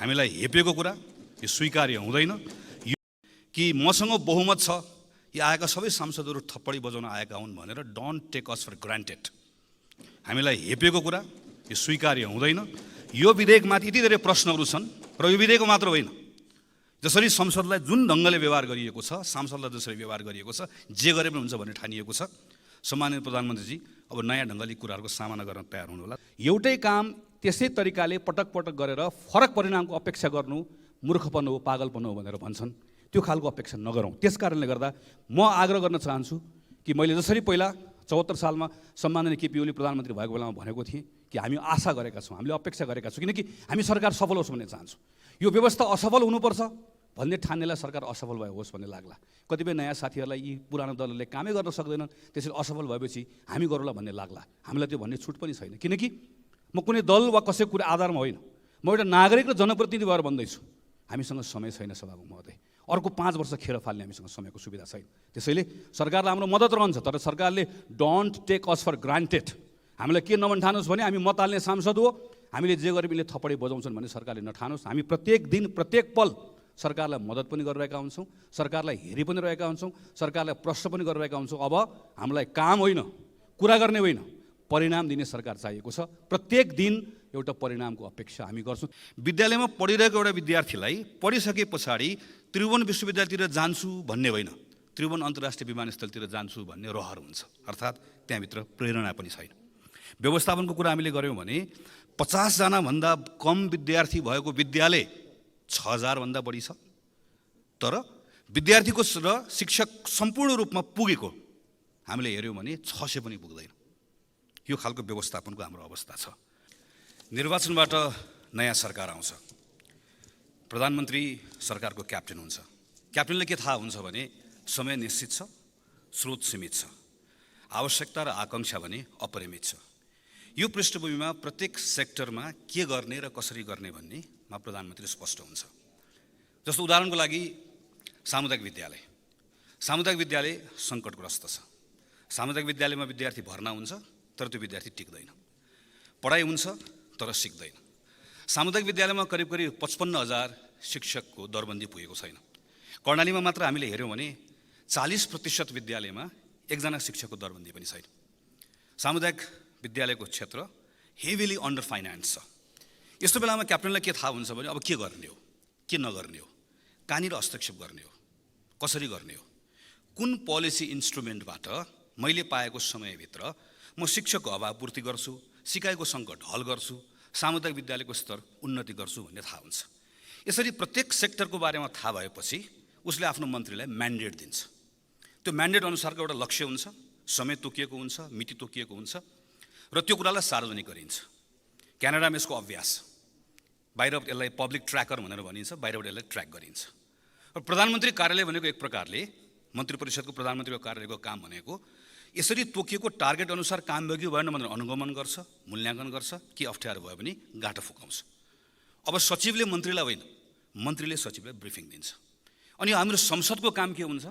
हामीलाई हेपेको कुरा यो स्वीकार्य हुँदैन। कि मसँग बहुमत छ, यी आएका सबै सांसदहरू थप्पडी बजाउन आएका हुन् भनेर don't take us for granted. हामीलाई हेपेको कुरा यो स्वीकार्य हुँदैन। यो विधेयकमाथि यति धेरै प्रश्नहरू छन् र यो विधेयक मात्र होइन, जसरी संसदलाई जुन ढङ्गले व्यवहार गरिएको छ, सांसदलाई जसरी व्यवहार गरिएको छ, जे गरे पनि हुन्छ भन्ने ठानिएको छ। सम्माननीय प्रधानमन्त्रीजी, अब नयाँ ढङ्गले कुराहरूको सामना गर्न तयार हुनु होला। एउटै काम त्यसै तरिकाले पटक पटक गरेर फरक परिणामको अपेक्षा गर्नु मूर्खपन हो, पागलपन हो भनेर भन्छन्। त्यो खालको अपेक्षा नगरौँ। त्यस कारणले गर्दा म आग्रह गर्न चाहन्छु कि मैले जसरी पहिला 74 सालमा सम्माननीय केपी ओली प्रधानमन्त्री भएको बेलामा भनेको थिएँ कि हामी आशा गरेका छौँ, हामीले अपेक्षा गरेका छौँ, किनकि हामी सरकार सफल होस् भन्ने चाहन्छौँ। यो व्यवस्था असफल हुनुपर्छ भन्ने ठान्नेलाई सरकार असफल भयो होस् भन्ने लाग्ला। कतिपय नयाँ साथीहरूलाई यी पुरानो दलहरूले कामै गर्न सक्दैनन्, त्यसरी असफल भएपछि हामी गरौँला भन्ने लाग्ला। हामीलाई त्यो भन्ने छुट पनि छैन, किनकि म कुनै दल वा कसैको कुरा आधारमा होइन, म एउटा नागरिक र जनप्रतिनिधि भएर भन्दैछु। हामीसँग समय छैन सभामुख महोदय, अर्को 5 वर्ष खेर फाल्ने हामीसँग समयको सुविधा छैन। त्यसैले सरकारलाई हाम्रो मद्दत रहन्छ, तर सरकारले don't take us for granted. हामीलाई के नभन्ठानुहोस् भने हामी मत हाल्ने सांसद हो, हामीले जे गरे पनि थप्पडी बजाउँछन् भने सरकारले नठानोस्। हामी प्रत्येक दिन प्रत्येक पल सरकारलाई मद्दत पनि गरिरहेका हुन्छौँ, सरकारलाई हेरि पनि रहेका हुन्छौँ, सरकारलाई प्रश्न पनि गरिरहेका हुन्छौँ। अब हामीलाई काम होइन, कुरा गर्ने होइन, परिणाम दिने सरकार चाहिएको छ। प्रत्येक दिन एउटा परिणामको अपेक्षा हामी गर्छौँ। विद्यालयमा पढिरहेको एउटा विद्यार्थीलाई पढिसके पछाडि त्रिभुवन विश्वविद्यालयतिर जान्छु भन्ने होइन, त्रिभुवन अन्तर्राष्ट्रिय विमानस्थलतिर जान्छु भन्ने रहर हुन्छ, अर्थात् त्यहाँभित्र प्रेरणा पनि छैन। व्यवस्थापनको कुरा हामीले गऱ्यौँ भने 50 जनाभन्दा कम विद्यार्थी भएको विद्यालय 6000 भन्दा बढी छ, तर विद्यार्थीको र शिक्षक सम्पूर्ण रूपमा पुगेको हामीले हेऱ्यौँ भने 600 पनि पुग्दैन। यो खालको व्यवस्थापनको हाम्रो अवस्था छ। निर्वाचनबाट नयाँ सरकार आउँछ, प्रधानमन्त्री सरकारको क्याप्टेन हुन्छ। क्याप्टेनले के थाहा हुन्छ भने समय निश्चित छ, स्रोत सीमित छ, आवश्यकता र आकाङ्क्षा भने अपरिमित छ। यो पृष्ठभूमिमा प्रत्येक सेक्टरमा के गर्ने र कसरी गर्ने भन्नेमा प्रधानमन्त्री स्पष्ट हुन्छ। जस्तो उदाहरणको लागि सामुदायिक विद्यालय सङ्कटग्रस्त छ। सामुदायिक विद्यालयमा विद्यार्थी भर्ना हुन्छ, तर त्यो विद्यार्थी टिक्दैन। पढाइ हुन्छ तर सिक्दैन। सामुदायिक विद्यालयमा करिब 55,000 शिक्षकको दरबन्दी पुगेको छैन। कर्णालीमा मात्र हामीले हेऱ्यौँ भने 40% विद्यालयमा एकजना शिक्षकको दरबन्दी पनि छैन। सामुदायिक विद्यालयको क्षेत्र हेभिली अन्डर फाइनान्स छ। यस्तो बेलामा क्याप्टेनलाई के थाहा हुन्छ भने अब के गर्ने हो, के नगर्ने हो, कहाँनिर हस्तक्षेप गर्ने हो, कसरी गर्ने हो, कुन पोलिसी इन्स्ट्रुमेन्टबाट मैले पाएको समयभित्र म शिक्षकको अभाव पूर्ति गर्छु, सिकाइको सङ्कट हल गर्छु, सामुदायिक विद्यालयको स्तर उन्नति गर्छु भन्ने थाहा हुन्छ। यसरी प्रत्येक सेक्टरको बारेमा थाहा भएपछि उसले आफ्नो मन्त्रीलाई म्यान्डेट दिन्छ। त्यो म्यान्डेट अनुसारको एउटा लक्ष्य हुन्छ, समय तोकिएको हुन्छ, मिति तोकिएको हुन्छ र त्यो कुरालाई सार्वजनिक गरिन्छ। क्यानाडामा यसको अभ्यास, बाहिर यसलाई पब्लिक ट्र्याकर भनेर भनिन्छ, बाहिरबाट यसलाई ट्र्याक गरिन्छ। र प्रधानमन्त्री कार्यालय भनेको एक प्रकारले मन्त्री परिषदको प्रधानमन्त्रीको कार्यालयको काम भनेको यसरी तोकिएको टार्गेट अनुसार काम भयो कि भएन भनेर अनुगमन गर्छ, मूल्याङ्कन गर्छ, के अप्ठ्यारो भयो भने गाँठो फुकाउँछ। अब सचिवले मन्त्रीलाई होइन, मन्त्रीले सचिवलाई ब्रिफिङ दिन्छ। अनि हाम्रो संसदको काम के हुन्छ?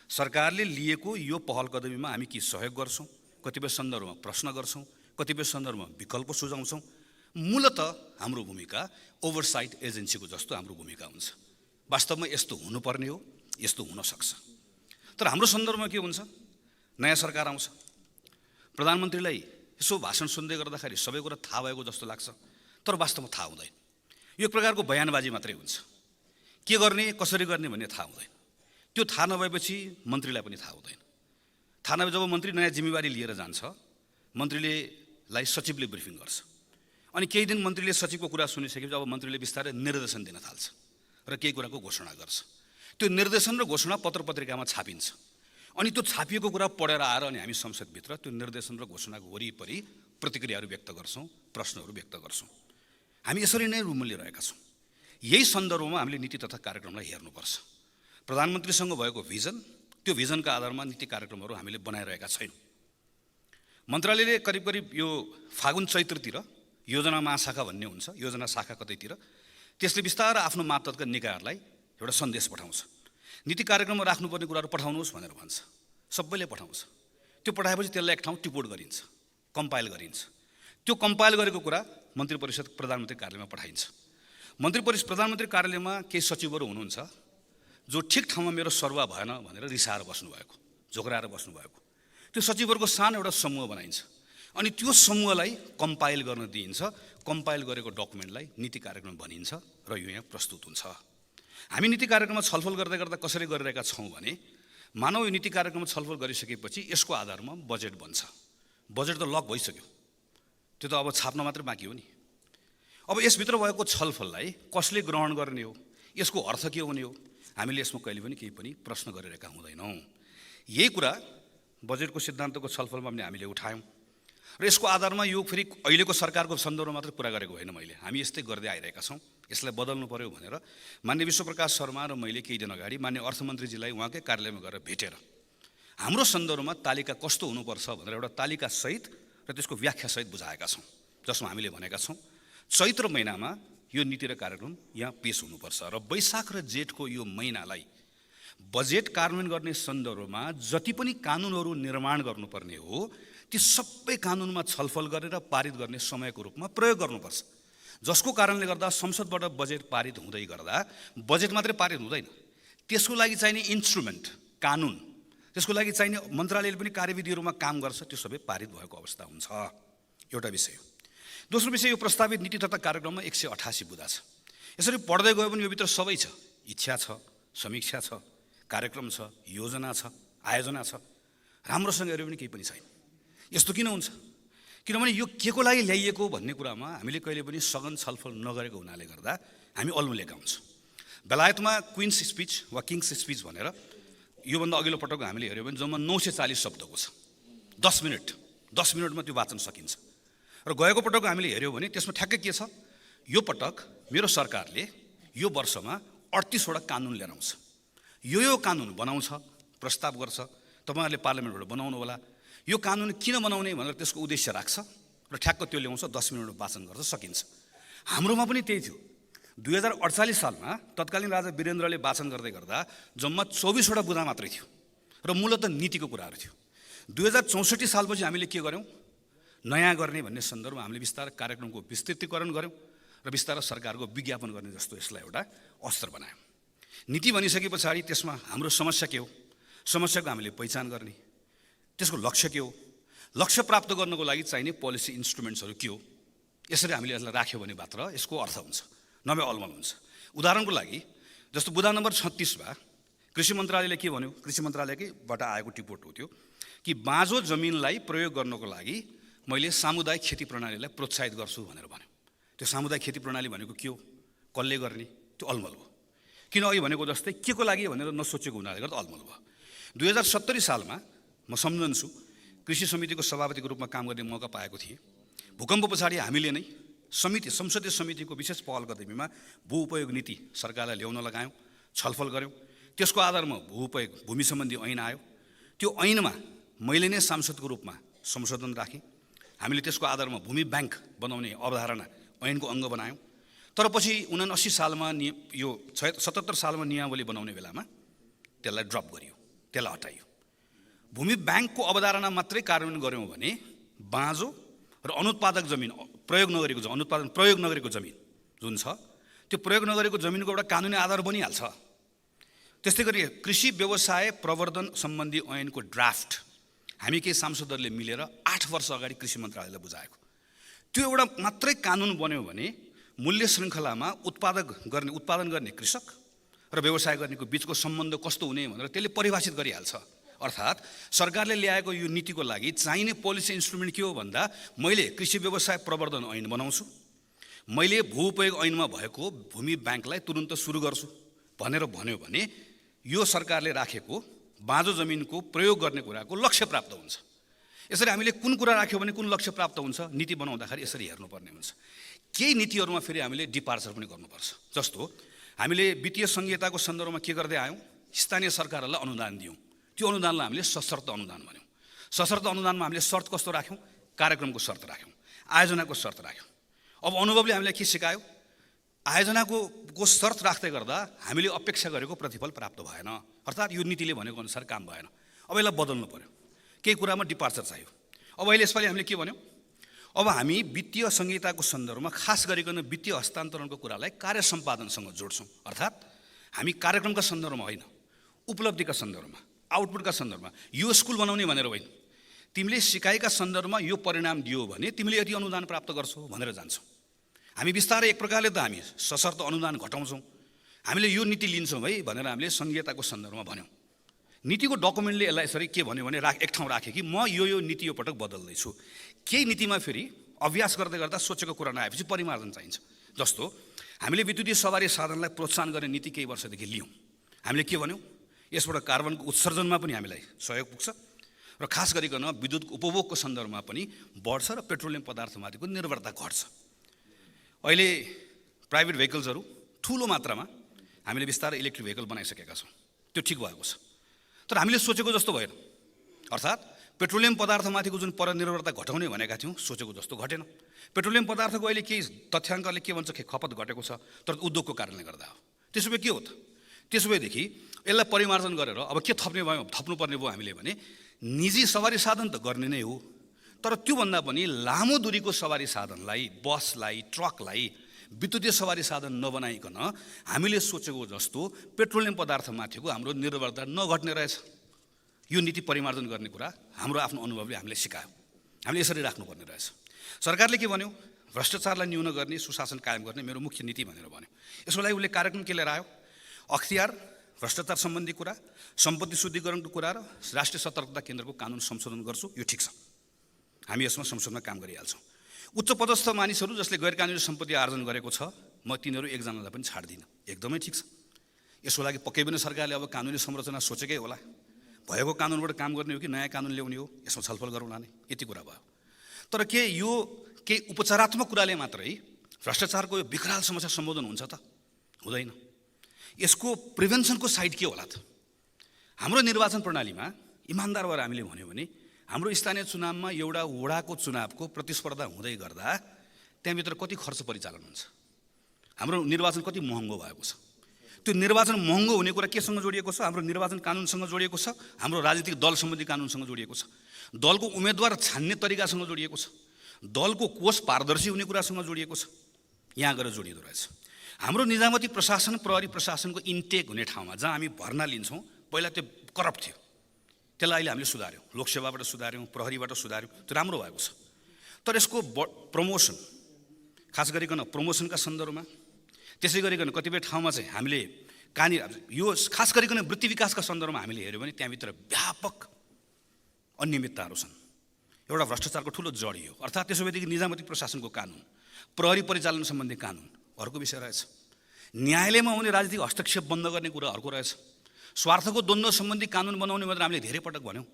सरकारले लिएको यो पहल कदमीमा हामी के सहयोग गर्छौँ, कतिपय सन्दर्भमा प्रश्न गर्छौँ, कतिपय सन्दर्भमा विकल्प सुझाउँछौँ। मूलत हाम्रो भूमिका ओभरसाइट एजेन्सीको जस्तो हाम्रो भूमिका हुन्छ। वास्तवमा यस्तो हुनुपर्ने हो, यस्तो हुन सक्छ। तर हाम्रो सन्दर्भमा के हुन्छ? नयाँ सरकार आउँछ, प्रधानमन्त्रीलाई यसो भाषण सुन्दै गर्दाखेरि सबै कुरा थाहा भएको जस्तो लाग्छ, तर वास्तवमा थाहा हुँदैन। यो प्रकारको बयानबाजी मात्रै हुन्छ। के गर्ने, कसरी गर्ने भन्ने थाहा हुँदैन। त्यो थाहा नभएपछि मन्त्रीलाई पनि थाहा हुँदैन। थाहा नभए जब मन्त्री नयाँ जिम्मेवारी लिएर जान्छ, मन्त्रीलाई सचिवले ब्रिफिङ गर्छ। अनि केही दिन मन्त्रीले सचिवको कुरा सुनिसकेपछि अब मन्त्रीले बिस्तारै निर्देशन दिन थाल्छ र केही कुराको घोषणा गर्छ। त्यो निर्देशन र घोषणा पत्रिकामा छापिन्छ। अनि त्यो छापिएको कुरा पढेर आएर अनि हामी संसदभित्र त्यो निर्देशन र घोषणाको वरिपरि प्रतिक्रियाहरू व्यक्त गर्छौँ, प्रश्नहरू व्यक्त गर्छौँ। हामी यसरी नै रुमलिरहेका छौँ। यही सन्दर्भमा हामीले नीति तथा कार्यक्रमलाई हेर्नुपर्छ। प्रधानमन्त्रीसँग भएको भिजन, त्यो भिजनका आधारमा नीति कार्यक्रमहरू हामीले बनाइरहेका छैनौँ। मन्त्रालयले करिब यो फागुन चैत्रतिर योजना महाशाखा भन्ने हुन्छ, योजना शाखा कतैतिर, त्यसले बिस्तारै आफ्नो मातहतका निकायहरूलाई एउटा सन्देश पठाउँछ। नीति कार्यक्रममा राख्नुपर्ने कुराहरू पठाउनुहोस् भनेर भन्छ। सबैले पठाउँछ। त्यो पठाएपछि त्यसलाई एक ठाउँ टिपोट गरिन्छ, कम्पाइल गरिन्छ। त्यो कम्पाइल गरेको कुरा मन्त्री परिषद प्रधानमन्त्री कार्यालयमा पठाइन्छ मन्त्री परिषद प्रधानमन्त्री कार्यालयमा केही सचिवहरू हुनुहुन्छ जो ठिक ठाउँमा मेरो सरुवा भएन भनेर रिसाएर बस्नुभएको, झोक्राएर बस्नुभएको। त्यो सचिवहरूको सानो एउटा समूह बनाइन्छ अनि त्यो समूहलाई कम्पाइल गर्न दिइन्छ। कम्पाइल गरेको डकुमेन्टलाई नीति कार्यक्रम भनिन्छ र यो यहाँ प्रस्तुत हुन्छ। हामी नीति कार्यक्रममा छलफल गर्दै गर्दा कसरी गरिरहेका छौँ भने, मानव यो नीति कार्यक्रममा छलफल गरिसकेपछि यसको आधारमा बजेट बन्छ। बजेट त लक भइसक्यो, त्यो त अब छाप्न मात्रै बाँकी हो नि। अब यसभित्र भएको छलफललाई कसले ग्रहण गर्ने हो, यसको अर्थ के हुने हो, हामीले यसमा कहिले पनि केही पनि प्रश्न गरिरहेका हुँदैनौँ। यही कुरा बजेटको सिद्धान्तको छलफलमा पनि हामीले उठायौँ र यसको आधारमा यो फेरि अहिलेको सरकारको सन्दर्भमा मात्रै कुरा गरेको होइन, मैले हामी यस्तै गर्दै आइरहेका छौँ, यसलाई बदल्नु पर्यो भनेर माननीय विश्वप्रकाश शर्मा र मैले केही दिन अगाडि माननीय अर्थमन्त्रीजीलाई उहाँकै कार्यालयमा गएर भेटेर हाम्रो सन्दर्भमा तालिका कस्तो हुनुपर्छ भनेर एउटा तालिकासहित र त्यसको व्याख्यासहित बुझाएका छौँ, जसमा हामीले भनेका छौँ चैत्र महिनामा यो नीति र कार्यक्रम यहाँ पेश हुनुपर्छ र वैशाख र जेठको यो महिनालाई बजेट कार्यान्वयन गर्ने सन्दर्भमा जति पनि कानुनहरू निर्माण गर्नुपर्ने हो ती सबै कानुनमा छलफल गरेर पारित गर्ने समयको रूपमा प्रयोग गर्नुपर्छ। जसको कारणले गर्दा संसदबाट बजेट पारित हुँदै गर्दा बजेट मात्रै पारित हुँदैन, त्यसको लागि चाहिने इन्स्ट्रुमेन्ट कानुन, त्यसको लागि चाहिने मन्त्रालयले पनि कार्यविधिहरूमा काम गर्छ, त्यो सबै पारित भएको अवस्था हुन्छ। एउटा विषय। दोस्रो विषय, यो प्रस्तावित नीति तथा कार्यक्रममा 188 बुँदा छ। यसरी पढ्दै गयो भने यो भित्र सबै छ, इच्छा छ, समीक्षा छ, कार्यक्रम छ, योजना छ, आयोजना छ, राम्रोसँग हेऱ्यो भने केही पनि छैन। यस्तो किन हुन्छ? किनभने यो के को लागि ल्याइएको भन्ने कुरामा हामीले कहिले पनि सघन छलफल नगरेको हुनाले गर्दा हामी अल्मुलेका हुन्छौँ। बेलायतमा क्विन्स स्पिच वा किङ्स स्पिच भनेर योभन्दा अघिल्लो पटक हामीले हेऱ्यौँ भने जम्मा 940 शब्दको छ। 10 मिनटमा त्यो वाचन सकिन्छ। र गएको पटक हामीले हेऱ्यौँ भने त्यसमा ठ्याक्कै के छ, यो पटक मेरो सरकारले यो वर्षमा 38 वटा कानुन लिएर आउँछ। यो कानुन बनाउँछ, प्रस्ताव गर्छ, तपाईँहरूले पार्लियामेन्टबाट बनाउनु होला। यो कानुन किन बनाउने भनेर त्यसको उद्देश्य राख्छ र ठ्याक्क त्यो ल्याउँछ, 10 मिनटमा वाचन गर्छ, सकिन्छ। हाम्रोमा पनि त्यही थियो। 2048 सालमा तत्कालीन राजा वीरेन्द्रले वाचन गर्दै गर्दा जम्मा 24 वटा बुँदा मात्रै थियो र मूलतः नीतिको कुराहरू थियो। 2064 सालपछि हामीले के गर्यौँ, नयाँ गर्ने भन्ने सन्दर्भमा हामीले बिस्तारै कार्यक्रमको विस्तृतीकरण गऱ्यौँ र बिस्तारै सरकारको विज्ञापन गर्ने जस्तो यसलाई एउटा अस्त्र बनायौँ। नीति भनिसके पछाडि त्यसमा हाम्रो समस्या के हो, समस्याको हामीले पहिचान गर्ने, त्यसको लक्ष्य के हो, लक्ष्य प्राप्त गर्नको लागि चाहिने पोलिसी इन्स्ट्रुमेन्ट्सहरू के हो, यसरी हामीले यसलाई राख्यो भने मात्र यसको अर्थ हुन्छ, नभए अलमल हुन्छ। उदाहरणको लागि जस्तो बुँदा नम्बर 36मा कृषि मन्त्रालयले के भन्यो, कृषि मन्त्रालयकैबाट आएको टिपोट हो त्यो कि बाँझो जमिनलाई प्रयोग गर्नको लागि मैले सामुदायिक खेती प्रणालीलाई प्रोत्साहित गर्छु भनेर भन्यो। त्यो सामुदायिक खेती प्रणाली भनेको के हो, कसले गर्ने, त्यो अलमल हो। किन अघि भनेको जस्तै के को लागि भनेर नसोचेको हुनाले गर्दा अलमल भयो। 2070 सालमा म सम्झन्छु कृषि समितिको सभापतिको रूपमा काम गर्ने मौका पाएको थिएँ। भूकम्प पछाडि हामीले नै संसदीय समितिको विशेष पहल कदमीमा भू उपयोग नीति सरकारलाई ल्याउन लगायौँ, छलफल गऱ्यौँ। त्यसको आधारमा भू उपयोग भूमि सम्बन्धी ऐन आयो। त्यो ऐनमा मैले नै सांसदको रूपमा संशोधन राखेँ। हामीले त्यसको आधारमा भूमि ब्याङ्क बनाउने अवधारणा ऐनको अङ्ग बनायौँ। तर पछि 79 सालमा यो 77 सालमा नियमावली बनाउने बेलामा त्यसलाई ड्रप गरियो, त्यसलाई हटाइयो। भूमि ब्याङ्कको अवधारणा मात्रै कार्यान्वयन गऱ्यौँ भने बाँझो र अनुत्पादक जमिन प्रयोग नगरेको जमिन जुन छ त्यो प्रयोग नगरेको जमिनको एउटा कानुनी आधार बनिहाल्छ। त्यस्तै गरी कृषि व्यवसाय प्रवर्धन सम्बन्धी ऐनको ड्राफ्ट हामी केही सांसदहरूले मिलेर 8 वर्ष अगाडि कृषि मन्त्रालयलाई बुझाएको। त्यो एउटा मात्रै कानुन बन्यो भने मूल्य श्रृङ्खलामा उत्पादन गर्ने कृषक र व्यवसाय गर्नेको बिचको सम्बन्ध कस्तो हुने भनेर त्यसले परिभाषित गरिहाल्छ। अर्थात् सरकारले ल्याएको यो नीतिको लागि चाहिने पोलिसी इन्स्ट्रुमेन्ट के हो भन्दा मैले कृषि व्यवसाय प्रवर्धन ऐन बनाउँछु, मैले भू उपयोग ऐनमा भएको भूमि ब्याङ्कलाई तुरुन्त सुरु गर्छु भनेर भन्यो भने यो सरकारले राखेको बाँझो जमिनको प्रयोग गर्ने कुराको लक्ष्य प्राप्त हुन्छ। यसरी हामीले कुन कुरा राख्यो भने कुन लक्ष्य प्राप्त हुन्छ, नीति बनाउँदाखेरि यसरी हेर्नुपर्ने हुन्छ। केही नीतिहरूमा फेरि हामीले डिपार्चर पनि गर्नुपर्छ। जस्तो हामीले वित्तीय संहिताको सन्दर्भमा के गर्दै आयौँ, स्थानीय सरकारहरूलाई अनुदान दियौँ। त्यो अनुदानलाई हामीले सशर्त अनुदान भन्यौँ। सशर्त अनुदानमा हामीले शर्त कस्तो राख्यौँ, कार्यक्रमको शर्त राख्यौँ, आयोजनाको शर्त राख्यौँ। अब अनुभवले हामीलाई के सिकायो, आयोजनाको शर्त राख्दै गर्दा हामीले अपेक्षा गरेको प्रतिफल प्राप्त भएन, अर्थात् यो नीतिले भनेको अनुसार काम भएन। अब यसलाई बदल्नु पर्यो, केही कुरामा डिपार्चर चाहियो। अब अहिले यसपालि हामीले के भन्यौँ, अब हामी वित्तीय संहिताको सन्दर्भमा खास गरिकन वित्तीय हस्तान्तरणको कुरालाई कार्य सम्पादनसँग जोड्छौँ। अर्थात् हामी कार्यक्रमका सन्दर्भमा होइन, उपलब्धिका सन्दर्भमा, आउटपुटका सन्दर्भमा, यो स्कुल बनाउने भनेर होइन, तिमीले सिकाइका सन्दर्भमा यो परिणाम दियो भने तिमीले यति अनुदान प्राप्त गर्छौ भनेर जान्छौँ। हामी बिस्तारै एक प्रकारले त हामी सशर्त अनुदान घटाउँछौँ, हामीले यो नीति लिन्छौँ है भनेर हामीले संहिताको सन्दर्भमा भन्यौँ। नीतिको डकुमेन्टले यसलाई यसरी के भन्यो भने एक ठाउँ राखेँ कि म यो नीति यो पटक बदल्दैछु। केही नीतिमा फेरि अभ्यास गर्दै गर्दा सोचेको कुरा नआएपछि परिमार्जन चाहिन्छ। जस्तो हामीले विद्युतीय सवारी साधनलाई प्रोत्साहन गर्ने नीति केही वर्षदेखि लियौँ। हामीले के भन्यौँ, यसबाट कार्बनको उत्सर्जनमा पनि हामीलाई सहयोग पुग्छ र खास गरिकन विद्युत उपभोगको सन्दर्भमा पनि बढ्छ र पेट्रोलियम पदार्थमाथिको निर्भरता घट्छ। अहिले प्राइभेट भेहिकल्सहरू ठुलो मात्रामा हामीले बिस्तारै इलेक्ट्रिक भेहिकल बनाइसकेका छौँ, त्यो ठिक भएको छ। तर हामीले सोचेको जस्तो भएन। अर्थात् पेट्रोलियम पदार्थमाथिको जुन परनिर्भरता घटाउने भनेका थियौँ, सोचेको जस्तो घटेन। पेट्रोलियम पदार्थको अहिले केही तथ्याङ्कले के भन्छ कि खपत घटेको छ, तर उद्योगको कारणले गर्दा हो। त्यसो भए के हो त? त्यसो भएदेखि यसलाई परिमार्जन गरेर अब के थप्नुपर्ने भयो हामीले भने निजी सवारी साधन त गर्ने नै हो, तर त्योभन्दा पनि लामो दूरीको सवारी साधनलाई, बसलाई, ट्रकलाई विद्युतीय सवारी साधन नबनाइकन हामीले सोचेको जस्तो पेट्रोलियम पदार्थमाथिको हाम्रो निर्भरता नघट्ने रहेछ। यो नीति परिमार्जन गर्ने कुरा हाम्रो आफ्नो अनुभवले हामीले सिकायो। हामीले यसरी राख्नुपर्ने रहेछ। सरकारले के भन्यो, भ्रष्टाचारलाई न्यून गर्ने, सुशासन कायम गर्ने मेरो मुख्य नीति भनेर भन्यो। यसको लागि उसले कार्यक्रम के लिएर आयो? अख्तियार, भ्रष्टाचार सम्बन्धी कुरा, सम्पत्ति शुद्धिकरणको कुरा र राष्ट्रिय सतर्कता केन्द्रको कानुन संशोधन गर्छु। यो ठिक छ, हामी यसमा संशोधनमा काम गरिहाल्छौँ। उच्च पदस्थ मानिसहरू जसले गैर कानुनी सम्पत्ति आर्जन गरेको छ, म तिनीहरू एकजनालाई पनि छाड्दिनँ। एकदमै ठिक छ। यसको लागि पक्कै पनि सरकारले अब कानुनी संरचना सोचेकै होला। भएको कानुनबाट काम गर्ने हो कि नयाँ कानुन ल्याउने हो, यसमा छलफल गरौँला नै, यति कुरा भयो। तर के यो केही उपचारात्मक कुराले मात्रै भ्रष्टाचारको यो विकराल समस्या सम्बोधन हुन्छ त? हुँदैन। यसको प्रिभेन्सनको साइड के होला त? हाम्रो निर्वाचन प्रणालीमा इमान्दार भएर हामीले भन्यो भने हाम्रो स्थानीय चुनावमा एउटा वडाको चुनावको प्रतिस्पर्धा हुँदै गर्दा त्यहाँभित्र कति खर्च परिचालन हुन्छ? हाम्रो निर्वाचन कति महँगो भएको छ? त्यो निर्वाचन महँगो हुने कुरा केसँग जोडिएको छ? हाम्रो निर्वाचन कानुनसँग जोडिएको छ, हाम्रो राजनीतिक दल सम्बन्धी कानुनसँग जोडिएको छ, दलको उम्मेदवार छान्ने तरिकासँग जोडिएको छ, दलको कोष पारदर्शी हुने कुरासँग जोडिएको छ। यहाँ गएर जोडिँदो रहेछ। हाम्रो निजामती प्रशासन, प्रहरी प्रशासनको इन्टेक हुने ठाउँमा जहाँ हामी भर्ना लिन्छौँ, पहिला त्यो करप्ट थियो, त्यसलाई अहिले हामीले सुधार्यौँ, लोकसेवाबाट सुधार्यौँ, प्रहरीबाट सुधार्यौँ, त्यो राम्रो भएको छ। तर यसको प्रमोसन, खास गरिकन प्रमोसनका सन्दर्भमा, त्यसै गरिकन कतिपय ठाउँमा चाहिँ हामीले यो खास गरिकन वृत्ति विकासका सन्दर्भमा हामीले हेऱ्यौँ भने त्यहाँभित्र व्यापक अनियमितताहरू छन्। एउटा भ्रष्टाचारको ठुलो जडी हो। अर्थात् त्यसो भएदेखि निजामती प्रशासनको कानुन, प्रहरी परिचालन सम्बन्धी कानुन अर्को विषय रहेछ, न्यायालयमा हुने राजनीतिक हस्तक्षेप बन्द गर्ने कुरा अर्को रहेछ, स्वार्थको द्वन्द्व सम्बन्धी कानुन बनाउने भनेर हामीले धेरै पटक भन्यौँ,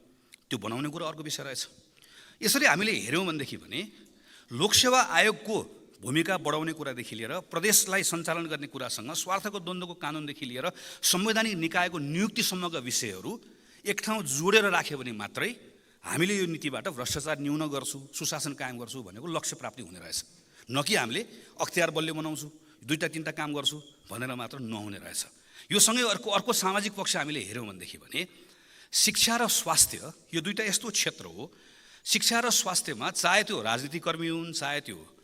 त्यो बनाउने कुरा अर्को विषय रहेछ। यसरी हामीले हेऱ्यौँ भनेदेखि भने लोकसेवा आयोगको भूमिका बढाउने कुरादेखि लिएर प्रदेशलाई सञ्चालन गर्ने कुरासँग स्वार्थको द्वन्द्वको कानुनदेखि लिएर संवैधानिक निकायको नियुक्तिसम्मका विषयहरू एक ठाउँ जोडेर राख्यो भने मात्रै हामीले यो नीतिबाट भ्रष्टाचार न्यून गर्छु, सुशासन कायम गर्छु भनेको लक्ष्य प्राप्ति हुने रहेछ। न कि हामीले अख्तियार बलियो बनाउँछु, दुईटा तिनवटा काम गर्छु भनेर मात्र नहुने रहेछ। यो सँगै अर्को सामाजिक पक्ष हामीले हेऱ्यौँ भनेदेखि भने शिक्षा र स्वास्थ्य, यो दुईटा यस्तो क्षेत्र हो, शिक्षा र स्वास्थ्यमा चाहे त्यो राजनीतिक कर्मी हुन्, चाहे त्यो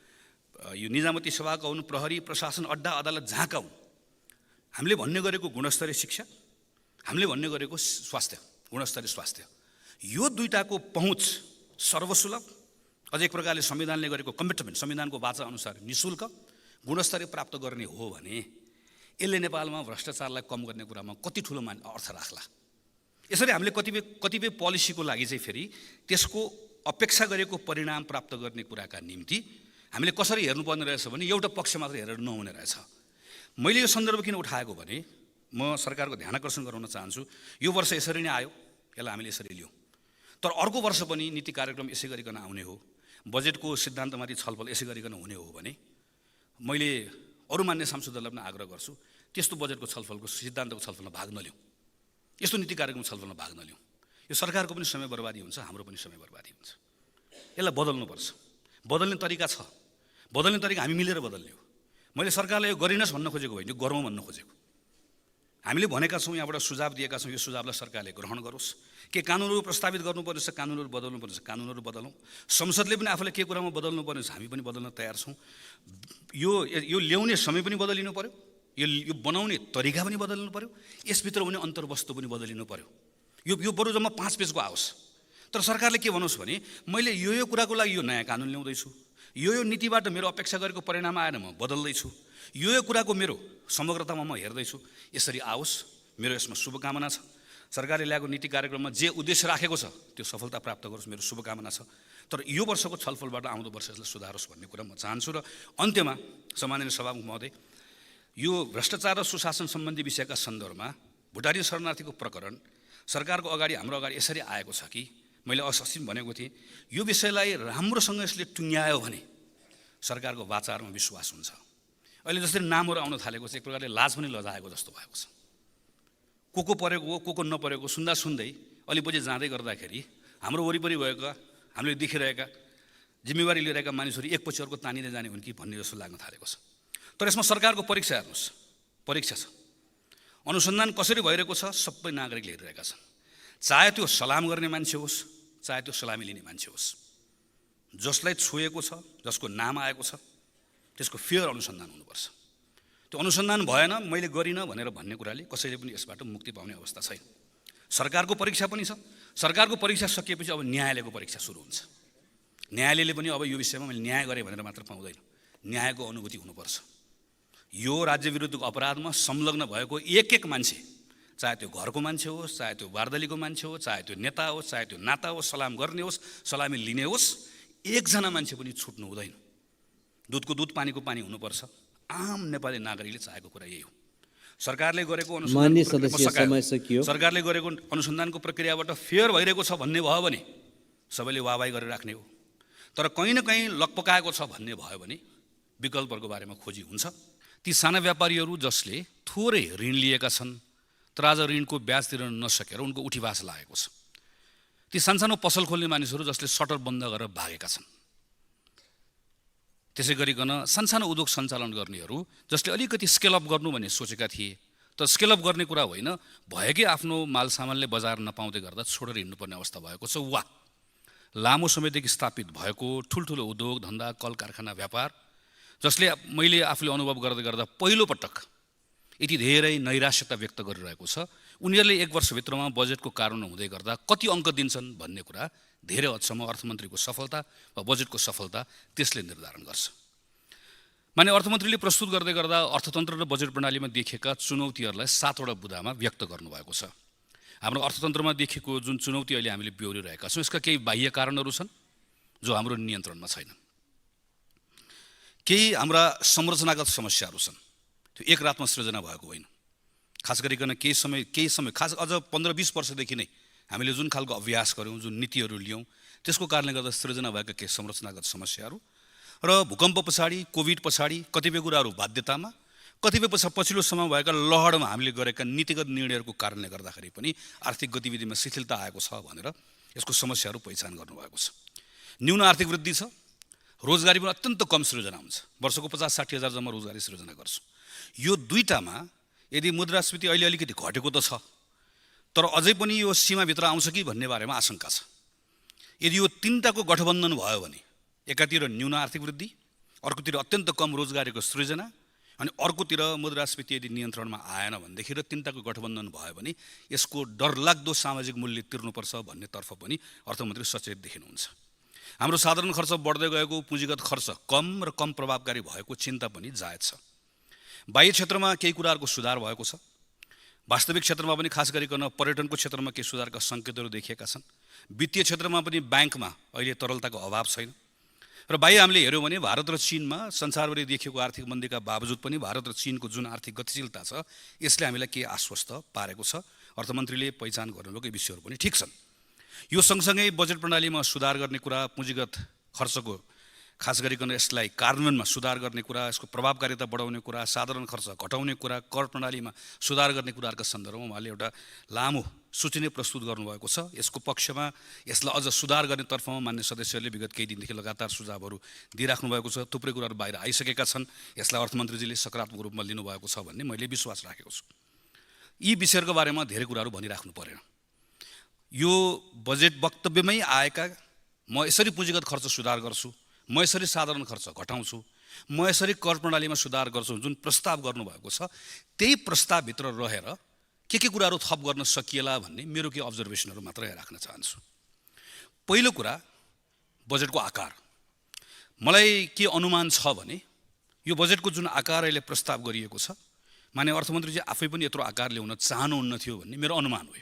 यो निजामती सेवाका हुन्, प्रहरी प्रशासन अड्डा अदालत जहाँका हुन्, हामीले भन्ने गरेको गुणस्तरीय शिक्षा, हामीले भन्ने गरेको स्वास्थ्य, गुणस्तरीय स्वास्थ्य, यो दुईटाको पहुँच सर्वसुलभ, अझ एक प्रकारले संविधानले गरेको कमिटमेन्ट, संविधानको वाचा अनुसार निःशुल्क गुणस्तरीय प्राप्त गर्ने हो भने यसले नेपालमा भ्रष्टाचारलाई कम गर्ने कुरामा कति ठुलो अर्थ राख्ला। यसरी हामीले कतिपय पोलिसीको लागि चाहिँ फेरि त्यसको अपेक्षा गरेको परिणाम प्राप्त गर्ने कुराका निम्ति हामीले कसरी हेर्नुपर्ने रहेछ भने एउटा पक्ष मात्र हेरेर नहुने रहेछ। मैले यो सन्दर्भ किन उठाएको भने म सरकारको ध्यान आकर्षण गराउन चाहन्छु, यो वर्ष यसरी नै आयो, यसलाई हामीले यसरी लियौँ, तर अर्को वर्ष पनि नीति कार्यक्रम यसै गरिकन आउने हो, बजेटको सिद्धान्तमाथि छलफल यसै गरिकन हुने हो भने मैले अरू मान्य सांसदहरूलाई पनि आग्रह गर्छु त्यस्तो बजेटको छलफलको सिद्धान्तको छलफलमा भाग नलिउँ, यस्तो नीति कार्यक्रमको छलफलमा भाग नलिउँ। यो सरकारको पनि समय बर्बादी हुन्छ, हाम्रो पनि समय बर्बादी हुन्छ। यसलाई बदल्नुपर्छ। बदल्ने तरिका छ, बदल्ने तरिका हामी मिलेर बदल्ने हो। मैले सरकारलाई यो गरिनस् भन्न खोजेको होइन, यो गरौँ भन्न खोजेको। हामीले भनेका छौँ, यहाँबाट सुझाव दिएका छौँ, यो सुझावलाई सरकारले ग्रहण गरोस्। के कानुनहरू प्रस्तावित गर्नुपर्ने छ, कानुनहरू बदल्नुपर्ने छ, कानुनहरू बदलौँ। संसदले पनि आफूलाई के कुरामा बदल्नुपर्ने छ, हामी पनि बदल्न तयार छौँ। यो ल्याउने समय पनि बदलिनु पऱ्यो, यो बनाउने तरिका पनि बदलिनु पऱ्यो, यसभित्र हुने अन्तर्वस्तु पनि बदलिनु पऱ्यो। यो बरु जम्मा 5 पेजको आओस्। तर सरकारले के भन्नुहोस् भने मैले यो कुराको लागि यो नयाँ कानुन ल्याउँदैछु, यो नीतिबाट मेरो अपेक्षा गरेको परिणाम आएन, म बदल्दैछु, यो कुराको मेरो समग्रतामा म हेर्दैछु, यसरी आओस्। मेरो यसमा शुभकामना छ। सरकारले ल्याएको नीति कार्यक्रममा जे उद्देश्य राखेको छ त्यो सफलता प्राप्त गरोस्, मेरो शुभकामना छ। तर यो वर्षको छलफलबाट आउँदो वर्ष यसलाई सुधारोस् भन्ने कुरा म चाहन्छु। र अन्त्यमा सम्माननीय सभामुख महोदय, यो भ्रष्टाचार र सुशासन सम्बन्धी विषयका सन्दर्भमा भुटानी शरणार्थीको प्रकरण सरकारको अगाडि, हाम्रो अगाडि यसरी आएको छ कि मैले अस्ति भनेको थिएँ, यो विषयलाई राम्रोसँग यसले टुङ्ग्यायो भने सरकारको वाचारमा विश्वास हुन्छ। अहिले जसरी नामहरू आउन थालेको छ, एक प्रकारले लाज पनि लजाएको जस्तो भएको छ। को परेको हो, को नपरेको सुन्दा सुन्दै अलिपछि जाँदै गर्दाखेरि हाम्रो वरिपरि भएका, हामीले देखिरहेका, जिम्मेवारी लिइरहेका मानिसहरू एकपछि अर्को तानिँदै जाने हुन् कि भन्ने जस्तो लाग्न थालेको छ। तर यसमा सरकारको परीक्षा हेर्नुहोस्, परीक्षा छ। अनुसन्धान कसरी भइरहेको छ सबै नागरिकले हेरिरहेका छन्। चाहे त्यो सलाम गर्ने मान्छे होस्, चाहे त्यो सलामी लिने मान्छे होस्, जसलाई छोएको छ, जसको नाम आएको छ, त्यसको फेयर अनुसन्धान हुनुपर्छ। त्यो अनुसन्धान भएन, मैले गरिनँ भनेर भन्ने कुराले कसैले पनि यसबाट मुक्ति पाउने अवस्था छैन। सरकारको परीक्षा पनि छ। सरकारको परीक्षा सकिएपछि अब न्यायालयको परीक्षा सुरु हुन्छ। न्यायालयले पनि अब यो विषयमा मैले न्याय गरेँ भनेर मात्र पाउँदैन, न्यायको अनुभूति हुनुपर्छ। यो राज्य विरुद्धको अपराधमा संलग्न भएको एक मान्छे, चाहे त्यो घरको मान्छे होस्, चाहे त्यो वार्दलीको मान्छे होस्, चाहे त्यो नेता होस्, चाहे त्यो नाता होस्, सलाम गर्ने होस्, सलामी लिने होस्, एकजना मान्छे पनि छुट्नु हुँदैन। दुधको दुध, पानीको पानी हुनुपर्छ। आम नेपाली नागरिकले चाहेको कुरा यही हो। सरकारले गरेको सरकारले गरेको अनुसन्धानको प्रक्रियाबाट फेयर भइरहेको छ भन्ने भयो भने सबैले वाहवाही गरेर राख्ने हो। तर कहीँ न कहीँ लकपकाएको छ भन्ने भयो भने विकल्पहरूको बारेमा खोजी हुन्छ। ती साना व्यापारीहरू जसले थोरै ऋण लिएका छन् तर आज ऋणको ब्याज तिर्न नसकेर उनको उठीवास लागेको छ। ती सानसानो पसल खोल्ने मानिसहरू जसले सटर बन्द गरेर भागेका छन्। त्यसै गरिकन सानसानो उद्योग सञ्चालन गर्नेहरू जसले अलिकति स्केल अप गर्नु भन्ने सोचेका थिए, तर स्केल अप गर्ने कुरा होइन, भएकै आफ्नो माल सामानले बजार नपाउँदै गर्दा छोडेर हिँड्नुपर्ने अवस्था भएको छ। वा लामो समयदेखि स्थापित भएको ठुल्ठुलो उद्योग धन्दा, कल कारखाना, व्यापार जसले मैले आफूले अनुभव गर्दै गर्दा पहिलोपटक यति धेरै नैराश्यता व्यक्त गरिरहेको छ। उनीहरूले 1 वर्षभित्रमा बजेटको कारण हुँदै गर्दा कति अङ्क दिन्छन् भन्ने कुरा धेरै हदसम्म अर्थमन्त्रीको सफलता वा बजेटको सफलता त्यसले निर्धारण गर्छ। माने अर्थमन्त्रीले प्रस्तुत गर्दै गर्दा अर्थतन्त्र र बजेट प्रणालीमा देखिएका चुनौतीहरूलाई 7 वटा बुँदामा व्यक्त गर्नुभएको छ। हाम्रो अर्थतन्त्रमा देखिएको जुन चुनौती अहिले हामीले बेहोरिरहेका छौँ, यसका केही बाह्य कारणहरू छन् जो हाम्रो नियन्त्रणमा छैनन्। केही हाम्रा संरचनागत समस्याहरू छन्, त्यो एक रातमा सृजना भएको होइन। खास गरिकन केही समय खास अझ 15-20 वर्षदेखि नै हामीले जुन खालको अभ्यास गऱ्यौँ, जुन नीतिहरू ल्याउँ, त्यसको कारणले गर्दा सृजना भएका केही संरचनागत समस्याहरू र भूकम्प पछाडि, कोभिड पछाडि कतिपय कुराहरू बाध्यतामा, कतिपय पछिल्लो समय भएका लहरमा हामीले गरेका नीतिगत निर्णयहरूको कारणले गर्दाखेरि पनि आर्थिक गतिविधिमा शिथिलता आएको छ भनेर यसको समस्याहरू पहिचान गर्नुभएको छ। न्यून आर्थिक वृद्धि छ, रोजगारी पनि अत्यन्त कम सृजना हुन्छ। वर्षको 50-60 हजार जम्मा रोजगारी सृजना गर्छु। यो दुईटामा यदि मुद्रास्फीति अहिले अलिकति घटेको त छ, तर अझै पनि यो सीमाभित्र आउँछ कि भन्ने बारेमा आशंका छ। यदि यो तीनटाको गठबन्धन भयो भने एकातिर न्यून आर्थिक वृद्धि, अर्कोतिर अत्यन्त कम रोजगारीको सृजना अनि अर्कोतिर मुद्रास्फीति यदि नियन्त्रणमा आएन भनेदेखि र तीनटाको गठबन्धन भयो भने यसको डरलाग्दो सामाजिक मूल्य तिर्नुपर्छ भन्नेतर्फ पनि अर्थमन्त्री सचेत देखिनुहुन्छ। हाम्रो साधारण खर्च बढ्दै गएको, पुँजीगत खर्च कम र कम प्रभावकारी भएको चिन्ता पनि जायज छ। बाह्य क्षेत्रमा केही कुराहरूको सुधार भएको छ। वास्तविक क्षेत्रमा पनि खास गरिकन पर्यटनको क्षेत्रमा केही सुधारका सङ्केतहरू देखिएका छन्। वित्तीय क्षेत्रमा पनि ब्याङ्कमा अहिले तरलताको अभाव छैन। र बाह्य हामीले हेऱ्यौँ भने भारत र चीनमा संसारभरि देखिएको आर्थिक मन्दीका बावजुद पनि भारत र चीनको जुन आर्थिक गतिशीलता छ यसले हामीलाई केही आश्वस्त पारेको छ। अर्थमन्त्रीले पहिचान गर्नुभएको विषयहरू पनि ठिक छन्। यो सँगसँगै बजेट प्रणालीमा सुधार गर्ने कुरा, पुँजीगत खर्चको खास गरिकन यसलाई कार्यान्वयनमा सुधार गर्ने कुरा, यसको प्रभावकारिता बढाउने कुरा, साधारण खर्च घटाउने कुरा, कर प्रणालीमा सुधार गर्ने कुराहरूका सन्दर्भमा उहाँले एउटा लामो सूची नै प्रस्तुत गर्नुभएको छ। यसको पक्षमा यसलाई अझ सुधार गर्ने तर्फमा मान्य सदस्यहरूले विगत केही दिनदेखि लगातार सुझावहरू दिइराख्नु भएको छ। थुप्रै कुराहरू बाहिर आइसकेका छन्। यसलाई अर्थमन्त्रीजीले सकारात्मक रूपमा लिनुभएको छ भन्ने मैले विश्वास राखेको छु। यी विषयहरूको बारेमा धेरै कुराहरू भनिराख्नु परेन। यो बजेट वक्तव्यमै आएका म यसरी पुँजीगत खर्च सुधार गर्छु, म यसरी साधारण खर्च घटाउँछु, म यसरी कर प्रणालीमा सुधार गर्छु जुन प्रस्ताव गर्नुभएको छ, त्यही प्रस्तावभित्र रहेर के कुराहरू थप गर्न सकिएला भन्ने मेरो केही अब्जर्भेसनहरू मात्रै राख्न चाहन्छु। पहिलो कुरा बजेटको आकार। मलाई के अनुमान छ भने यो बजेटको जुन आकार अहिले प्रस्ताव गरिएको छ, माननीय अर्थमन्त्रीजी आफै पनि यत्रो आकार ल्याउन चाहनुहुन्न थियो भन्ने मेरो अनुमान हो,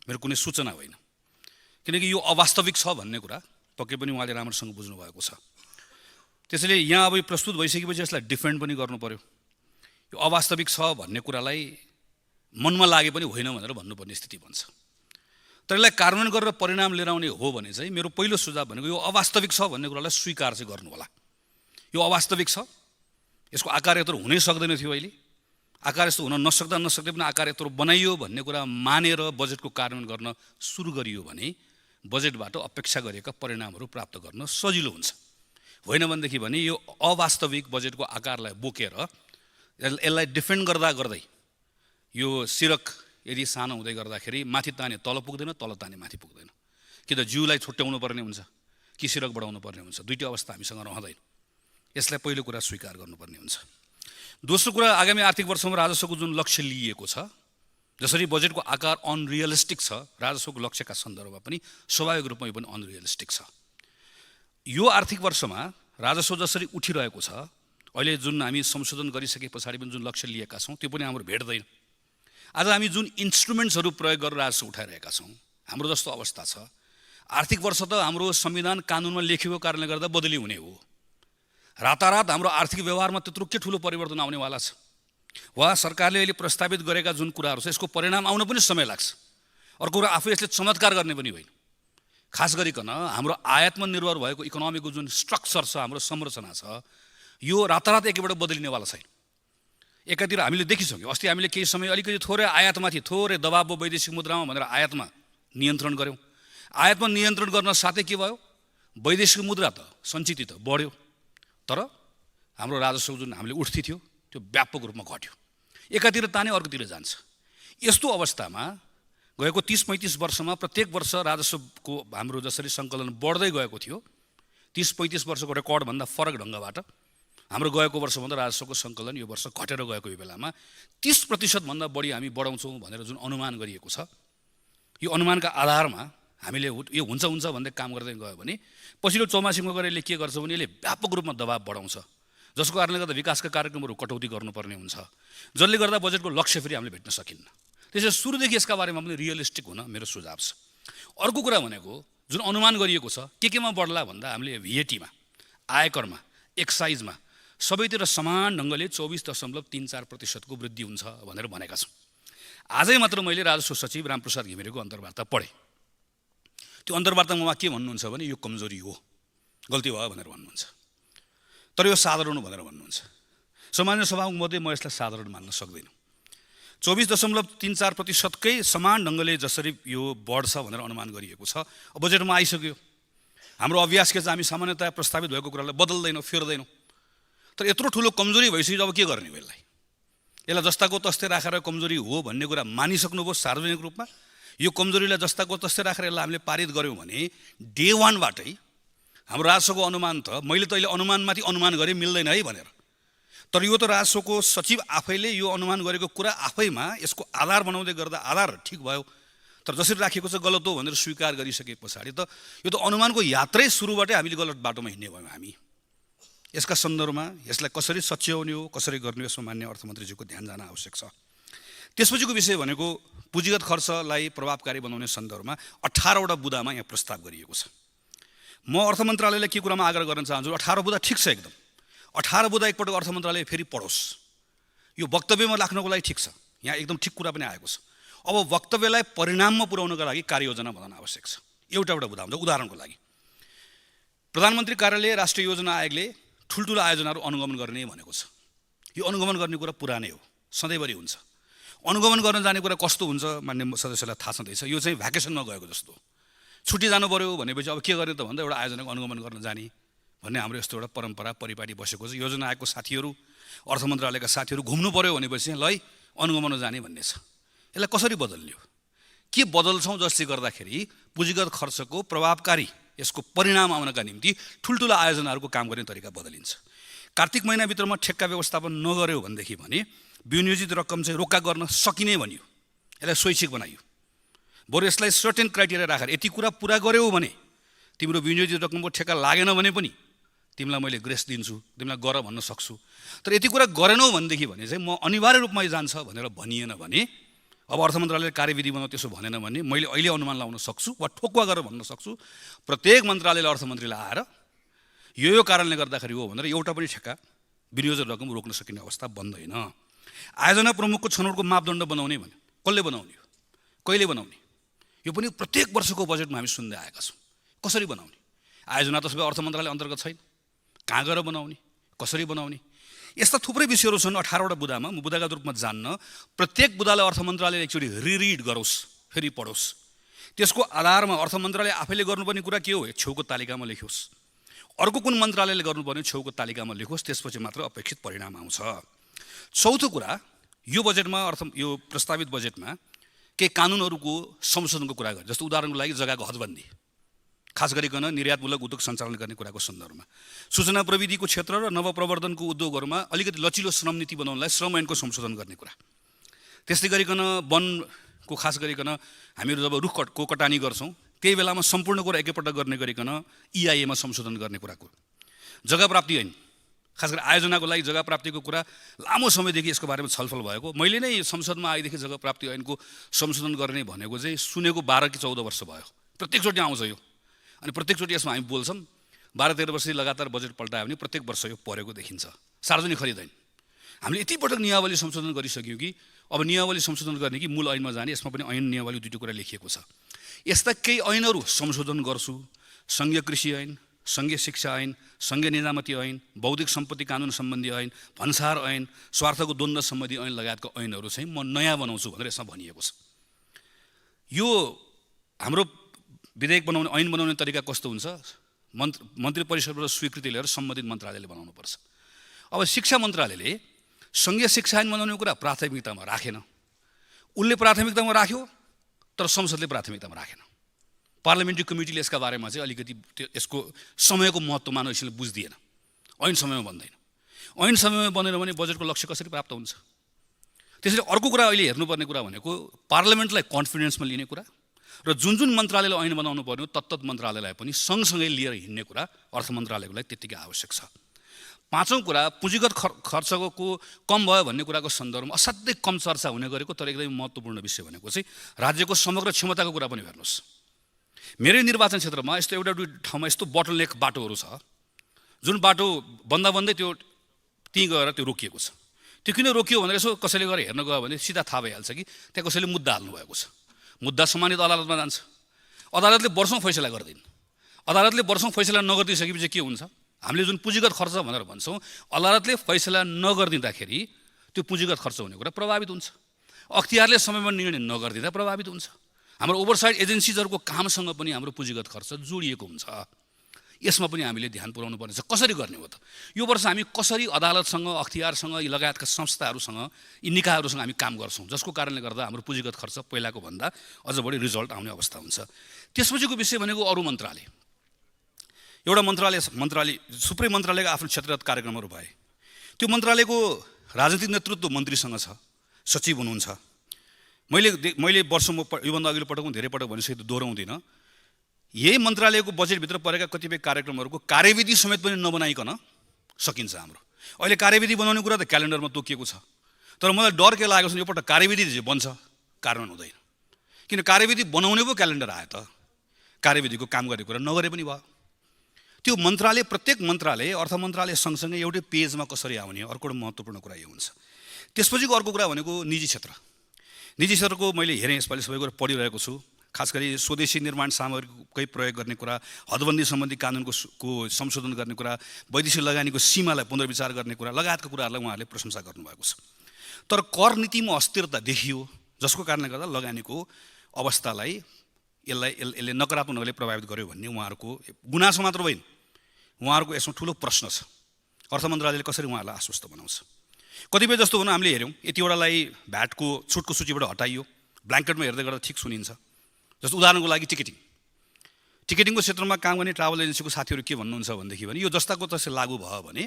मेरो कुनै सूचना होइन। किनकि यो अवास्तविक छ भन्ने कुरा पक्कै पनि उहाँले राम्रोसँग बुझ्नु भएको छ। त्यसैले यहाँ अब यो प्रस्तुत भइसकेपछि यसलाई डिफेन्ड पनि गर्नु पर्यो। यो अवास्तविक छ भन्ने कुरालाई मनमा लागे पनि होइन भनेर भन्नुपर्ने स्थिति बन्छ। तर यसलाई कार्यान्वयन गरेर परिणाम लिएर आउने हो भने चाहिँ मेरो पहिलो सुझाव भनेको यो अवास्तविक छ भन्ने कुरालाई स्वीकार चाहिँ गर्नु होला। यो अवास्तविक छ, यसको आकार यत्रो हुनै सक्दैन थियो, अहिले आकार यस्तो हुन नसक्दै पनि आकार यत्रो बनाइयो भन्ने कुरा मानेर बजेटको कार्यान्वयन गर्न सुरु गरियो भने बजेटबाट अपेक्षा गरेका परिणामहरू प्राप्त गर्न सजिलो हुन्छ। होइन भनेदेखि भने यो अवास्तविक बजेटको आकारलाई बोकेर यसलाई डिफेन्ड गर्दा गर्दै यो सिरक यदि सानो हुँदै गर्दाखेरि माथि ताने तल पुग्दैन, तल ताने माथि पुग्दैन। कि त जिउलाई छुट्याउनु पर्ने हुन्छ कि सिरक बढाउनु पर्ने हुन्छ, दुईटै अवस्था हामीसँग रहँदैन। यसलाई पहिलो कुरा स्वीकार गर्नुपर्ने हुन्छ। दोस्रो कुरा, आगामी आर्थिक वर्षमा राजस्वको जुन लक्ष्य लिएको छ, जसरी बजेटको आकार अनरियलिस्टिक छ, राजस्वको लक्ष्यका सन्दर्भमा पनि स्वाभाविक रूपमा यो पनि अनरियलिस्टिक छ। यो आर्थिक वर्षमा राजस्व जसरी उठिरहेको छ, अहिले जुन हामी संशोधन गरिसके पछाडि पनि जुन लक्ष्य लिएका छौँ त्यो पनि हाम्रो भेट्दैन। आज हामी जुन इन्स्ट्रुमेन्ट्सहरू प्रयोग गरेर राजस्व उठाइरहेका छौँ, हाम्रो जस्तो अवस्था छ। आर्थिक वर्ष त हाम्रो संविधान कानुनमा लेखिएको कारणले गर्दा बदली हुने हो। रातारात हाम्रो आर्थिक व्यवहारमा त्यत्रो के ठुलो परिवर्तन आउनेवाला छ, वा सरकारले अहिले प्रस्तावित गरेका जुन कुराहरू छ यसको परिणाम आउन पनि समय लाग्छ। अर्को कुरा, आफू यसले चमत्कार गर्ने पनि होइन। खास गरिकन हाम्रो आयातमा निर्भर भएको इकोनोमीको जुन स्ट्रक्चर छ, हाम्रो संरचना छ, यो रातारात एकैबाट बदलिनेवाला छैन। एकातिर हामीले देखिसक्यौँ, अस्ति हामीले केही समय अलिकति थोरै आयातमाथि थोरै दबाव भयो वैदेशिक मुद्रामा भनेर आयातमा नियन्त्रण गऱ्यौँ। आयातमा नियन्त्रण गर्न साथै के भयो, वैदेशिक मुद्रा त सञ्चित त बढ्यो, तर हाम्रो राजस्व जुन हामीले उठ्थी थियो त्यो व्यापक रूपमा घट्यो। एकातिर ताने अर्कोतिर जान्छ। यस्तो अवस्थामा गएको 30-35 वर्षमा प्रत्येक वर्ष राजस्वको हाम्रो जसरी सङ्कलन बढ्दै गएको थियो, 30-35 वर्षको रेकर्डभन्दा फरक ढङ्गबाट हाम्रो गएको वर्षभन्दा राजस्वको सङ्कलन यो वर्ष घटेर गएको यो बेलामा 30% बढी हामी बढाउँछौँ भनेर जुन अनुमान गरिएको छ, यो अनुमानका आधारमा हामीले यो हुन्छ भन्दै काम गर्दै गयो भने पछिल्लो चौमासिकमा गएर यसले के गर्छ भने यसले व्यापक रूपमा दबाव बढाउँछ, जसको कारणले गर्दा विकासका कार्यक्रमहरू कटौती गर्नुपर्ने हुन्छ, जसले गर्दा बजेटको लक्ष्य फेरि हामीले भेट्न सकिन्न। त्यसैले सुरुदेखि यसका बारेमा पनि रियलिस्टिक हुन मेरो सुझाव छ। अर्को कुरा भनेको जुन अनुमान गरिएको छ केमा बढ्ला भन्दा हामीले VAT-मा, आयकरमा, एक्साइजमा सबैतिर समान ढङ्गले 24.34% को वृद्धि हुन्छ भनेर भनेका छौँ। आजै मात्र मैले राजस्व सचिव रामप्रसाद घिमिरेको अन्तर्वार्ता पढेँ। त्यो अन्तर्वार्तामा उहाँ के भन्नुहुन्छ भने यो कमजोरी हो, गल्ती भयो भनेर भन्नुहुन्छ, तर यो साधारण हो भनेर भन्नुहुन्छ। सामान्य सभामुख मध्ये म यसलाई साधारण मान्न सक्दैन। 24.34% कै समान ढङ्गले जसरी यो बढ्छ भनेर अनुमान गरिएको छ, बजेटमा आइसक्यो। हाम्रो अभ्यास के चाहिँ हामी सामान्यतया प्रस्तावित भएको कुरालाई बदल्दैनौँ, फेर्दैनौँ। तर यत्रो ठुलो कमजोरी भइसक्यो, अब के गर्ने हो? यसलाई जस्ताको तस्तै राखेर कमजोरी हो भन्ने कुरा मानिसक्नुभयो सार्वजनिक रूपमा। यो कमजोरीलाई जस्ताको तस्तै राखेर यसलाई हामीले पारित गऱ्यौँ भने डे 1बाटै हाम्रो राजस्वको अनुमान त मैले त अहिले अनुमानमाथि अनुमान गरेँ मिल्दैन है भनेर, तर यो त राजस्वको सचिव आफैले यो अनुमान गरेको कुरा आफैमा यसको आधार बनाउँदै गर्दा आधार ठिक भयो, तर जसरी राखेको छ गलत हो भनेर स्वीकार गरिसके पछाडि त यो त अनुमानको यात्रै सुरुबाटै हामीले गलत बाटोमा हिँड्ने भयौँ हामी। यसका सन्दर्भमा यसलाई कसरी सच्याउने हो, कसरी गर्ने हो, यसमा मान्य अर्थमन्त्रीजीको ध्यान जान आवश्यक छ। त्यसपछिको विषय भनेको पुँजीगत खर्चलाई प्रभावकारी बनाउने सन्दर्भमा 18वटा बुँदामा यहाँ प्रस्ताव गरिएको छ। म अर्थ मन्त्रालयलाई के कुरामा आग्रह गर्न चाहन्छु, 18 बुँदा ठिक छ एकदम। 18 बुँदा एकपटक अर्थ मन्त्रालय फेरि पढोस्। यो वक्तव्यमा राख्नको लागि ठिक छ, यहाँ एकदम ठिक कुरा पनि आएको छ। अब वक्तव्यलाई परिणाममा पुर्याउनको लागि कार्ययोजना बनाउन आवश्यक छ। एउटा बुँदा हुन्छ। उदाहरणको लागि प्रधानमन्त्री कार्यालय राष्ट्रिय योजना आयोगले ठुल्ठुलो आयोजनाहरू अनुगमन गर्ने भनेको छ। यो अनुगमन गर्ने कुरा पुरानै हो, सधैँभरि हुन्छ। अनुगमन गर्न जाने कुरा कस्तो हुन्छ मान्य सदस्यलाई थाहा छँदैछ। यो चाहिँ भ्याकेसनमा गएको जस्तो, छुट्टी जानु पऱ्यो भनेपछि अब के गर्ने त भन्दा एउटा आयोजनाको अनुगमन गर्न जाने भन्ने हाम्रो यस्तो एउटा परम्परा परिपाटी बसेको छ। योजना आयोगको साथीहरू, अर्थ मन्त्रालयका साथीहरू घुम्नु पऱ्यो भनेपछि ल है अनुगमन जाने भन्ने छ। यसलाई कसरी बदल्ने हो, के बदल्छौँ जसले गर्दाखेरि पुँजीगत खर्चको प्रभावकारी यसको परिणाम आउनका निम्ति ठुल्ठुला आयोजनाहरूको काम गर्ने तरिका बदलिन्छ। कार्तिक महिनाभित्रमा ठेक्का व्यवस्थापन नगर्यो भनेदेखि भने विनियोजित रकम चाहिँ रोक्का गर्न सकिने भनियो, यसलाई स्वैच्छिक बनाइयो। बरु यसलाई सर्टेन क्राइटेरिया राखेर यति कुरा पुरा गर्यौ भने तिम्रो विनियोजित रकमको ठेक्का लागेन भने पनि तिमीलाई मैले ग्रेस दिन्छु, तिमीलाई गर भन्न सक्छु। तर यति कुरा गरेनौ भनेदेखि भने चाहिँ म अनिवार्य रूपमा यो जान्छ भनेर भनिएन भने, अब अर्थ मन्त्रालयले कार्यविधि बनाऊ त्यसो भनेन भने मैले अहिले अनुमान लगाउन सक्छु वा ठोक्वा गरेर भन्न सक्छु प्रत्येक मन्त्रालयले अर्थमन्त्रीलाई आएर यो कारणले गर्दाखेरि हो भनेर एउटा पनि ठेक्का विनियोजन रकम रोक्न सकिने अवस्था बन्दैन। आयोजना प्रमुखको छनौटको मापदण्ड बनाउने भने कसले बनाउने हो, कहिले बनाउने, यो पनि प्रत्येक वर्षको बजेटमा हामी सुन्दै आएका छौँ। कसरी बनाउने? आयोजना त सबै अर्थ मन्त्रालय अन्तर्गत छैन, कहाँ गएर बनाउने, कसरी बनाउने, यस्ता थुप्रै विषयहरू छन्। 18वटा बुदामा म बुदागत रूपमा जान्न, प्रत्येक बुदालाई अर्थ मन्त्रालयले एकचोटि रिरिड गरोस्, फेरि पढोस्। त्यसको आधारमा अर्थ मन्त्रालय आफैले गर्नुपर्ने कुरा के हो छेउको तालिकामा लेखोस्, अर्को कुन मन्त्रालयले गर्नुपर्ने छेउको तालिकामा लेखोस्, त्यसपछि मात्र अपेक्षित परिणाम आउँछ। चौथो कुरा, यो बजेटमा यो प्रस्तावित बजेटमा केही कानुनहरूको संशोधनको कुरा गर्छ। जस्तो उदाहरणको लागि जग्गाको हदबन्दी, खास गरिकन निर्यातमूलक उद्योग सञ्चालन गर्ने कुराको सन्दर्भमा, सूचना प्रविधिको क्षेत्र र नवप्रवर्धनको उद्योगहरूमा अलिकति लचिलो श्रम नीति बनाउनलाई श्रम ऐनको संशोधन गर्ने कुरा। त्यस्तै गरिकन वनको खास गरिकन हामीहरू जब रुखको कटानी गर्छौँ त्यही बेलामा सम्पूर्ण कुरा एकैपल्ट गर्ने गरिकन EIA मा संशोधन गर्ने कुराको। जग्गा प्राप्ति ऐन, खास गरी आयोजनाको लागि जग्गा प्राप्तिको कुरा लामो समयदेखि यसको बारेमा छलफल भएको। मैले नै संसदमा आएदेखि जग्गा प्राप्ति ऐनको संशोधन गर्ने भनेको चाहिँ सुनेको 12 कि 14 वर्ष भयो। प्रत्येकचोटि आउँछ यो, अनि प्रत्येकचोटि यसमा हामी बोल्छौँ। 12-13 वर्ष लगातार बजेट पल्टायो भने प्रत्येक वर्ष यो परेको देखिन्छ। सार्वजनिक खरिद ऐन हामीले यति पटक नियमावली संशोधन गरिसक्यौँ कि अब नियमावली संशोधन गर्ने कि मूल ऐनमा जाने, यसमा पनि ऐन नियमावली दुईवटा कुरा लेखिएको छ। यस्ता केही ऐनहरू संशोधन गर्छु, सङ्घीय कृषि ऐन, सङ्घीय शिक्षा ऐन, सङ्घीय निजामती ऐन, बौद्धिक सम्पत्ति कानुन सम्बन्धी ऐन, भन्सार ऐन, स्वार्थको द्वन्द्व सम्बन्धी ऐन लगायतको ऐनहरू चाहिँ म नयाँ बनाउँछु भनेर यसमा भनिएको छ। यो हाम्रो विधेयक बनाउने ऐन बनाउने तरिका कस्तो हुन्छ, मन्त्री परिषदबाट स्वीकृति लिएर सम्बन्धित मन्त्रालयले बनाउनुपर्छ। अब शिक्षा मन्त्रालयले सङ्घीय शिक्षा ऐन बनाउने कुरा प्राथमिकतामा राखेन। उनले प्राथमिकतामा राख्यो तर संसदले प्राथमिकतामा राखेन। पार्लियामेन्ट्री कमिटीले यसका बारेमा चाहिँ अलिकति यसको समयको महत्त्व मानव यसले बुझ्दिएन। ऐन समयमा बन्दैन, ऐन समयमा बनेन भने बजेटको लक्ष्य कसरी प्राप्त हुन्छ। त्यसैले अर्को कुरा अहिले हेर्नुपर्ने कुरा भनेको पार्लियामेन्टलाई कन्फिडेन्समा लिने कुरा र जुन मन्त्रालयले ऐन बनाउनु पर्ने हो तत्त मन्त्रालयलाई पनि सँगसँगै लिएर हिँड्ने कुरा अर्थ मन्त्रालयको लागि त्यत्तिकै आवश्यक छ। पाँचौँ कुरा, पुँजीगत खर्चको कम भयो भन्ने कुराको सन्दर्भमा असाध्यै कम चर्चा हुने गरेको तर एकदमै महत्त्वपूर्ण विषय भनेको चाहिँ राज्यको समग्र क्षमताको कुरा पनि हेर्नुहोस्। मेरै निर्वाचन क्षेत्रमा यस्तो एउटा दुई ठाउँमा यस्तो बोटलनेक बाटोहरू छ जुन बाटो बन्दा बन्दै त्यो त्यहीँ गएर त्यो रोकिएको छ। त्यो किन रोकियो भनेर यसो कसैले गएर हेर्न गयो भने सिधा थाहा भइहाल्छ कि त्यहाँ कसैले मुद्दा हाल्नु भएको छ। मुद्दा सम्मानित अदालतमा जान्छ, अदालतले वर्षौँ फैसला गर्दैन। अदालतले वर्षौँ फैसला नगरिदिइसकेपछि के हुन्छ, हामीले जुन पुँजीगत खर्च भनेर भन्छौँ, अदालतले फैसला नगरिदिँदाखेरि त्यो पुँजीगत खर्च हुने कुरा प्रभावित हुन्छ। अख्तियारले समयमा निर्णय नगरिदिँदा प्रभावित हुन्छ। हाम्रो ओभरसाइड एजेन्सिजहरूको कामसँग पनि हाम्रो पुँजीगत खर्च जोडिएको हुन्छ। यसमा पनि हामीले ध्यान पुर्याउनु पर्ने छ। कसरी गर्ने हो त? यो वर्ष हामी कसरी अदालतसँग, अख्तियारसँग, यी लगायतका संस्थाहरूसँग, यी निकायहरूसँग हामी काम गर्छौँ, जसको कारणले गर्दा हाम्रो पुँजीगत खर्च पहिलाको भन्दा अझ बढी रिजल्ट आउने अवस्था हुन्छ। त्यसपछिको विषय भनेको अरू मन्त्रालय। एउटा मन्त्रालय थुप्रै मन्त्रालयका आफ्नो क्षेत्रगत कार्यक्रमहरू भए। त्यो मन्त्रालयको राजनीतिक नेतृत्व मन्त्रीसँग छ, सचिव हुनुहुन्छ। मैले वर्षमा योभन्दा अघिल्लो पटक धेरै पटक भनिसकेको दोहोऱ्याउँदिनँ। यही मन्त्रालयको बजेटभित्र परेका कतिपय कार्यक्रमहरूको कार्यविधि समेत पनि नबनाइकन सकिन्छ हाम्रो। अहिले कार्यविधि बनाउने कुरा त क्यालेन्डरमा तोकिएको छ, तर मलाई डर के लागेको छ योपल्ट कार्यविधि जे बन्छ कार्यान्वयन हुँदैन। किन कार्यविधि बनाउने पो क्यालेन्डर आयो त, कार्यविधिको काम गर्ने कुरा नगरे पनि भयो। त्यो मन्त्रालय, प्रत्येक मन्त्रालय, अर्थ मन्त्रालय सँगसँगै एउटै पेजमा कसरी आउने, अर्को महत्त्वपूर्ण कुरा यो हुन्छ। त्यसपछिको अर्को कुरा भनेको निजी क्षेत्र। निजी क्षेत्रको मैले हेरेँ, यसपालि सबै कुरा पढिरहेको छु। खास गरी स्वदेशी निर्माण सामग्रीकै प्रयोग गर्ने कुरा, हदबन्दी सम्बन्धी कानुनको संशोधन गर्ने कुरा, वैदेशिक लगानीको सीमालाई पुनर्विचार गर्ने कुरा लगायतका कुराहरूलाई उहाँहरूले प्रशंसा गर्नुभएको छ। तर कर नीतिमा अस्थिरता देखियो, जसको कारणले गर्दा लगानीको अवस्थालाई यसले नकारात्मक ढङ्गले प्रभावित गर्यो भन्ने उहाँहरूको गुनासो मात्र होइन, उहाँहरूको यसमा ठुलो प्रश्न छ। अर्थ मन्त्रालयले कसरी उहाँहरूलाई आश्वस्त बनाउँछ? कतिपय जस्तो हुन हामीले हेऱ्यौँ यतिवटालाई भ्याटको छुटको सूचीबाट हटाइयो, ब्ल्याङ्केटमा हेर्दै गर्दा ठिक सुनिन्छ। जस्तो उदाहरणको लागि टिकटिङको क्षेत्रमा काम गर्ने ट्राभल एजेन्सीको साथीहरू के भन्नुहुन्छ भनेदेखि यो जस्ताको तस्तै लागू भयो भने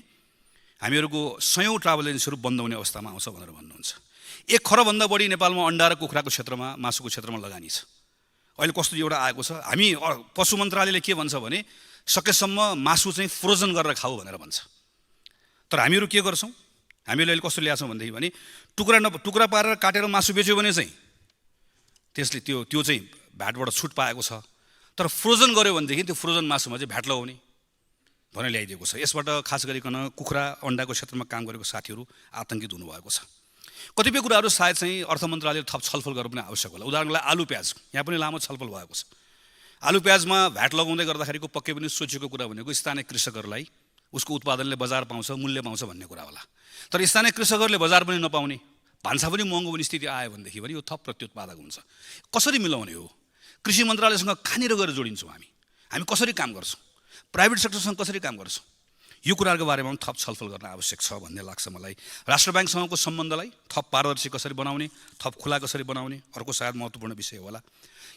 हामीहरूको 100औं ट्राभल एजेन्सीहरू बन्द हुने अवस्थामा आउँछ भनेर भन्नुहुन्छ। 1 खरबभन्दा बढी नेपालमा अन्डा र कुखुराको क्षेत्रमा, मासुको क्षेत्रमा लगानी छ। अहिले कस्तो एउटा आएको छ, हामी पशु मन्त्रालयले के भन्छ भने सकेसम्म मासु चाहिँ फ्रोजन गरेर खाऊ भनेर भन्छ। तर हामीहरू के गर्छौँ, हामीले अहिले कस्तो ल्याएको छौँ भनेदेखि भने टुक्रा पारेर काटेर मासु बेच्यो भने चाहिँ त्यसले त्यो चाहिँ भ्याटबाट छुट पाएको छ। तर फ्रोजन गर्यो भनेदेखि त्यो फ्रोजन मासुमा चाहिँ भ्याट लगाउने भनेर ल्याइदिएको छ। यसबाट खास गरिकन कुखुरा अन्डाको क्षेत्रमा काम गरेको साथीहरू आतङ्कित हुनुभएको छ। कतिपय कुराहरू सायद चाहिँ अर्थ मन्त्रालयले थप छलफल गर्नु पनि आवश्यक होला। उदाहरणको लागि आलु प्याज, यहाँ पनि लामो छलफल भएको छ। आलु प्याजमा भ्याट लगाउँदै गर्दाखेरिको पक्कै पनि सोचेको कुरा भनेको स्थानीय कृषकहरूलाई उसको उत्पादनले बजार पाउँछ, मूल्य पाउँछ भन्ने कुरा होला। तर स्थानीय कृषकहरूले बजार पनि नपाउने, भान्सा पनि महँगो पनि स्थिति आयो भनेदेखि पनि यो थप प्रत्युत्पादक हुन्छ। कसरी मिलाउने हो? कृषि मन्त्रालयसँग कहाँनिर गएर जोडिन्छौँ हामी कसरी काम गर्छौँ, प्राइभेट सेक्टरसँग कसरी काम गर्छौँ, यो कुराहरूको बारेमा पनि थप छलफल गर्न आवश्यक छ भन्ने लाग्छ मलाई। राष्ट्र ब्याङ्कसँगको सम्बन्धलाई थप पारदर्शी कसरी बनाउने, थप खुला कसरी बनाउने अर्को सायद महत्त्वपूर्ण विषय होला।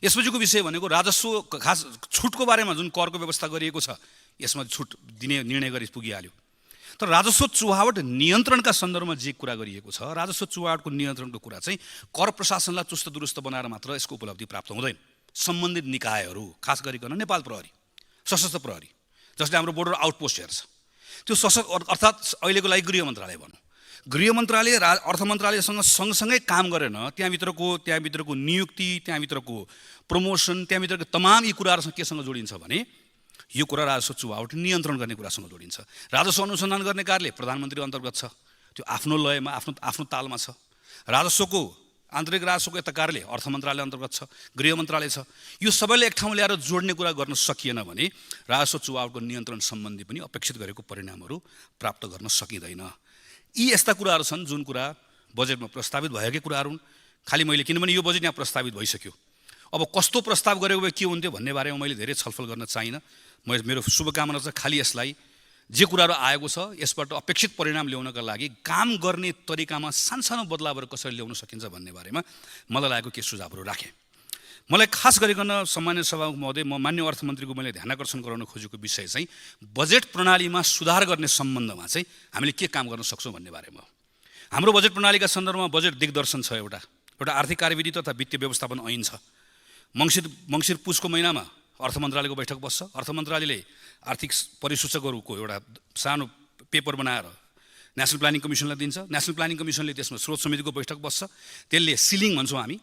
यसपछिको विषय भनेको राजस्व, खास छुटको बारेमा जुन करको व्यवस्था गरिएको छ यसमा छुट दिने निर्णय गरी पुगिहाल्यो। तर राजस्व चुहावट नियन्त्रणका सन्दर्भमा जे कुरा गरिएको छ, राजस्व चुहावटको नियन्त्रणको कुरा चाहिँ कर प्रशासनलाई चुस्त दुरुस्त बनाएर मात्र यसको उपलब्धि प्राप्त हुँदैन। सम्बन्धित निकायहरू, खास गरिकन नेपाल प्रहरी, सशस्त्र प्रहरी जसले हाम्रो बोर्डर आउटपोस्ट हेर्छ, त्यो अर्थात् अहिलेको लागि गृह मन्त्रालय भनौँ, गृह मन्त्रालय अर्थ मन्त्रालयसँग सँगसँगै काम गरेन त्यहाँभित्रको नियुक्ति, त्यहाँभित्रको प्रमोसन, त्यहाँभित्रको तमाम यी कुराहरूसँग केसँग जोडिन्छ भने यो कुरा राजस्व चुहावट नियन्त्रण गर्ने कुरासँग जोडिन्छ। राजस्व अनुसन्धान गर्ने कार्यालय प्रधानमन्त्री अन्तर्गत छ, त्यो आफ्नो लयमा आफ्नो तालमा छ। राजस्वको आन्तरिक राजस्वको यता कार्यालय अर्थ मन्त्रालय अन्तर्गत छ, गृह मन्त्रालय छ। यो सबैले एक ठाउँ ल्याएर जोड्ने कुरा गर्न सकिएन भने राजस्व चुहावटको नियन्त्रण सम्बन्धी पनि अपेक्षित गरेको परिणामहरू प्राप्त गर्न सकिँदैन। यी यस्ता कुराहरू छन् जुन कुरा बजेटमा प्रस्तावित भएकै कुराहरू हुन्। खालि मैले, किनभने यो बजेट यहाँ प्रस्तावित भइसक्यो, अब कस्तो प्रस्ताव गरेको भए के हुन्थ्यो भन्ने बारेमा मैले धेरै छलफल गर्न चाहिनँ। मेरो शुभकामना चाहिँ खालि यसलाई जे कुराहरू आएको छ यसबाट अपेक्षित परिणाम ल्याउनका लागि काम गर्ने तरिकामा सानसानो बदलावहरू कसरी ल्याउन सकिन्छ भन्ने बारेमा मलाई लागेको के सुझावहरू राखेँ। मलाई खास गरिकन सम्मान्य सभामुख महोदय, म मान्य अर्थमन्त्रीको मैले ध्यानाकर्षण गराउन खोजेको विषय चाहिँ बजेट प्रणालीमा सुधार गर्ने सम्बन्धमा चाहिँ हामीले के काम गर्न सक्छौँ भन्ने बारेमा हो। हाम्रो बजेट प्रणालीका सन्दर्भमा बजेट दिग्दर्शन छ, एउटा आर्थिक कार्यविधि तथा वित्तीय व्यवस्थापन ऐन छ। मङ्सिर पुसको महिनामा अर्थ मन्त्रालयको बैठक बस्छ। अर्थ मन्त्रालयले आर्थिक परिसूचकहरूको एउटा सानो पेपर बनाएर नेसनल प्लानिङ कमिसनलाई दिन्छ। नेसनल प्लानिङ कमिसनले त्यसमा स्रोत समितिको बैठक बस्छ। त्यसले सिलिङ भन्छौँ हामी,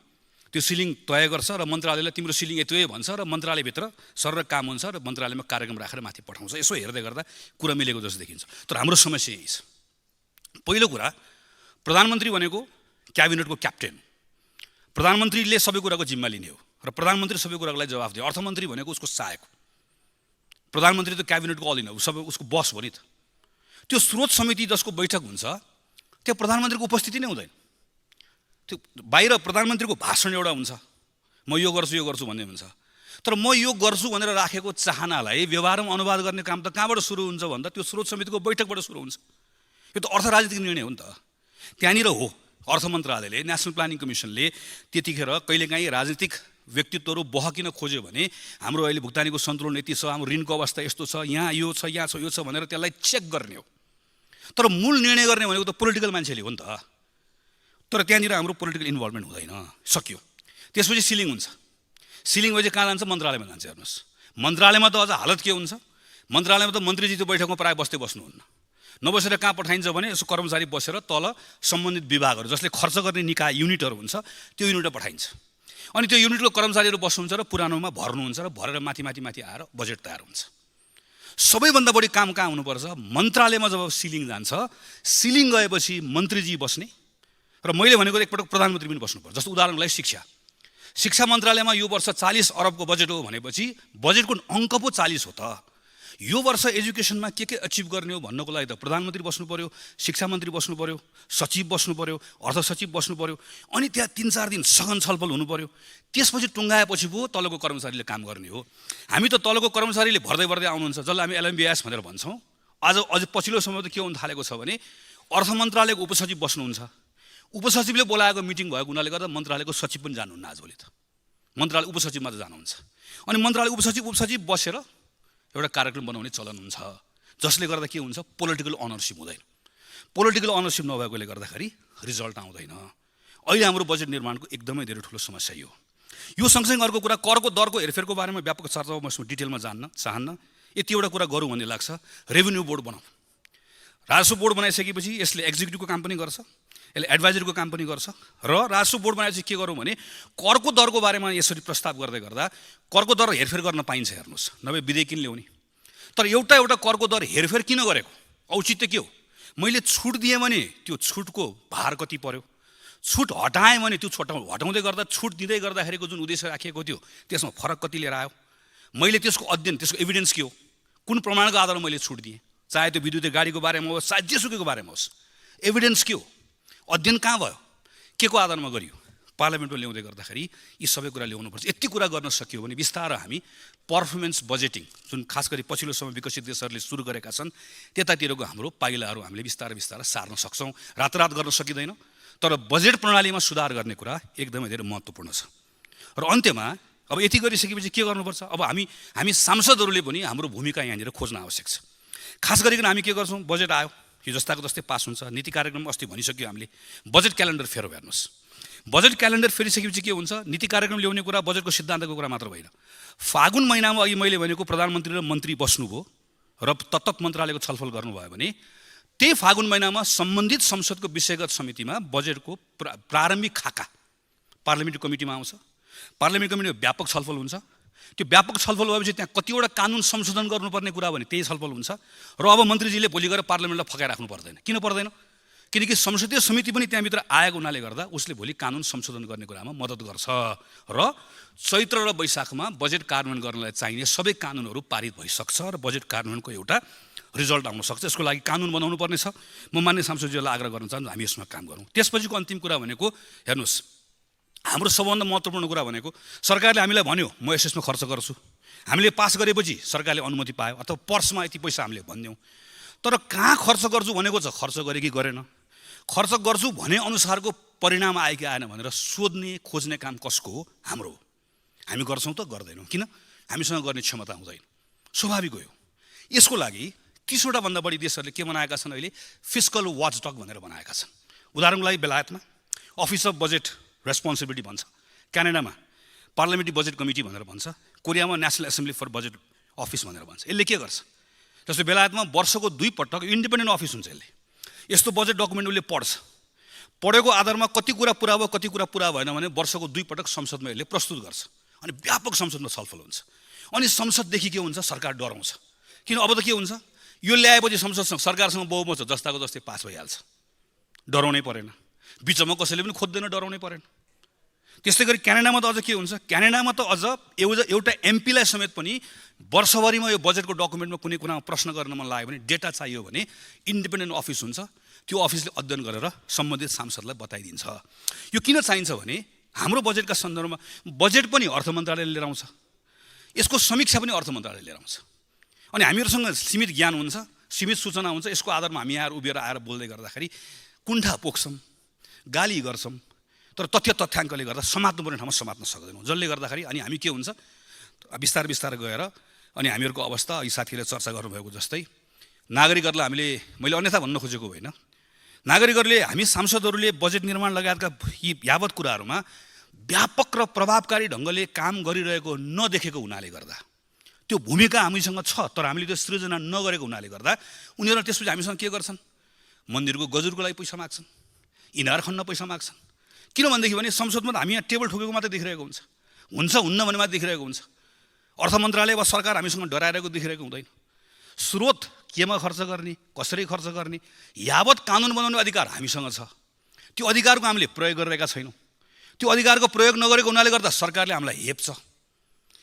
त्यो सिलिङ तय गर्छ र मन्त्रालयलाई तिम्रो सिलिङ यति भन्छ र मन्त्रालयभित्र सर काम हुन्छ र मन्त्रालयमा कार्यक्रम राखेर माथि पठाउँछ। यसो हेर्दै गर्दा कुरा मिलेको जस्तो देखिन्छ। तर हाम्रो समस्या यही छ। पहिलो कुरा, प्रधानमन्त्री भनेको क्याबिनेटको क्याप्टेन, प्रधानमन्त्रीले सबै कुराको जिम्मा लिने हो र प्रधानमन्त्री सबै कुराको लागि जवाफ दियो। अर्थमन्त्री भनेको उसको सहायक, प्रधानमन्त्री त क्याबिनेटको अल इन हो, सबै उसको बस हो नि त। त्यो स्रोत समिति जसको बैठक हुन्छ त्यो प्रधानमन्त्रीको उपस्थिति नै हुँदैन। त्यो बाहिर प्रधानमन्त्रीको भाषण एउटा हुन्छ, म यो गर्छु भन्ने हुन्छ। तर म यो गर्छु भनेर राखेको चाहनालाई व्यवहारमा अनुवाद गर्ने काम त कहाँबाट सुरु हुन्छ भन्दा त्यो स्रोत समितिको बैठकबाट सुरु हुन्छ। यो त अर्थ राजनीतिक निर्णय हो नि त। त्यहाँनिर हो अर्थ मन्त्रालयले, नेसनल प्लानिङ कमिसनले त्यतिखेर कहिलेकाहीँ राजनीतिक व्यक्तित्वहरू बहकिन खोज्यो भने हाम्रो अहिले भुक्तानीको सन्तुलन यति छ, हाम्रो ऋणको अवस्था यस्तो छ, यहाँ यो छ, यहाँ छ, यो छ भनेर त्यसलाई चेक गर्ने हो। तर मूल निर्णय गर्ने भनेको त पोलिटिकल मान्छेले हो नि त। तर त्यहाँनिर हाम्रो पोलिटिकल इन्भल्भमेन्ट हुँदैन, सक्यो। त्यसपछि सिलिङ हुन्छ। सिलिङ भएपछि कहाँ जान्छ? मन्त्रालयमा जान्छ। हेर्नुहोस्, मन्त्रालयमा त अझ हालत के हुन्छ? मन्त्रालयमा त मन्त्रीजी त्यो बैठकमा प्रायः बस्नुहुन्न। नबसेर कहाँ पठाइन्छ भने यसो कर्मचारी बसेर तल सम्बन्धित विभागहरू जसले खर्च गर्ने निकाय युनिटहरू हुन्छ त्यो युनिटमा पठाइन्छ। अनि त्यो युनिटको कर्मचारीहरू बस्नुहुन्छ र पुरानोमा भर्नुहुन्छ र भरेर माथि आएर बजेट तयार हुन्छ। सबैभन्दा बढी काम कहाँ हुनुपर्छ? मन्त्रालयमा जब सिलिङ जान्छ, सिलिङ गएपछि मन्त्रीजी बस्ने र मैले भनेको एकपटक प्रधानमन्त्री पनि बस्नुपर्छ। जस्तो उदाहरणलाई शिक्षा मन्त्रालयमा यो वर्ष 40 अरबको बजेट हो भनेपछि बजेटको अङ्क पो 40 हो त। यो वर्ष एजुकेसनमा के अचिभ गर्ने हो भन्नको लागि त प्रधानमन्त्री बस्नु पर्यो, शिक्षा मन्त्री बस्नु पर्यो, सचिव बस्नु पर्यो, अर्थ सचिव बस्नु पर्यो, अनि त्यहाँ 3-4 दिन सघन छलफल हुनु पर्यो। त्यसपछि टुङ्गाएपछि पो तलको कर्मचारीले काम गर्ने हो। हामी त तलको कर्मचारीले भर्दै आउनुहुन्छ, जसलाई हामी एलएमबिएस भनेर भन्छौँ। अझ पछिल्लो समय त के हुन थालेको छ भने अर्थ मन्त्रालयको उपसचिव बस्नुहुन्छ, उपसचिवले बोलाएको मिटिङ भएको हुनाले गर्दा मन्त्रालयको सचिव पनि जानुहुन्न आजभोलि त, मन्त्रालय उपसचिव मात्र जानुहुन्छ। अनि मन्त्रालय उपसचिव बसेर एउटा कार्यक्रम बनाउने चलन हुन्छ, जसले गर्दा के हुन्छ, पोलिटिकल अनरसिप हुँदैन। पोलिटिकल अनरसिप नभएकोले गर्दाखेरि रिजल्ट आउँदैन। अहिले हाम्रो बजेट निर्माणको एकदमै धेरै ठुलो समस्या यो सँगसँगै अर्को कुरा, करको दरको हेरफेरको बारेमा व्यापक चर्चा म डिटेलमा जान्न चाहन्न। यति एउटा कुरा गरौँ भन्ने लाग्छ, रेभेन्यू बोर्ड बनाऊ। राजस्व बोर्ड बनाइसकेपछि यसले एक्जिक्युटिभको काम पनि गर्छ, यसले एडभाइजरीको काम पनि गर्छ, र राजस्व बोर्ड बनाएपछि के गरौँ भने करको दरको बारेमा यसरी प्रस्ताव गर्दै गर्दा करको दर हेरफेर गर्न पाइन्छ। हेर्नुहोस्, नभए विधेयक किन ल्याउने? तर एउटा करको दर हेरफेर किन गरेको, औचित्य के हो? मैले छुट दिएँ भने त्यो छुटको भार कति पर्यो, छुट हटाएँ भने त्यो हटाउँदै गर्दा छुट दिँदै गर्दाखेरिको जुन उद्देश्य राखिएको थियो त्यसमा फरक कति लिएर आयो? मैले त्यसको अध्ययन, त्यसको एभिडेन्स के हो, कुन प्रमाणको आधारमा मैले छुट दिएँ, चाहे त्यो विद्युतीय गाडीको बारेमा होस्, चाहे जेसुकैको बारेमा होस्, एभिडेन्स के हो, अध्ययन कहाँ भयो, के को आधारमा गरियो? पार्लियामेन्टमा ल्याउँदै गर्दाखेरि यी सबै कुरा ल्याउनुपर्छ। यति कुरा गर्न सकियो भने बिस्तारै हामी पर्फर्मेन्स बजेटिङ, जुन खास गरी पछिल्लो समय विकसित देशहरूले सुरु गरेका छन्, त्यतातिरको हाम्रो पाइलाहरू हामीले बिस्तारै सार्न सक्छौँ। रातारात गर्न सकिँदैन, तर बजेट प्रणालीमा सुधार गर्ने कुरा एकदमै धेरै महत्त्वपूर्ण छ। र अन्त्यमा अब यति गरिसकेपछि के गर्नुपर्छ? अब हामी सांसदहरूले पनि हाम्रो भूमिका यहाँनिर खोज्न आवश्यक छ। खास गरिकन हामी के गर्छौँ, बजेट आयो, यो जस्ताको जस्तै पास हुन्छ, नीति कार्यक्रम अस्ति भनिसक्यो हामीले, बजेट क्यालेन्डर फेरौँ। हेर्नुहोस्, बजेट क्यालेन्डर फेरिसकेपछि के हुन्छ, नीति कार्यक्रम ल्याउने कुरा बजेटको सिद्धान्तको कुरा मात्र होइन। फागुन महिनामा अघि मैले भनेको प्रधानमन्त्री र मन्त्री बस्नुभयो र तत्त मन्त्रालयको छलफल गर्नुभयो भने त्यही फागुन महिनामा सम्बन्धित संसदको विषयगत समितिमा बजेटको प्रारम्भिक खाका पार्लियामेन्ट्री कमिटीमा आउँछ। पार्लियामेन्ट्री कमिटीमा व्यापक छलफल हुन्छ। त्यो व्यापक छलफल भएपछि त्यहाँ कतिवटा कानुन संशोधन गर्नुपर्ने कुरा भने त्यही छलफल हुन्छ। र अब मन्त्रीजीले भोलि गएर पार्लियामेन्टलाई फकाइराख्नु पर्दैन। किन पर्दैन? किनकि संसदीय समिति पनि त्यहाँभित्र आएको हुनाले गर्दा उसले भोलि कानुन संशोधन गर्ने कुरामा मद्दत गर्छ र चैत्र र वैशाखमा बजेट कार्यान्वयन गर्नलाई चाहिने सबै कानुनहरू पारित भइसक्छ र बजेट कार्यान्वयनको एउटा रिजल्ट आउन सक्छ। यसको लागि कानुन बनाउनु पर्ने छ। म मान्य सांसदज्यूलाई आग्रह गर्न चाहन्छु हामी यसमा काम गरौँ। त्यसपछिको अन्तिम कुरा भनेको हेर्नुहोस्, हाम्रो सबभन्दा महत्त्वपूर्ण कुरा भनेको सरकारले हामीलाई भन्यो म यसमा खर्च गर्छु, हामीले पास गरेपछि सरकारले अनुमति पायो अथवा पर्समा यति पैसा हामीले भनिदियौँ, तर कहाँ खर्च गर्छु भनेको छ, खर्च गरे कि गरेन, खर्च गर्छु भने अनुसारको परिणाम आयो कि आएन भनेर सोध्ने खोज्ने काम कसको हो? हाम्रो हो। हामी गर्छौँ त गर्दैनौँ, किन? हामीसँग गर्ने क्षमता हुँदैन, स्वाभाविक हो। यसको लागि 30वटा भन्दा बढी देशहरूले के बनाएका छन्, अहिले फिस्कल वाचडग भनेर बनाएका छन्। उदाहरणको लागि बेलायतमा अफिस अफ बजेट रेस्पोन्सिबिलिटी भन्छ, क्यानाडामा पार्लियामेन्ट्री बजेट कमिटी भनेर भन्छ, कोरियामा national assembly for budget office भनेर भन्छ। यसले के गर्छ? जस्तै बेलायतमा वर्षको 2 पटक इन्डिपेन्डेन्ट अफिस हुन्छ। यसले यस्तो बजेट डकुमेन्ट उसले पढ्छ, पढेको आधारमा कति कुरा पुरा भयो कति कुरा पुरा भएन भने वर्षको 2 पटक संसदमा यसले प्रस्तुत गर्छ अनि व्यापक संसदमा छलफल हुन्छ। अनि संसददेखि के हुन्छ, सरकार डराउँछ। किन? अब त के हुन्छ, यो ल्याएपछि संसदसँग सरकारसँग बहुमत छ, जस्ताको जस्तै पास भइहाल्छ, डराउनै परेन, बिचमा कसैले पनि खोज्दैन, डराउनै परेन। त्यस्तै गरी क्यानाडामा त अझ के हुन्छ, क्यानाडामा त अझ एउटा एमपीलाई समेत पनि वर्षभरिमा यो बजेटको डकुमेन्टमा कुनै कुरामा प्रश्न गर्न मन लाग्यो भने, डेटा चाहियो भने इन्डिपेन्डेन्ट अफिस हुन्छ, त्यो अफिसले अध्ययन गरेर सम्बन्धित सांसदलाई बताइदिन्छ। यो किन चाहिन्छ भने हाम्रो बजेटका सन्दर्भमा बजेट पनि अर्थ मन्त्रालयले लिएर आउँछ, यसको समीक्षा पनि अर्थ मन्त्रालयले लिएर आउँछ। अनि हामीहरूसँग सीमित ज्ञान हुन्छ, सीमित सूचना हुन्छ। यसको आधारमा हामी यहाँ उभिएर आएर बोल्दै गर्दाखेरि कुण्ठा पोख्छौँ, गाली गर्छौँ, तर तथ्याङ्कले गर्दा समात्नुपर्ने ठाउँमा समात्न सक्दैनौँ, जसले गर्दाखेरि अनि हामी के हुन्छ, बिस्तारै गएर अनि हामीहरूको अवस्था यी साथीहरूले चर्चा गर्नुभएको जस्तै नागरिकहरूलाई मैले अन्यथा भन्न खोजेको होइन, नागरिकहरूले हामी सांसदहरूले बजेट निर्माण लगायतका यी यावत कुराहरूमा व्यापक र प्रभावकारी ढङ्गले काम गरिरहेको नदेखेको हुनाले गर्दा, त्यो भूमिका हामीसँग छ तर हामीले त्यो सृजना नगरेको हुनाले गर्दा उनीहरू त्यसपछि हामीसँग के गर्छन्, मन्दिरको गजुरको लागि पैसा माग्छन्, इनार खन्न पैसा माग्छन्। किनभनेदेखि भने संसदमा हामी यहाँ टेबल ठोकेको मात्रै देखिरहेको हुन्छ हुन्न भने मात्रै देखिरहेको हुन्छ। अर्थ मन्त्रालय वा सरकार हामीसँग डराइरहेको देखिरहेको हुँदैन। स्रोत केमा खर्च गर्ने, कसरी खर्च गर्ने, यावत कानुन बनाउने अधिकार हामीसँग छ, त्यो अधिकारको हामीले प्रयोग गरिरहेका छैनौँ। त्यो अधिकारको प्रयोग नगरेको हुनाले गर्दा सरकारले हामीलाई हेप्छ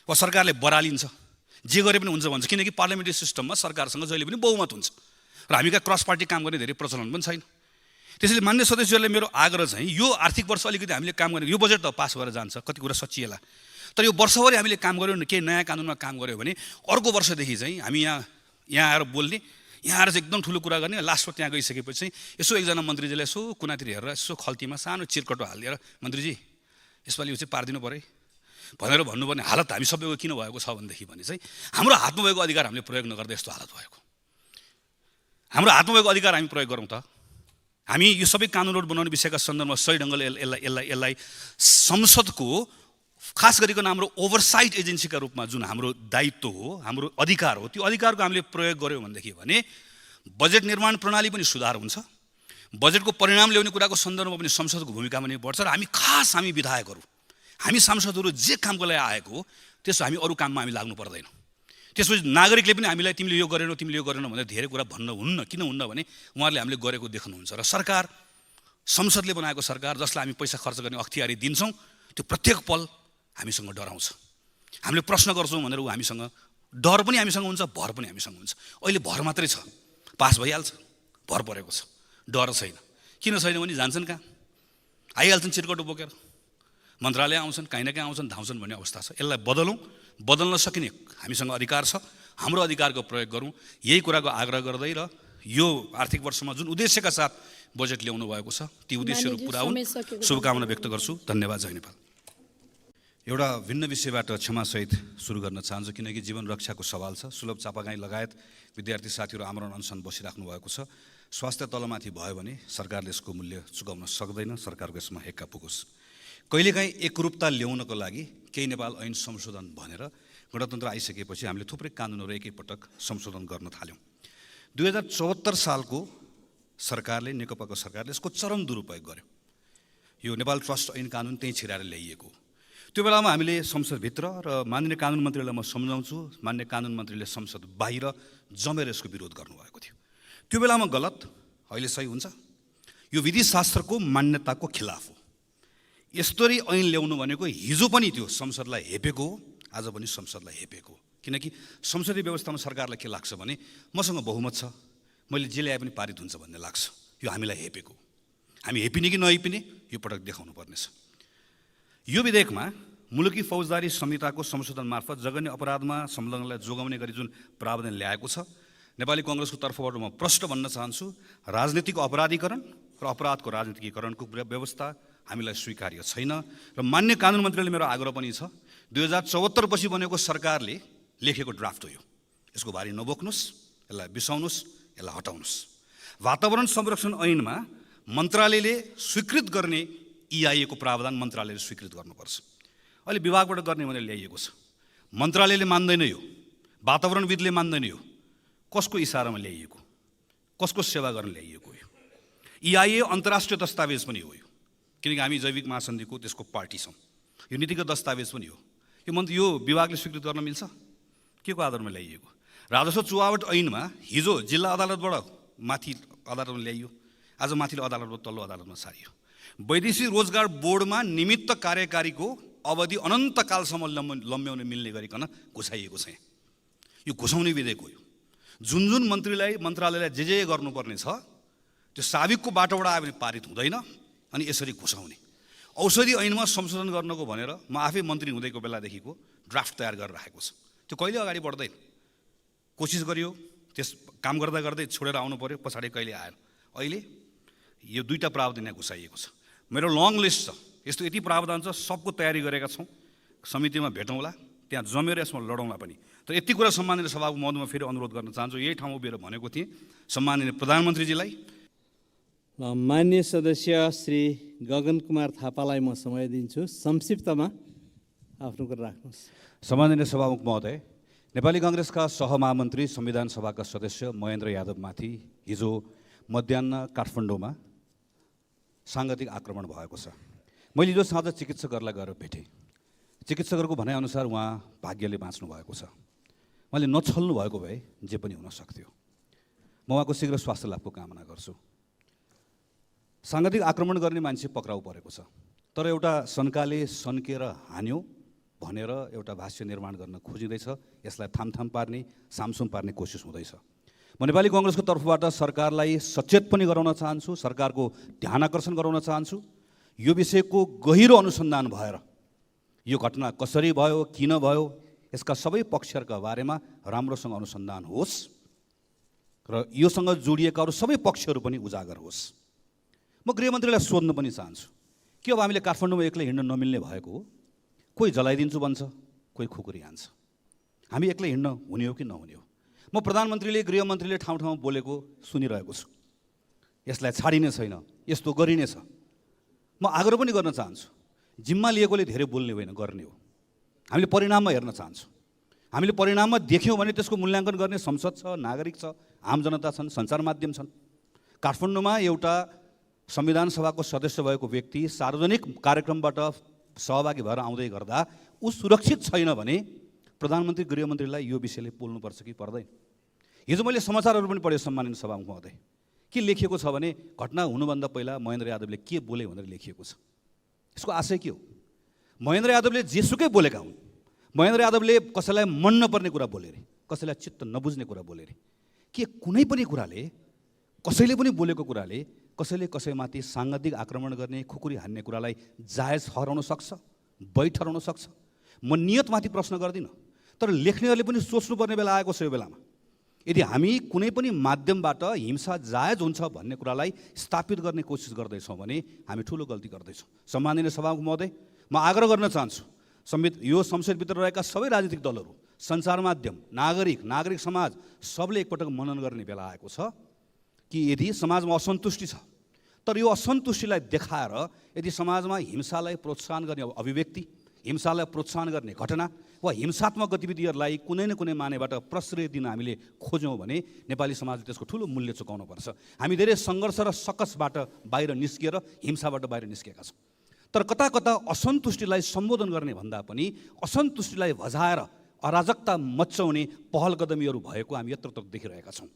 वा सरकारले बरालिन्छ, जे गरे पनि हुन्छ भन्छ। किनकि पार्लियामेन्ट्री सिस्टममा सरकारसँग जहिले पनि बहुमत हुन्छ र हामी कहाँ क्रस पार्टी काम गर्ने धेरै प्रचलन पनि छैन। त्यसैले मान्य सदस्यहरूले मेरो आग्रह चाहिँ यो आर्थिक वर्ष अलिकति हामीले काम गर्ने, यो बजेट त पास भएर जान्छ, कति कुरा सचिएला, तर यो वर्षभरि हामीले काम गऱ्यौँ भने, केही नयाँ कानुनमा काम गऱ्यो भने अर्को वर्षदेखि चाहिँ हामी यहाँ आएर बोल्ने, यहाँ आएर चाहिँ एकदम ठुलो कुरा गर्ने, लास्टमा त्यहाँ गइसकेपछि चाहिँ यसो एकजना मन्त्रीजीले यसो कुनातिर हेरेर यसो खल्तीमा सानो चिरकटो हालिदिएर मन्त्रीजी यसपालि यो चाहिँ पारिदिनु पऱ्यो भनेर भन्नुपर्ने हालत हामी सबैको किन भएको छ भनेदेखि भने चाहिँ हाम्रो हातमा भएको अधिकार हामीले प्रयोग नगर्दा यस्तो हालत भएको। हाम्रो हातमा भएको अधिकार हामी प्रयोग गरौँ त। हामी यो सबै कानुन रोड बनाउने विषयका सन्दर्भमा सही ढङ्गले यसलाई संसदको खास गरिकन हाम्रो ओभरसाइट एजेन्सीका रूपमा जुन हाम्रो दायित्व हो, हाम्रो अधिकार हो, त्यो अधिकारको हामीले प्रयोग गऱ्यौँ भनेदेखि भने बजेट निर्माण प्रणाली पनि सुधार हुन्छ, बजेटको परिणाम ल्याउने कुराको सन्दर्भमा पनि संसदको भूमिका पनि बढ्छ र हामी विधायकहरू, हामी सांसदहरू जे कामको लागि आएको हो त्यसो हामी अरू काममा हामी लाग्नु पर्दैन। त्यसपछि नागरिकले पनि हामीलाई तिमीले यो गरेनौ भनेर धेरै कुरा भन्न हुन्न। किन हुन्न भने उहाँहरूले हामीले गरेको देख्नुहुन्छ र सरकार, संसदले बनाएको सरकार जसलाई हामी पैसा खर्च गर्ने अख्तियारी दिन्छौँ त्यो प्रत्येक पल हामीसँग डराउँछ। हामीले प्रश्न गर्छौँ भनेर ऊ हामीसँग डर पनि हामीसँग हुन्छ, भर पनि हामीसँग हुन्छ। अहिले भर मात्रै छ, पास भइहाल्छ, भर परेको छ, डर छैन। किन छैन भने जान्छन् कहाँ, आइहाल्छन् चिरकटो बोकेर, मन्त्रालय आउँछन्, काहीँ न काहीँ आउँछन्, धाउँछन् भन्ने अवस्था छ। यसलाई बदल्न सकिने हामीसँग अधिकार छ, हाम्रो अधिकारको प्रयोग गरौँ, यही कुराको आग्रह गर्दै र यो आर्थिक वर्षमा जुन उद्देश्यका साथ बजेट ल्याउनु भएको छ ती उद्देश्यहरू पुरा हुन् शुभकामना व्यक्त गर्छु। धन्यवाद। जय नेपाल। एउटा भिन्न विषयबाट क्षमासहित सुरु गर्न चाहन्छु, किनकि जीवन रक्षाको सवाल छ। सुलभ चापागाई लगायत विद्यार्थी साथीहरू आमरण अनसन बसिराख्नु भएको छ। स्वास्थ्य तलमाथि भयो भने सरकारले यसको मूल्य चुकाउन सक्दैन, सरकारको यसमा हेक्का पुगोस्। कहिलेकाहीँ एकरूपता ल्याउनको लागि केही नेपाल ऐन संशोधन भनेर गणतन्त्र आइसकेपछि हामीले थुप्रै कानुनहरू एकैपटक संशोधन गर्न थाल्यौँ। 2074 सालको सरकारले, नेकपाको सरकारले यसको चरम दुरुपयोग गर्यो। यो नेपाल ट्रस्ट ऐन कानुन त्यहीँ छिराएर ल्याइएको। त्यो बेलामा हामीले संसदभित्र र माननीय कानुन मन्त्रीलाई म सम्झाउँछु, माननीय कानुन मन्त्रीले संसद बाहिर जमेर यसको विरोध गर्नुभएको थियो। त्यो बेलामा गलत, अहिले सही हुन्छ। यो विधिशास्त्रको मान्यताको खिलाफ हो। यस्तरी ऐन ल्याउनु भनेको हिजो पनि त्यो संसदलाई हेपेको हो, आज पनि संसदलाई हेपेको हो। किनकि संसदीय व्यवस्थामा सरकारलाई के लाग्छ भने मसँग बहुमत छ, मैले जे ल्याए पनि पारित हुन्छ भन्ने लाग्छ। यो हामीलाई हेपेको हो। हामी हेपिने कि नहेपिने यो पटक देखाउनु पर्नेछ। यो विधेयकमा मुलुकी फौजदारी संहिताको संशोधन मार्फत जघन्य अपराधमा संलग्नलाई जोगाउने गरी जुन प्रावधान ल्याएको छ, नेपाली कङ्ग्रेसको तर्फबाट म प्रष्ट भन्न चाहन्छु, राजनीतिक अपराधीकरण र अपराधको राजनीतिकीकरणको व्यवस्था हामीलाई स्वीकार्य छैन। र मान्य कानुन मन्त्रीले मेरो आग्रह पनि छ, 2074 पछि बनेको सरकारले लेखेको ड्राफ्ट हो यो, यसको भारी नबोक्नुहोस्, यसलाई बिसाउनुहोस्, यसलाई हटाउनुहोस्। वातावरण संरक्षण ऐनमा मन्त्रालयले स्वीकृत गर्ने EIA को प्रावधान मन्त्रालयले स्वीकृत गर्नुपर्छ। अहिले विभागबाट गर्ने भनेर ल्याइएको छ, मन्त्रालयले मान्दैन, यो वातावरणविदले मान्दैन। यो कसको इसारामा ल्याइएको, कसको सेवा गर्न ल्याइएको यो EIA अन्तर्राष्ट्रिय दस्तावेज पनि हो यो, किनकि हामी जैविक महासन्धिको त्यसको पार्टी छौँ। यो नीतिगत दस्तावेज पनि हो। यो विभागले स्वीकृत गर्न मिल्छ? के को आधारमा ल्याइएको? राजस्व चुहावट ऐनमा हिजो जिल्ला अदालतबाट माथि अदालतमा ल्याइयो, आज माथिल्लो अदालतबाट तल्लो अदालतमा सारियो। वैदेशिक रोजगार बोर्डमा निमित्त कार्यकारीको अवधि अनन्तकालसम्म लम्ब्याउन मिल्ने गरिकन घुसाइएको छ। यो घुसाउने विधेयक हो। यो जुन मन्त्रालयलाई जे गर्नुपर्ने छ त्यो साबिकको बाटोबाट आयो भने पारित हुँदैन, अनि यसरी घुसाउने। औषधि ऐनमा संशोधन गर्नको भनेर म आफै मन्त्री हुँदैको बेलादेखिको ड्राफ्ट तयार गरेर राखेको छ। त्यो कहिले अगाडि बढ्दैन। कोसिस गरियो, त्यस काम गर्दा गर्दै छोडेर आउनु पर्यो, पछाडि कहिले आएन। अहिले यो दुईवटा प्रावधान यहाँ घुसाइएको छ। मेरो लङ लिस्ट छ, यस्तो यति प्रावधान छ, सबको तयारी गरेका छौँ। समितिमा भेटौँला, त्यहाँ जमेर यसमा लडौँला पनि। तर यति कुरा सम्माननीय सभाको महोदयमा फेरि अनुरोध गर्न चाहन्छु, यही ठाउँमा उभिएर भनेको थिएँ, सम्माननीय प्रधानमन्त्रीजीलाई। मान्य सदस्य श्री गगन कुमार थापालाई म समय दिन्छु, संक्षिप्तमा आफ्नो कुरा राख्नुहोस्। सम्माननीय सभामुख महोदय, नेपाली कङ्ग्रेसका सहमहामन्त्री संविधान सभाका सदस्य महेन्द्र यादवमाथि हिजो मध्याह काठमाडौँमा साङ्गतिक आक्रमण भएको छ। मैले हिजो साँझ चिकित्सकहरूलाई गएर भेटेँ। चिकित्सकहरूको भनाइअनुसार उहाँ भाग्यले बाँच्नु भएको छ। मैले नछल्नु भएको भए जे पनि हुन सक्थ्यो। म उहाँको शीघ्र स्वास्थ्य लाभको कामना गर्छु। साङ्गतिक आक्रमण गर्ने मान्छे पक्राउ परेको छ, तर एउटा शङ्काले सन्केर हान्यो भनेर एउटा भाष्य निर्माण गर्न खोजिँदैछ। यसलाई थामथाम पार्ने, सामसुम पार्ने कोसिस हुँदैछ। म नेपाली कङ्ग्रेसको तर्फबाट सरकारलाई सचेत पनि गराउन चाहन्छु, सरकारको ध्यान आकर्षण गराउन चाहन्छु। यो विषयको गहिरो अनुसन्धान भएर यो घटना कसरी भयो, किन भयो, यसका सबै पक्षहरूका बारेमा राम्रोसँग अनुसन्धान होस् र योसँग जोडिएका अरू सबै पक्षहरू पनि उजागर होस्। म गृहमन्त्रीलाई सोध्न पनि चाहन्छु कि अब हामीले काठमाडौँमा एक्लै हिँड्न नमिल्ने भएको हो? कोही जलाइदिन्छु भन्छ, कोही खुकुरी हान्छ। हामी एक्लै हिँड्न हुने हो कि नहुने हो? म प्रधानमन्त्रीले गृहमन्त्रीले ठाउँ ठाउँमा बोलेको सुनिरहेको छु। यसलाई छाडिने छैन, यस्तो गरिनेछ। म आग्रह पनि गर्न चाहन्छु, जिम्मा लिएकोले धेरै बोल्ने होइन, गर्ने हो। हामीले परिणाममा हेर्न चाहन्छौँ। हामीले परिणाममा देख्यौँ भने त्यसको मूल्याङ्कन गर्ने संसद छ, नागरिक छ, आम जनता छन्, सञ्चार माध्यम छन्। काठमाडौँमा एउटा संविधान सभाको सदस्य भएको व्यक्ति सार्वजनिक कार्यक्रमबाट सहभागी भएर आउँदै गर्दा ऊ सुरक्षित छैन भने प्रधानमन्त्री गृहमन्त्रीलाई यो विषयले बोल्नुपर्छ कि पर्दैन? हिजो मैले समाचारहरू पनि पढेँ सम्मानित सभामुख महोदय, के लेखिएको छ भने घटना हुनुभन्दा पहिला महेन्द्र यादवले के बोले भनेर लेखिएको छ। यसको आशय के हो? महेन्द्र यादवले जेसुकै बोलेका हुन्। महेन्द्र यादवले कसैलाई मन नपर्ने कुरा बोले रे, कसैलाई चित्त नबुझ्ने कुरा बोले रे। के कुनै पनि कुराले, कसैले पनि बोलेको कुराले कसैले कसैमाथि साङ्गतिक आक्रमण गर्ने, खुकुरी हान्ने कुरालाई जायज ठहराउन सक्छ, वैध ठहराउन सक्छ? म नियतमाथि प्रश्न गर्दिनँ, तर लेख्नेहरूले पनि सोच्नुपर्ने बेला आएको छ यो बेलामा। यदि हामी कुनै पनि माध्यमबाट हिंसा जायज हुन्छ भन्ने कुरालाई स्थापित गर्ने कोसिस गर्दैछौँ भने हामी ठुलो गल्ती गर्दैछौँ। सम्माननीय सभामुख महोदय, म आग्रह गर्न चाहन्छु, यो संसदभित्र रहेका सबै राजनीतिक दलहरू, सञ्चार माध्यम, नागरिक समाज सबले एकपटक मनन गर्ने बेला आएको छ कि यदि समाजमा असन्तुष्टि छ, तर यो असन्तुष्टिलाई देखाएर यदि समाजमा हिंसालाई प्रोत्साहन गर्ने अभिव्यक्ति, हिंसालाई प्रोत्साहन गर्ने घटना वा हिंसात्मक गतिविधिहरूलाई कुनै न कुनै मानेबाट प्रश्रय दिन हामीले खोज्यौँ भने नेपाली समाजले त्यसको ठुलो मूल्य चुकाउनुपर्छ। हामी धेरै सङ्घर्ष र सकसबाट बाहिर निस्किएर हिंसाबाट बाहिर निस्केका छौँ, तर कता कता असन्तुष्टिलाई सम्बोधन गर्ने भन्दा पनि असन्तुष्टिलाई भजाएर अराजकता मच्चाउने पहल कदमीहरू भएको हामी यत्रत्र देखिरहेका छौँ।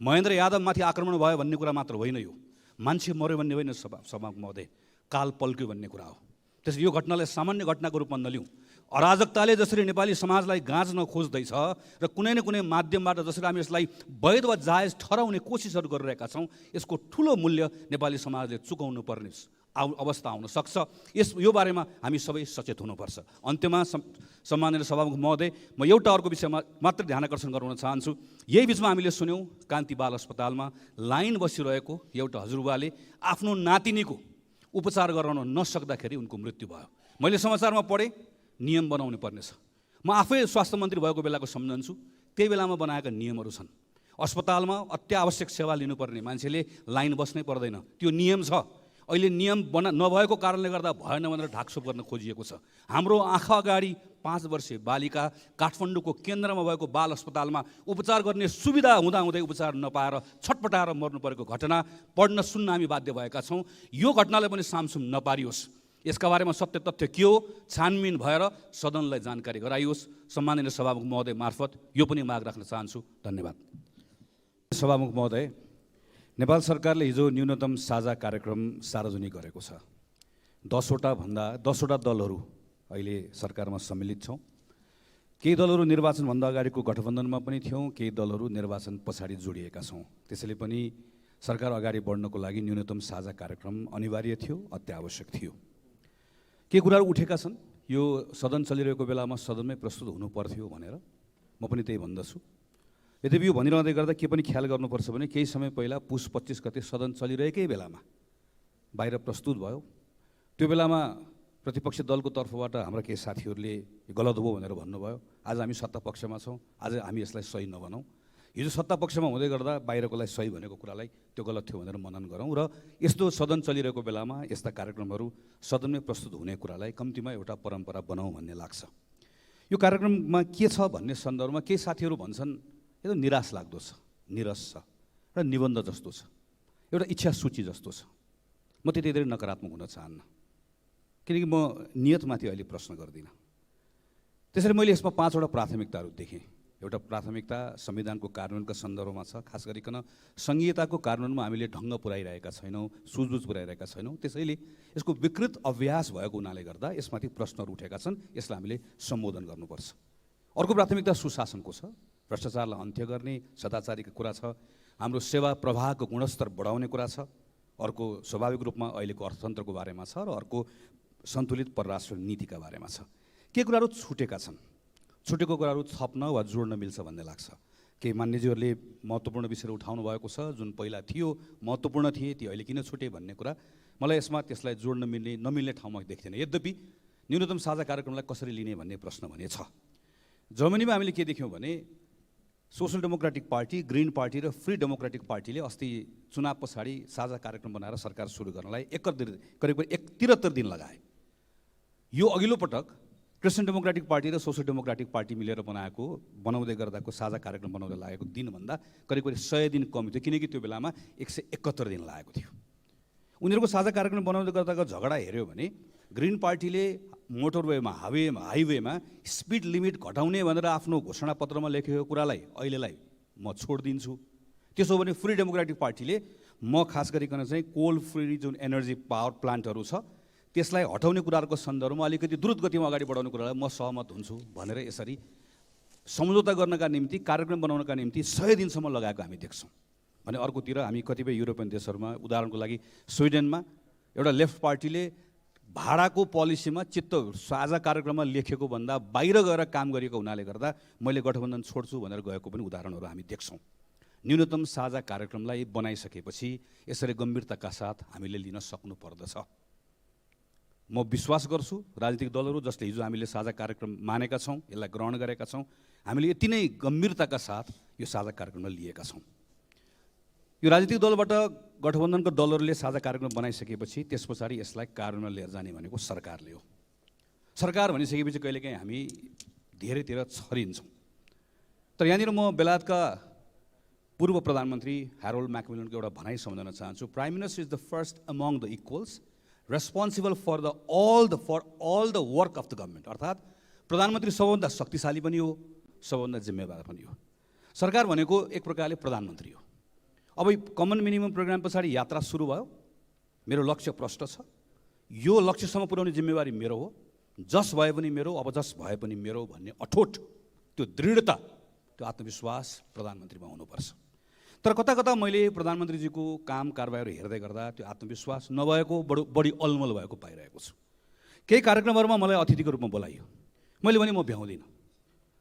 महेन्द्र यादवमाथि आक्रमण भयो भन्ने कुरा मात्र होइन, यो मान्छे मऱ्यो भन्ने होइन सभामुख महोदय, काल पल्क्यो भन्ने कुरा हो। त्यसैले यो घटनालाई सामान्य घटनाको रूपमा नलिउँ। अराजकताले जसरी नेपाली समाजलाई गाँच्न खोज्दैछ र कुनै न कुनै माध्यमबाट जसरी हामी यसलाई वैध वा जायज ठहराउने कोसिसहरू गरिरहेका छौँ, यसको ठुलो मूल्य नेपाली समाजले चुकाउनु पर्ने अवस्था आउन सक्छ। यो बारेमा हामी सबै सचेत हुनुपर्छ। अन्त्यमा सम्माननीय सभामुख महोदय, म एउटा अर्को विषयमा मात्र ध्यान आकर्षण गराउन चाहन्छु। यही बिचमा हामीले सुन्यौँ कान्ति बाल अस्पतालमा लाइन बसिरहेको एउटा हजुरबाले आफ्नो नातिनीको उपचार गराउन नसक्दाखेरि उनको मृत्यु भयो। मैले समाचारमा पढेँ, नियम बनाउनु पर्नेछ। म आफै स्वास्थ्य मन्त्री भएको बेलाको सम्झन्छु, त्यही बेलामा बनाएका नियमहरू छन्। अस्पतालमा अत्यावश्यक सेवा लिनुपर्ने मान्छेले लाइन बस्नै पर्दैन, त्यो नियम छ। अहिले नियम नभएको कारणले गर्दा भएन भनेर ढाकछोप गर्न खोजिएको छ। हाम्रो आँखा अगाडि 5 वर्षीय बालिका काठमाडौँको केन्द्रमा भएको बाल अस्पतालमा उपचार गर्ने सुविधा हुँदाहुँदै उपचार नपाएर छटपटाएर मर्नु परेको घटना पढ्न सुन्न हामी बाध्य भएका छौँ। यो घटनालाई पनि सामसुम नपारियोस्। यसका बारेमा सत्य तथ्य के हो छानबिन भएर सदनलाई जानकारी गराइयोस्। सम्माननीय सभामुख महोदय मार्फत यो पनि माग राख्न चाहन्छु। धन्यवाद। सभामुख महोदय, नेपाल सरकारले हिजो न्यूनतम साझा कार्यक्रम सार्वजनिक गरेको छ। 10वटा दलहरू अहिले सरकारमा सम्मिलित छौँ। केही दलहरू निर्वाचनभन्दा अगाडिको गठबन्धनमा पनि थियौँ, केही दलहरू निर्वाचन पछाडि जोडिएका छौँ। त्यसैले पनि सरकार अगाडि बढ्नको लागि न्यूनतम साझा कार्यक्रम अनिवार्य थियो, अत्यावश्यक थियो। केही कुराहरू उठेका छन्, यो सदन चलिरहेको बेलामा सदनमै प्रस्तुत हुनु पर्थ्यो भनेर म पनि त्यही भन्दछु। यद्यपि यो भनिरहँदै गर्दा के पनि ख्याल गर्नुपर्छ भने केही समय पहिला पुस 25 गते सदन चलिरहेकै बेलामा बाहिर प्रस्तुत भयो। त्यो बेलामा प्रतिपक्ष दलको तर्फबाट हाम्रा केही साथीहरूले गलत हो भनेर भन्नुभयो। आज हामी सत्ता पक्षमा छौँ, आज हामी यसलाई सही नबनाउँ। हिजो सत्ता पक्षमा हुँदै गर्दा बाहिरकोलाई सही भनेको कुरालाई त्यो गलत थियो भनेर मनन गरौँ र यस्तो सदन चलिरहेको बेलामा यस्ता कार्यक्रमहरू सदनमै प्रस्तुत हुने कुरालाई कम्तीमा एउटा परम्परा बनाऊँ भन्ने लाग्छ। यो कार्यक्रममा के छ भन्ने सन्दर्भमा केही साथीहरू भन्छन् यो निराश लाग्दो छ, निरस छ र निबन्ध जस्तो छ, एउटा इच्छा सूची जस्तो छ। म त्यति धेरै नकारात्मक हुन चाहन्न, किनकि म नियतमाथि अहिले प्रश्न गर्दिनँ। त्यसरी मैले यसमा 5वटा प्राथमिकताहरू देखेँ। एउटा प्राथमिकता संविधानको कार्यान्वयनका सन्दर्भमा छ, खास गरिकन सङ्घीयताको कार्यान्वयनमा हामीले ढङ्ग पुर्याइरहेका छैनौँ, सुझबुझ पुर्याइरहेका छैनौँ। त्यसैले यसको विकृत अभ्यास भएको हुनाले गर्दा यसमाथि प्रश्नहरू उठेका छन्, यसलाई हामीले सम्बोधन गर्नुपर्छ। अर्को प्राथमिकता सुशासनको छ, भ्रष्टाचारलाई अन्त्य गर्ने सदाचारीको कुरा छ, हाम्रो सेवा प्रवाहको गुणस्तर बढाउने कुरा छ। अर्को स्वाभाविक रूपमा अहिलेको अर्थतन्त्रको बारेमा छ र अर्को सन्तुलित परराष्ट्र नीतिका बारेमा छ। के कुराहरू छुटेका छन्, छुटेको कुराहरू थप्न वा जोड्न मिल्छ भन्ने लाग्छ। केही मान्यजीहरूले महत्त्वपूर्ण विषयहरू उठाउनु भएको छ जुन पहिला थियो महत्त्वपूर्ण थिए ती अहिले किन छुटे भन्ने कुरा मलाई यसमा त्यसलाई जोड्न मिल्ने नमिल्ने ठाउँमा देख्दैन। यद्यपि न्यूनतम साझा कार्यक्रमलाई कसरी लिने भन्ने प्रश्न भने छ। जर्मनीमा हामीले के देख्यौँ भने social democratic party, green party र फ्री डेमोक्रेटिक पार्टीले अस्ति चुनाव पछाडि साझा कार्यक्रम बनाएर सरकार सुरु गर्नलाई करिब 73 दिन लगाए। यो अघिल्लो पटक क्रिस्चियन डेमोक्रेटिक पार्टी र सोसल डेमोक्रेटिक पार्टी मिलेर बनाउँदै गर्दाको साझा कार्यक्रम बनाउँदै लागेको दिनभन्दा करिब 100 दिन कम थियो, किनकि त्यो बेलामा 171 दिन लागेको थियो। उनीहरूको साझा कार्यक्रम बनाउँदै गर्दाको झगडा हेऱ्यो भने ग्रिन पार्टीले मोटरवेमा हाइवेमा स्पिड लिमिट घटाउने भनेर आफ्नो घोषणापत्रमा लेखेको कुरालाई अहिलेलाई म छोडिदिन्छु। त्यसो भने फ्री डेमोक्रेटिक पार्टीले म खास गरिकन चाहिँ कोल फ्री जुन एनर्जी पावर प्लान्टहरू छ त्यसलाई हटाउने कुराहरूको सन्दर्भमा अलिकति द्रुत गतिमा अगाडि बढाउने कुरालाई म सहमत हुन्छु भनेर यसरी सम्झौता गर्नका निम्ति कार्यक्रम बनाउनका निम्ति 100 दिनसम्म लगाएको हामी देख्छौँ। भने अर्कोतिर हामी कतिपय युरोपियन देशहरूमा उदाहरणको लागि स्विडेनमा एउटा लेफ्ट पार्टीले भाडाको पोलिसीमा साझा कार्यक्रममा लेखेको भन्दा बाहिर गएर काम गरिएको हुनाले गर्दा मैले गठबन्धन छोड्छु भनेर गएको पनि उदाहरणहरू हामी देख्छौँ। न्यूनतम साझा कार्यक्रमलाई बनाइसकेपछि यसरी गम्भीरताका साथ हामीले लिन सक्नु पर्दछ। म विश्वास गर्छु राजनीतिक दलहरू जसले हिजो हामीले साझा कार्यक्रम मानेका छौँ, यसलाई ग्रहण गरेका छौँ, हामीले यति नै गम्भीरताका साथ यो साझा कार्यक्रमलाई लिएका छौँ। यो राजनीतिक दलबाट गठबन्धनको दलहरूले साझा कार्यक्रम बनाइसकेपछि त्यस पछाडि यसलाई कार्यान्वयनमा लिएर जाने भनेको सरकारले हो। सरकार भनिसकेपछि कहिलेकाहीँ हामी धेरैतिर छरिन्छौँ। तर यहाँनिर म बेलायतका पूर्व प्रधानमन्त्री ह्यारोल्ड म्याकमिलनको एउटा भनाइ सम्झन चाहन्छु। Prime minister is the first among the equals responsible for all the work of the government. अर्थात् प्रधानमन्त्री सबभन्दा शक्तिशाली पनि हो, सबभन्दा जिम्मेवार पनि हो। सरकार भनेको एक प्रकारले प्रधानमन्त्री हो। अब कमन मिनिमम प्रोग्राम पछाडि यात्रा सुरु भयो। मेरो लक्ष्य प्रष्ट छ, यो लक्ष्यसम्म पुर्याउने जिम्मेवारी मेरो हो। जस भए पनि मेरो, अब जस भए पनि मेरो भन्ने अठोट त्यो दृढता, त्यो आत्मविश्वास प्रधानमन्त्रीमा हुनुपर्छ। तर कता कता मैले प्रधानमन्त्रीजीको काम कारबाहीहरू हेर्दै गर्दा त्यो आत्मविश्वास नभएको बढी अलमल भएको पाइरहेको छु। केही कार्यक्रमहरूमा मलाई अतिथिको रूपमा बोलाइयो, मैले भने म भ्याउँदिनँ।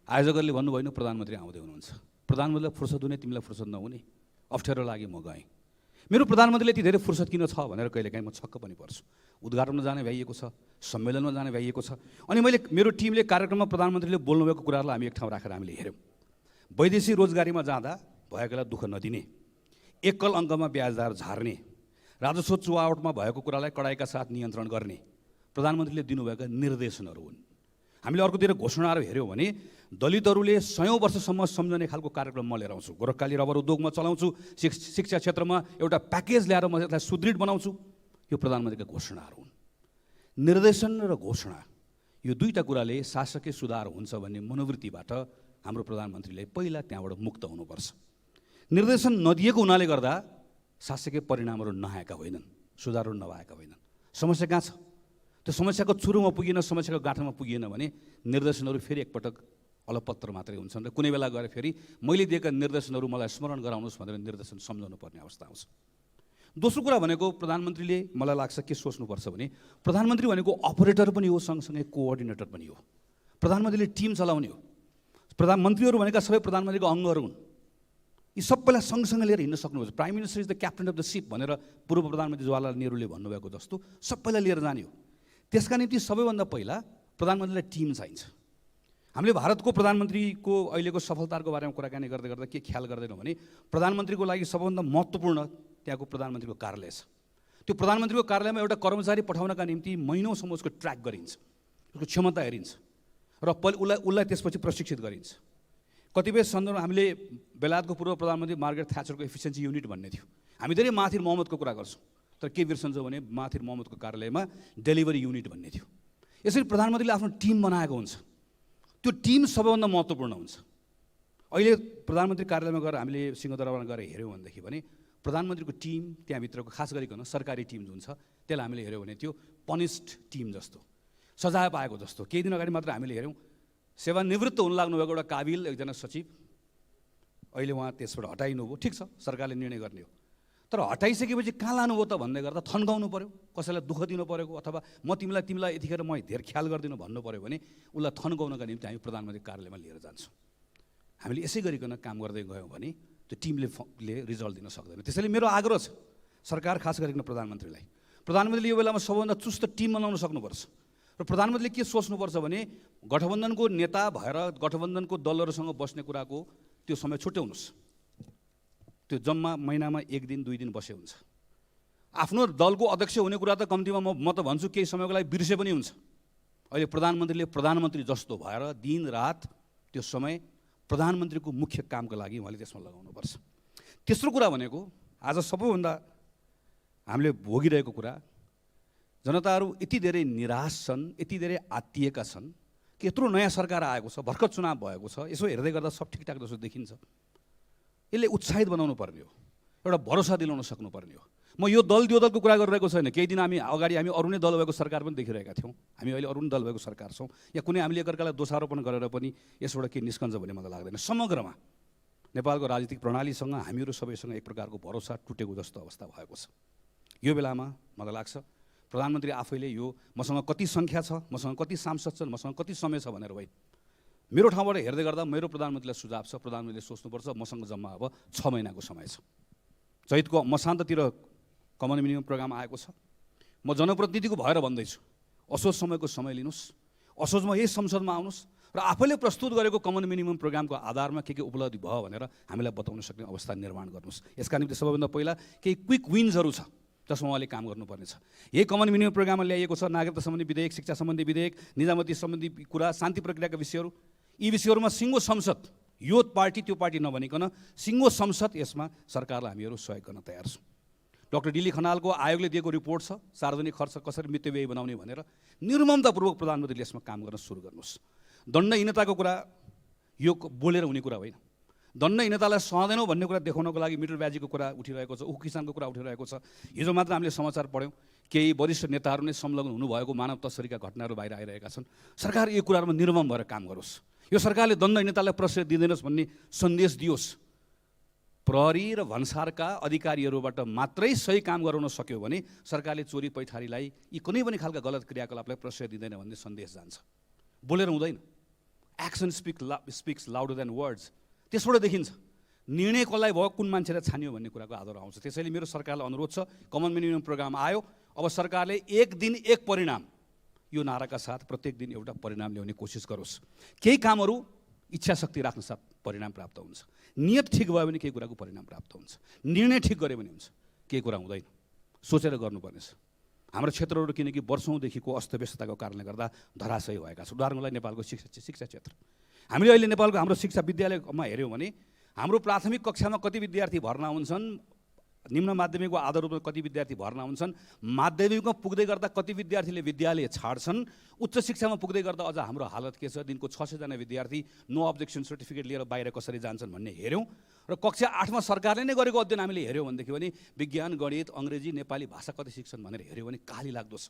आयोजकहरूले भन्नुभयो प्रधानमन्त्री आउँदै हुनुहुन्छ, प्रधानमन्त्रीलाई फुर्सद हुने तिमीलाई फुर्सद नहुने, अप्ठ्यारो लागि म गएँ। मेरो प्रधानमन्त्रीले यति धेरै फुर्सद किन छ भनेर कहिलेकाहीँ म छक्क पनि पर्छु। उद्घाटनमा जाने भ्याइएको छ, सम्मेलनमा जाने भ्याइएको छ। अनि मेरो टिमले कार्यक्रममा प्रधानमन्त्रीले बोल्नुभएको कुराहरूलाई हामी एक ठाउँ राखेर हामीले हेऱ्यौँ। वैदेशिक रोजगारीमा जाँदा भएकोलाई दुःख नदिने, एकल अङ्कमा ब्याज दर झार्ने, राजस्व चुहावटमा भएको कुरालाई कडाइका साथ नियन्त्रण गर्ने प्रधानमन्त्रीले दिनुभएका निर्देशनहरू हुन्। हामीले अर्कोतिर घोषणाहरू हेऱ्यौँ भने दलितहरूले 100 वर्षसम्म सम्झने खालको कार्यक्रम म लिएर आउँछु, गोरखकाली रबर उद्योगमा चलाउँछु, शिक्षा क्षेत्रमा एउटा प्याकेज ल्याएर म यसलाई सुदृढ बनाउँछु। यो प्रधानमन्त्रीका घोषणाहरू हुन्। निर्देशन र घोषणा यो दुईटा कुराले शासकीय सुधार हुन्छ भन्ने मनोवृत्तिबाट हाम्रो प्रधानमन्त्रीले पहिला त्यहाँबाट मुक्त हुनुपर्छ। निर्देशन नदिएको हुनाले गर्दा शासकीय परिणामहरू नआएका होइनन्, सुधारहरू नभएका होइनन्। समस्या कहाँ छ? त्यो समस्याको चुरुमा पुगेन, समस्याको गाँठोमा पुगेन भने निर्देशनहरू फेरि एकपटक अलपत्र मात्रै हुन्छन् र कुनै बेला गएर फेरि मैले दिएका निर्देशनहरू मलाई स्मरण गराउनुहोस् भनेर निर्देशन सम्झाउनु पर्ने अवस्था आउँछ। दोस्रो कुरा भनेको प्रधानमन्त्रीले मलाई लाग्छ के सोच्नुपर्छ भने प्रधानमन्त्री भनेको अपरेटर पनि हो, सँगसँगै कोअर्डिनेटर पनि हो। प्रधानमन्त्रीले टिम चलाउने हो। प्रधानमन्त्रीहरू भनेका सबै प्रधानमन्त्रीको अङ्गहरू हुन्। यी सबैलाई सँगसँगै लिएर हिँड्न सक्नुपर्छ। Prime minister is the captain of the सिप भनेर पूर्व प्रधानमन्त्री जवाहरलाल नेहरूले भन्नुभएको जस्तो सबैलाई लिएर जाने हो। त्यसका निम्ति सबैभन्दा पहिला प्रधानमन्त्रीलाई टिम चाहिन्छ। हामीले भारतको प्रधानमन्त्रीको अहिलेको सफलताको बारेमा कुराकानी गर्दै गर्दा के ख्याल गर्दैनौँ भने प्रधानमन्त्रीको लागि सबभन्दा महत्त्वपूर्ण त्यहाँको प्रधानमन्त्रीको कार्यालय छ। त्यो प्रधानमन्त्रीको कार्यालयमा एउटा कर्मचारी पठाउनका निम्ति महिनौसम्म उसको ट्र्याक गरिन्छ, उसको क्षमता हेरिन्छ र उसलाई त्यसपछि प्रशिक्षित गरिन्छ। कतिपय सन्दर्भ हामीले बेलायतको पूर्व प्रधानमन्त्री मार्गरेट थ्याचरको एफिसियन्सी युनिट भन्ने थियो। हामी धेरै महाथिर मोहम्मदको कुरा गर्छौँ, तर के बिर्सन्छौँ भने महाथिर मोहम्मदको कार्यालयमा डेलिभरी युनिट भन्ने थियो। यसरी प्रधानमन्त्रीले आफ्नो टिम बनाएको हुन्छ। त्यो टिम सबैभन्दा महत्त्वपूर्ण हुन्छ। अहिले प्रधानमन्त्री कार्यालयमा गएर हामीले सिंहदरबारमा गएर हेऱ्यौँ भनेदेखि भने प्रधानमन्त्रीको टिम त्यहाँभित्रको खास गरिकन सरकारी टिम जुन छ त्यसलाई हामीले हेऱ्यौँ भने त्यो पनिस्ड टिम जस्तो, सजाय पाएको जस्तो। केही दिन अगाडि मात्र हामीले हेऱ्यौँ सेवानिवृत्त हुन लाग्नुभएको एउटा काबिल एकजना सचिव, अहिले उहाँ त्यसबाट हटाइनुभयो। ठिक छ, सरकारले निर्णय गर्ने हो, तर हटाइसकेपछि कहाँ लानुभयो त भन्दै गर्दा थन्काउनु पऱ्यो, कसैलाई दुःख दिनु परेको अथवा तिमीलाई यतिखेर म धेर ख्याल गर्दिनँ भन्नु पऱ्यो भने उसलाई थन्काउनका निम्ति हामी प्रधानमन्त्री कार्यालयमा लिएर जान्छौँ। हामीले यसै गरिकन काम गर्दै गयौँ भने त्यो टिमले रिजल्ट दिन सक्दैन। त्यसैले मेरो आग्रह छ सरकार, खास गरिकन प्रधानमन्त्रीले यो बेलामा सबभन्दा चुस्त टिम बनाउन सक्नुपर्छ। र प्रधानमन्त्रीले के सोच्नुपर्छ भने गठबन्धनको नेता भएर गठबन्धनको दलहरूसँग बस्ने कुराको त्यो समय छुट्याउनुहोस्। त्यो जम्मा महिनामा 1 दिन 2 दिन बसे हुन्छ। आफ्नो दलको अध्यक्ष हुने कुरा त कम्तीमा म त भन्छु केही समयको लागि बिर्से पनि हुन्छ। अहिले प्रधानमन्त्रीले प्रधानमन्त्री जस्तो भएर दिन रात त्यो समय प्रधानमन्त्रीको मुख्य कामको लागि उहाँले त्यसमा लगाउनुपर्छ। तेस्रो कुरा भनेको आज सबैभन्दा हामीले भोगिरहेको कुरा, जनताहरू यति धेरै निराश छन्, यति धेरै आत्तिएका छन् कि यत्रो नयाँ सरकार आएको छ, भर्खर चुनाव भएको छ, यसो हेर्दै गर्दा सब ठिकठाक जस्तो देखिन्छ। यसले उत्साहित बनाउनु पर्ने हो, एउटा भरोसा दिलाउन सक्नुपर्ने हो। म यो दल त्यो दलको कुरा गरिरहेको छैन। केही दिन अगाडि हामी अरू नै दल भएको सरकार पनि देखिरहेका थियौँ। हामी अहिले अरू नै दल भएको सरकार छौँ। या कुनै हामीले एकअर्कालाई दोषारोपण गरेर पनि यसबाट के निस्कन्छ भन्ने मलाई लाग्दैन। समग्रमा नेपालको राजनीतिक प्रणालीसँग हामीहरू सबैसँग एक प्रकारको भरोसा टुटेको जस्तो अवस्था भएको छ। यो बेलामा मलाई लाग्छ प्रधानमन्त्री आफैले यो मसँग कति सङ्ख्या छ, मसँग कति सांसद छन्, मसँग कति समय छ भनेर होइन, मेरो ठाउँबाट हेर्दै गर्दा मेरो प्रधानमन्त्रीलाई सुझाव छ, प्रधानमन्त्रीले सोच्नुपर्छ मसँग जम्मा अब 6 महिनाको समय छ। चैतको मसान्ततिर कमन मिनिमम प्रोग्राम आएको छ। म जनप्रतिनिधिको भएर भन्दैछु, असोज समयको समय लिनुहोस्, असोजमा यही संसदमा आउनुहोस् र आफैले प्रस्तुत गरेको कमन मिनिमम प्रोग्रामको आधारमा के उपलब्धि भयो भनेर हामीलाई बताउन सक्ने अवस्था निर्माण गर्नुहोस्। यसका निम्ति सबैभन्दा पहिला केही क्विक विन्सहरू छ जसमा उहाँले काम गर्नुपर्नेछ। यही कमन मिनिमम प्रोग्राममा ल्याइएको छ नागरिकता सम्बन्धी विधेयक, शिक्षा सम्बन्धी विधेयक, निजामती सम्बन्धी कुरा, शान्ति प्रक्रियाका विषयहरू। यी विषयहरूमा सिङ्गो संसद, यो पार्टी त्यो पार्टी नभनिकन सिङ्गो संसद, यसमा सरकारलाई हामीहरू सहयोग गर्न तयार छौँ। डाक्टर डिली खनालको आयोगले दिएको रिपोर्ट छ सार्वजनिक खर्च कसरी मितव्ययी बनाउने भनेर। निर्ममतापूर्वक प्रधानमन्त्रीले यसमा काम गर्न सुरु गर्नुहोस्। दण्डहीनताको कुरा यो बोलेर हुने कुरा होइन। दण्डहीनतालाई सहँदैनौँ भन्ने कुरा देखाउनको लागि मिटर ब्याजीको कुरा उठिरहेको छ, उखु किसानको कुरा उठिरहेको छ। हिजो मात्र हामीले समाचार पढ्यौँ केही वरिष्ठ नेताहरू नै संलग्न हुनुभएको मानव तस्करीका घटनाहरू बाहिर आइरहेका छन्। सरकार यो कुराहरूमा निर्मम भएर काम गरोस्। यो सरकारले दण्डहीनतालाई प्रश्रय दिँदैनस् भन्ने सन्देश दियोस्। प्रहरी र भन्सारका अधिकारीहरूबाट मात्रै सही काम गराउन सक्यो भने सरकारले चोरी पैठारीलाई यी कुनै पनि खालका गलत क्रियाकलापलाई प्रश्रय दिँदैन भन्ने सन्देश जान्छ। बोलेर हुँदैन। Action speaks louder than words. त्यसबाट देखिन्छ निर्णय कसलाई भयो, कुन मान्छेलाई छानियो भन्ने कुराको आधार आउँछ। त्यसैले मेरो सरकारलाई अनुरोध छ, कमन मिनिमम प्रोग्राम आयो, अब सरकारले 1 दिन 1 परिणाम, यो नाराका साथ प्रत्येक दिन एउटा परिणाम ल्याउने कोसिस गरोस्। केही कामहरू इच्छा शक्ति राख्न साथ परिणाम प्राप्त हुन्छ। नियत ठिक भयो भने केही कुराको परिणाम प्राप्त हुन्छ। निर्णय ठिक गऱ्यो भने हुन्छ, केही कुरा हुँदैन। सोचेर गर्नुपर्नेछ। हाम्रो क्षेत्रहरू किनकि वर्षौँदेखिको अस्तव्यस्तताको कारणले गर्दा धराशयी भएका छन्। उदाहरणको लागि नेपालको शिक्षा क्षेत्र, हामीले अहिले नेपालको हाम्रो शिक्षा विद्यालयमा हेऱ्यौँ भने हाम्रो प्राथमिक कक्षामा कति विद्यार्थी भर्ना हुन्छन्, निम्न माध्यमिकको आधार रूपमा कति विद्यार्थी भर्ना हुन्छन्, माध्यमिकमा पुग्दै गर्दा कति विद्यार्थीले विद्यालय छाड्छन्, उच्च शिक्षामा पुग्दै गर्दा अझ हाम्रो हालत के छ, दिनको 600 जना विद्यार्थी नो अब्जेक्सन सर्टिफिकेट लिएर बाहिर कसरी जान्छन् भन्ने हेऱ्यौँ। र कक्षा 8मा सरकारले नै गरेको अध्ययन हामीले हेऱ्यौँ भनेदेखि भने विज्ञान, गणित, अङ्ग्रेजी, नेपाली भाषा कति शिक्षण भनेर हेऱ्यौँ भने काली लाग्दो छ।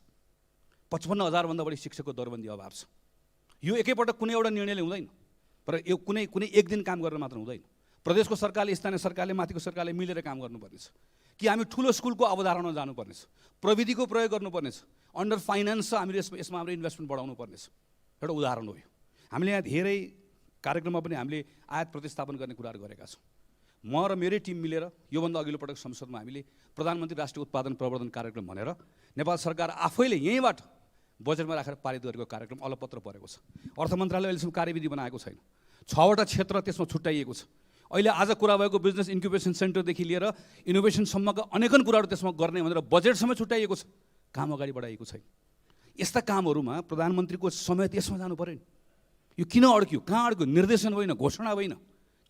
55,000 भन्दा बढी शिक्षकको दरबन्दी अभाव छ। यो एकैपटक कुनै एउटा निर्णयले हुँदैन, तर यो कुनै 1 दिन काम गरेर मात्र हुँदैन। प्रदेशको सरकारले, स्थानीय सरकारले, माथिको सरकारले मिलेर काम गर्नुपर्नेछ। कि हामी ठुलो स्कुलको अवधारणा जानुपर्नेछ, प्रविधिको प्रयोग गर्नुपर्नेछ, अन्डर फाइनेन्स छ, हामीले यसमा हाम्रो इन्भेस्टमेन्ट बढाउनु पर्नेछ। एउटा उदाहरण हो यो। हामीले यहाँ धेरै कार्यक्रममा पनि हामीले आयात प्रतिस्थापन गर्ने कुराहरू गरेका छौँ। म र मेरै टिम मिलेर योभन्दा अघिल्लो पटक संसदमा हामीले प्रधानमन्त्री राष्ट्रिय उत्पादन प्रवर्धन कार्यक्रम भनेर नेपाल सरकार आफैले यहीँबाट बजेटमा राखेर पारित गरेको कार्यक्रम अलपत्र परेको छ। अर्थ मन्त्रालयले अहिलेसम्म कार्यविधि बनाएको छैन। 6वटा क्षेत्र त्यसमा छुट्याइएको छ। अहिले आज कुरा भएको बिजनेस इन्क्युबेसन सेन्टरदेखि लिएर इनोभेसनसम्मका अनेकन कुराहरू त्यसमा गर्ने भनेर बजेटसम्म छुट्याइएको छ। काम अगाडि बढाइएको छैन। यस्ता कामहरूमा प्रधानमन्त्रीको समय त्यसमा जानु पऱ्यो नि। यो किन अड्क्यो, कहाँ अड्क्यो? निर्देशन होइन, घोषणा होइन,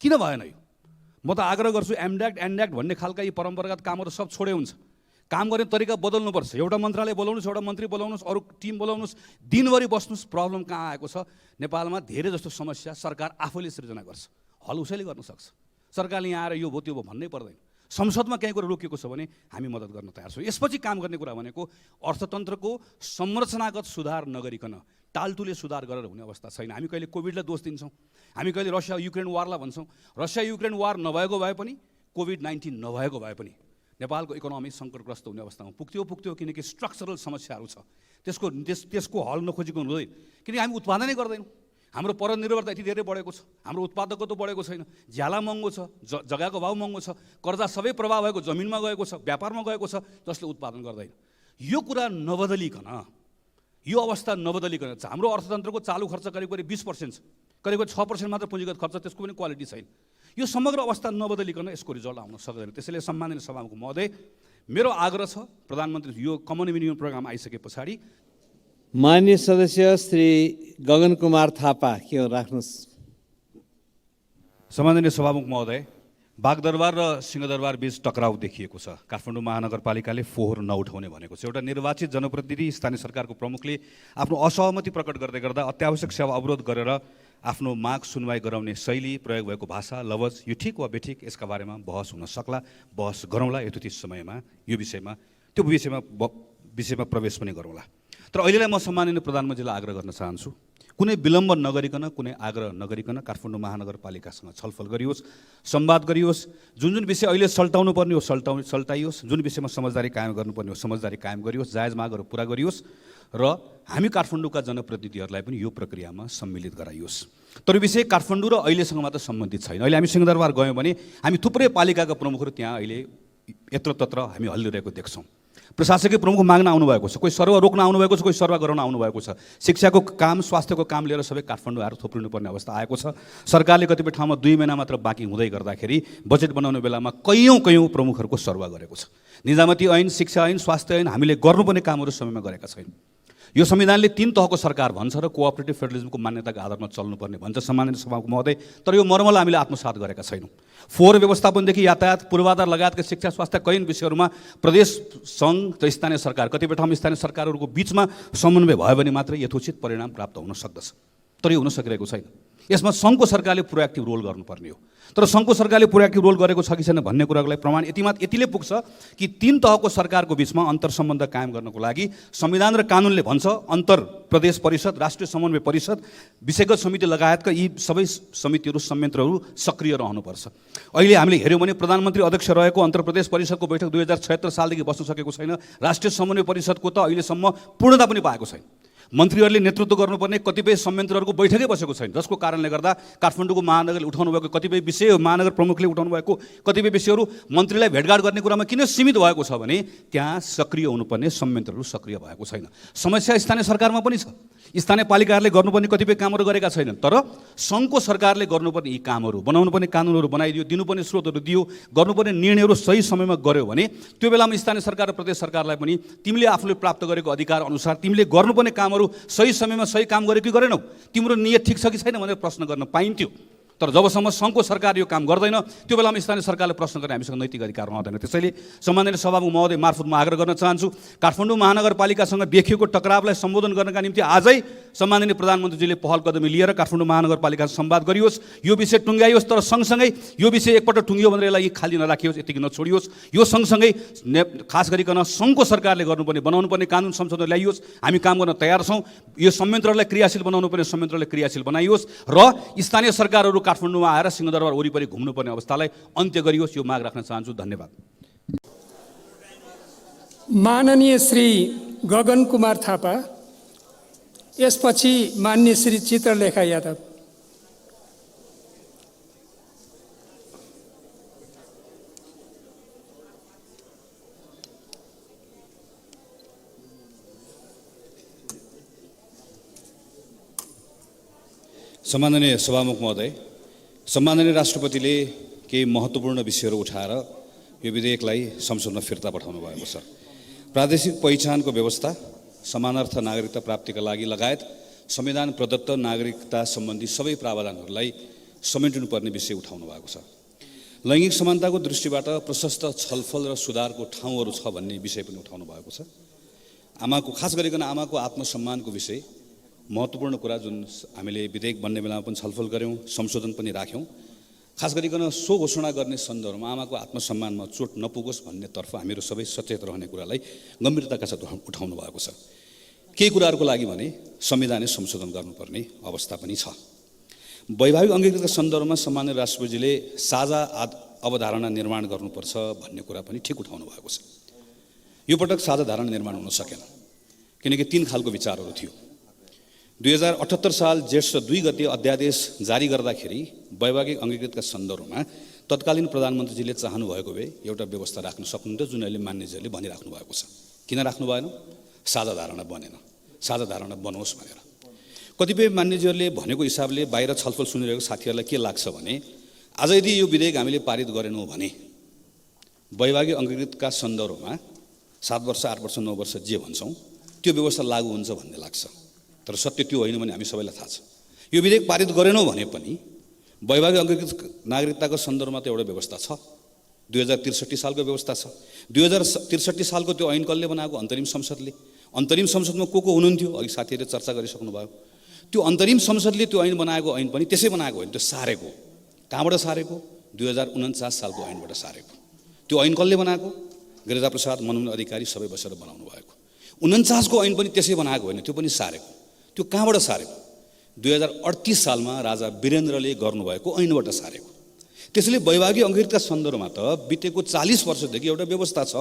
किन भएन यो? म त आग्रह गर्छु एन्ड्याक्ट भन्ने खालका यी परम्परागत कामहरू सब छोडे हुन्छ। काम गर्ने तरिका बदल्नुपर्छ। एउटा मन्त्रालय बोलाउनुहोस्, एउटा मन्त्री बोलाउनुहोस्, अरू टिम बोलाउनुहोस्, दिनभरि बस्नुहोस्। प्रब्लम कहाँ आएको छ? नेपालमा धेरै जस्तो समस्या सरकार आफैले सृजना गर्छ, हल उसैले गर्न सक्छ। सरकारले यहाँ आएर यो भयो त्यो भयो भन्नै पर्दैन। संसदमा केही कुरा रोकिएको छ भने हामी मद्दत गर्न तयार छौँ। यसपछि काम गर्ने कुरा भनेको अर्थतन्त्रको संरचनागत सुधार नगरिकन टालटुले सुधार गरेर हुने अवस्था छैन। हामी कहिले कोभिडलाई दोष दिन्छौँ, हामी कहिले रसिया युक्रेन वारलाई भन्छौँ। रसिया युक्रेन वार नभएको भए पनि, कोभिड-19 नभएको भए पनि नेपालको इकोनोमी सङ्कटग्रस्त हुने अवस्थामा पुग्थ्यो किनकि स्ट्रक्चरल समस्याहरू छ। त्यसको हल नखोजिकन हुँदैन, किनकि हामी उत्पादनै गर्दैनौँ। हाम्रो परनिर्भरता यति धेरै बढेको छ, हाम्रो उत्पादकत्व त बढेको छैन, ज्याला महँगो छ, जग्गाको भाउ महँगो छ, कर्जा सबै प्रभाव भएको जमिनमा गएको छ, व्यापारमा गएको छ, जसले उत्पादन गर्दैन। यो कुरा नबदलिकन, यो अवस्था नबदलिकन हाम्रो अर्थतन्त्रको चालु खर्च करिब 20% छ, करिब 6% मात्र पुँजीगत खर्च, त्यसको पनि क्वालिटी छैन। यो समग्र अवस्था नबदलिकन यसको रिजल्ट आउन सक्दैन। त्यसैले सम्माननीय सभामुख महोदय, मेरो आग्रह छ प्रधानमन्त्री यो कमन मिनिमम प्रोग्राम आइसके पछाडि माननीय सदस्य श्री गगन कुमार थापा के हो राख्नुहोस्। सम्माननीय सभामुख महोदय, बागदरबार र सिंहदरबार बीच टकराउ देखिएको छ। काठमाडौँ महानगरपालिकाले फोहोर नउठाउने भनेको छ। एउटा निर्वाचित जनप्रतिनिधि स्थानीय सरकारको प्रमुखले आफ्नो असहमति प्रकट गर्दै गर्दा अत्यावश्यक सेवा अवरोध गरेर आफ्नो माग सुनवाई गराउने शैली, प्रयोग भएको भाषा, लवज, यो ठिक वा बेठिक, यसका बारेमा बहस हुन सक्ला, बहस गरौँला यथोचित समयमा। यो विषयमा प्रवेश पनि गरौँला। तर अहिलेलाई म सम्माननीय प्रधानमन्त्रीलाई आग्रह गर्न चाहन्छु, कुनै विलम्ब नगरिकन, कुनै आग्रह नगरिकन काठमाडौँ महानगरपालिकासँग छलफल गरियोस्, संवाद गरियोस्। जुन जुन विषय अहिले सल्टाउनु पर्ने हो सल्टाइयोस्, जुन विषयमा समझदारी कायम गर्नुपर्ने हो समझदारी कायम गरियोस्, जायज मागहरू पुरा गरियोस् र हामी काठमाडौँका जनप्रतिनिधिहरूलाई पनि यो प्रक्रियामा सम्मिलित गराइयोस्। तर यो विषय काठमाडौँ र अहिलेसँग मात्र सम्बन्धित छैन। अहिले हामी सिंहदरबार गयौँ भने हामी थुप्रै पालिकाका प्रमुखहरू त्यहाँ अहिले यत्रतत्र हामी हल्लिरहेको देख्छौँ। प्रशासकीय प्रमुख माग्न आउनुभएको छ, कोही सर्व रोक्न आउनुभएको छ, कोही सर्व गराउन आउनुभएको छ। शिक्षाको काम, स्वास्थ्यको काम लिएर सबै काठमाडौँ आएर थोप्रिनुपर्ने अवस्था आएको छ। सरकारले कतिपय ठाउँमा 2 महिना मात्र बाँकी हुँदै गर्दाखेरि बजेट बनाउने बेलामा कैयौँ प्रमुखहरूको सर्व गरेको छ। निजामती ऐन, शिक्षा ऐन, स्वास्थ्य ऐन हामीले गर्नुपर्ने कामहरू समयमा गरेका छैनौँ। यो संविधानले 3 तहको सरकार भन्छ र कोअपरेटिभ फेडरलिजमको मान्यताको आधारमा चल्नुपर्ने भन्छ सम्माननीय सभामुख महोदय। तर यो मर्मलाई हामीले आत्मसात गरेका छैनौँ। फोहोर व्यवस्थापनदेखि यातायात, पूर्वाधार लगायतका शिक्षा, स्वास्थ्य कैयन विषयहरूमा प्रदेश सङ्घ र स्थानीय सरकार, कतिपय ठाउँमा स्थानीय सरकारहरूको बिचमा समन्वय भयो भने मात्र यथोचित परिणाम प्राप्त हुन सक्दछ। तर यो हुन सकिरहेको छैन। यसमा सङ्घको सरकारले प्रोएक्टिभ रोल गर्नुपर्ने हो। तर सङ्घको सरकारले प्रोएक्टिभ रोल गरेको छ कि छैन भन्ने कुरालाई प्रमाण यतिले पुग्छ कि 3 तहको सरकारको बिचमा अन्तर सम्बन्ध कायम गर्नको लागि संविधान र कानुनले भन्छ अन्तर प्रदेश परिषद, राष्ट्रिय समन्वय परिषद, विषयगत समिति लगायतका यी सबै समितिहरू, संयन्त्रहरू सक्रिय रहनुपर्छ। अहिले हामीले हेऱ्यौँ भने प्रधानमन्त्री अध्यक्ष रहेको अन्तर प्रदेश परिषदको बैठक 2076 सालदेखि बस्न सकेको छैन। राष्ट्रिय समन्वय परिषदको त अहिलेसम्म पूर्णता पनि पाएको छैन। मन्त्रीहरूले नेतृत्व गर्नुपर्ने कतिपय संयन्त्रहरूको बैठकै बसेको छैन, जसको कारणले गर्दा काठमाडौँको महानगरले उठाउनु भएको कतिपय विषय, महानगर प्रमुखले उठाउनु भएको कतिपय विषयहरू मन्त्रीलाई भेटघाट गर्ने कुरामा किन सीमित भएको छ भने त्यहाँ सक्रिय हुनुपर्ने संयन्त्रहरू सक्रिय भएको छैन। समस्या स्थानीय सरकारमा पनि छ। स्थानीय पालिकाहरूले गर्नुपर्ने कतिपय कामहरू गरेका छैनन्। तर सङ्घको सरकारले गर्नुपर्ने यी कामहरू, बनाउनुपर्ने कानुनहरू बनाइदियो, दिनुपर्ने स्रोतहरू दियो, गर्नुपर्ने निर्णयहरू सही समयमा गर्यो भने त्यो बेलामा स्थानीय सरकार र प्रदेश सरकारलाई पनि तिमीले आफूले प्राप्त गरेको अधिकार अनुसार तिमीले गर्नुपर्ने कामहरू सही समयमा सही काम गर्यो कि गरेनौ, तिम्रो नियत ठिक छ कि छैन भनेर प्रश्न गर्न पाइन्थ्यो। तर जबसम्म सङ्घको सरकार यो काम गर्दैन त्यो बेलामा स्थानीय सरकारले प्रश्न गर्ने हामीसँग नैतिक अधिकार रहँदैन। त्यसैले सम्माननीय सभामुख महोदय मार्फत म आग्रह गर्न चाहन्छु, काठमाडौँ महानगरपालिकासँग देखिएको टकरावलाई सम्बोधन गर्नका निम्ति आजै सम्माननीय प्रधानमन्त्रीजीले पहल कदमी लिएर काठमाडौँ महानगरपालिकासँग संवाद गरियोस्, यो विषय टुङ्ग्याइयोस्। तर सँगसँगै यो विषय एकपल्ट टुङ्गियो भनेर यसलाई खाली नराखियोस्, यतिकै नछोडियोस्। यो सँगसँगै खास गरिकन सङ्घको सरकारले गर्नुपर्ने, बनाउनुपर्ने कानुन संशोधन ल्याइयोस्। हामी काम गर्न तयार छौँ। यो संयन्त्रलाई क्रियाशील बनाउनुपर्ने संयन्त्रलाई क्रियाशील बनाइयोस् र स्थानीय सरकारहरू काठमाडौँमा आएर सिंहदरबार वरिपरि घुम्नुपर्ने अवस्थालाई अन्त्य गरियोस्। यो माग राख्न चाहन्छु। धन्यवाद। माननीय श्री गगन कुमार थापा, यसपछि माननीय श्री चित्रलेखा यादव। सम्माननीय सभामुख महोदय, सम्माननीय राष्ट्रपतिले केही महत्त्वपूर्ण विषयहरू उठाएर यो विधेयकलाई संसदमा फिर्ता पठाउनु भएको छ। प्रादेशिक पहिचानको व्यवस्था, समानार्थ नागरिकता प्राप्तिका लागि लगायत संविधान प्रदत्त नागरिकता सम्बन्धी सबै प्रावधानहरूलाई समेट्नुपर्ने विषय उठाउनु भएको छ। लैङ्गिक समानताको दृष्टिबाट प्रशस्त छलफल र सुधारको ठाउँहरू छ भन्ने विषय पनि उठाउनु भएको छ। खास गरिकन आमाको आत्मसम्मानको विषय महत्त्वपूर्ण कुरा जुन हामीले विधेयक बन्ने बेलामा पनि छलफल गऱ्यौँ, संशोधन पनि राख्यौँ। खास गरिकन सो घोषणा गर्ने सन्दर्भमा आमाको आत्मसम्मानमा चोट नपुगोस् भन्नेतर्फ हामीहरू सबै सचेत रहने कुरालाई गम्भीरताका साथ उठाउनु भएको छ। केही कुराहरूको लागि भने संविधानै संशोधन गर्नुपर्ने अवस्था पनि छ। वैवाहिक अङ्गीकृतका सन्दर्भमा सम्माननीय राष्ट्रपतिले साझा अवधारणा निर्माण गर्नुपर्छ भन्ने कुरा पनि ठिक उठाउनु भएको छ। यो पटक साझा धारणा निर्माण हुन सकेन, किनकि 3 खालको विचारहरू थियो। 2078 साल जेठ 2 गते अध्यादेश जारी गर्दाखेरि वैवाहिक अङ्गीकृतका सन्दर्भमा तत्कालीन प्रधानमन्त्रीजीले चाहनु भएको भए एउटा व्यवस्था राख्न सक्नुहुन्थ्यो, जुन अहिले मान्यजीहरूले भनिराख्नु भएको छ। किन राख्नु भएन? साझा धारणा बनेन। साझा धारणा बनोस् भनेर कतिपय मान्यजीहरूले भनेको हिसाबले बाहिर छलफल सुनिरहेको साथीहरूलाई के लाग्छ भने आज यदि यो विधेयक हामीले पारित गरेनौँ भने वैवाहिक अङ्गीकृतका सन्दर्भमा 7 वर्ष 8 वर्ष 9 वर्ष जे भन्छौँ त्यो व्यवस्था लागू हुन्छ भन्ने लाग्छ। तर सत्य त्यो होइन भने हामी सबैलाई थाहा छ। यो विधेयक पारित गरेनौँ भने पनि वैवाहिक अङ्गीकृत नागरिकताको सन्दर्भमा त एउटा व्यवस्था छ। 2063 सालको व्यवस्था छ। 2063 सालको त्यो ऐन कसले बनाएको? अन्तरिम संसदले। अन्तरिम संसदमा को हुनुहुन्थ्यो? अघि साथीहरूले चर्चा गरिसक्नुभयो। त्यो अन्तरिम संसदले त्यो ऐन बनाएको ऐन पनि त्यसै बनाएको होइन, त्यो सारेको। कहाँबाट सारेको? 2049 सालको ऐनबाट सारेको। त्यो ऐन कसले बनाएको? गिरिजाप्रसाद, मनमोहन अधिकारी सबै बसेर बनाउनु भएको। 49 को ऐन पनि त्यसै बनाएको होइन, त्यो पनि सारेको। त्यो कहाँबाट सारेको? 2038 सालमा राजा वीरेन्द्रले गर्नुभएको ऐनबाट सारेको। त्यसैले वैवाहिक अङ्गीकृतका सन्दर्भमा त बितेको 40 वर्षदेखि एउटा व्यवस्था छ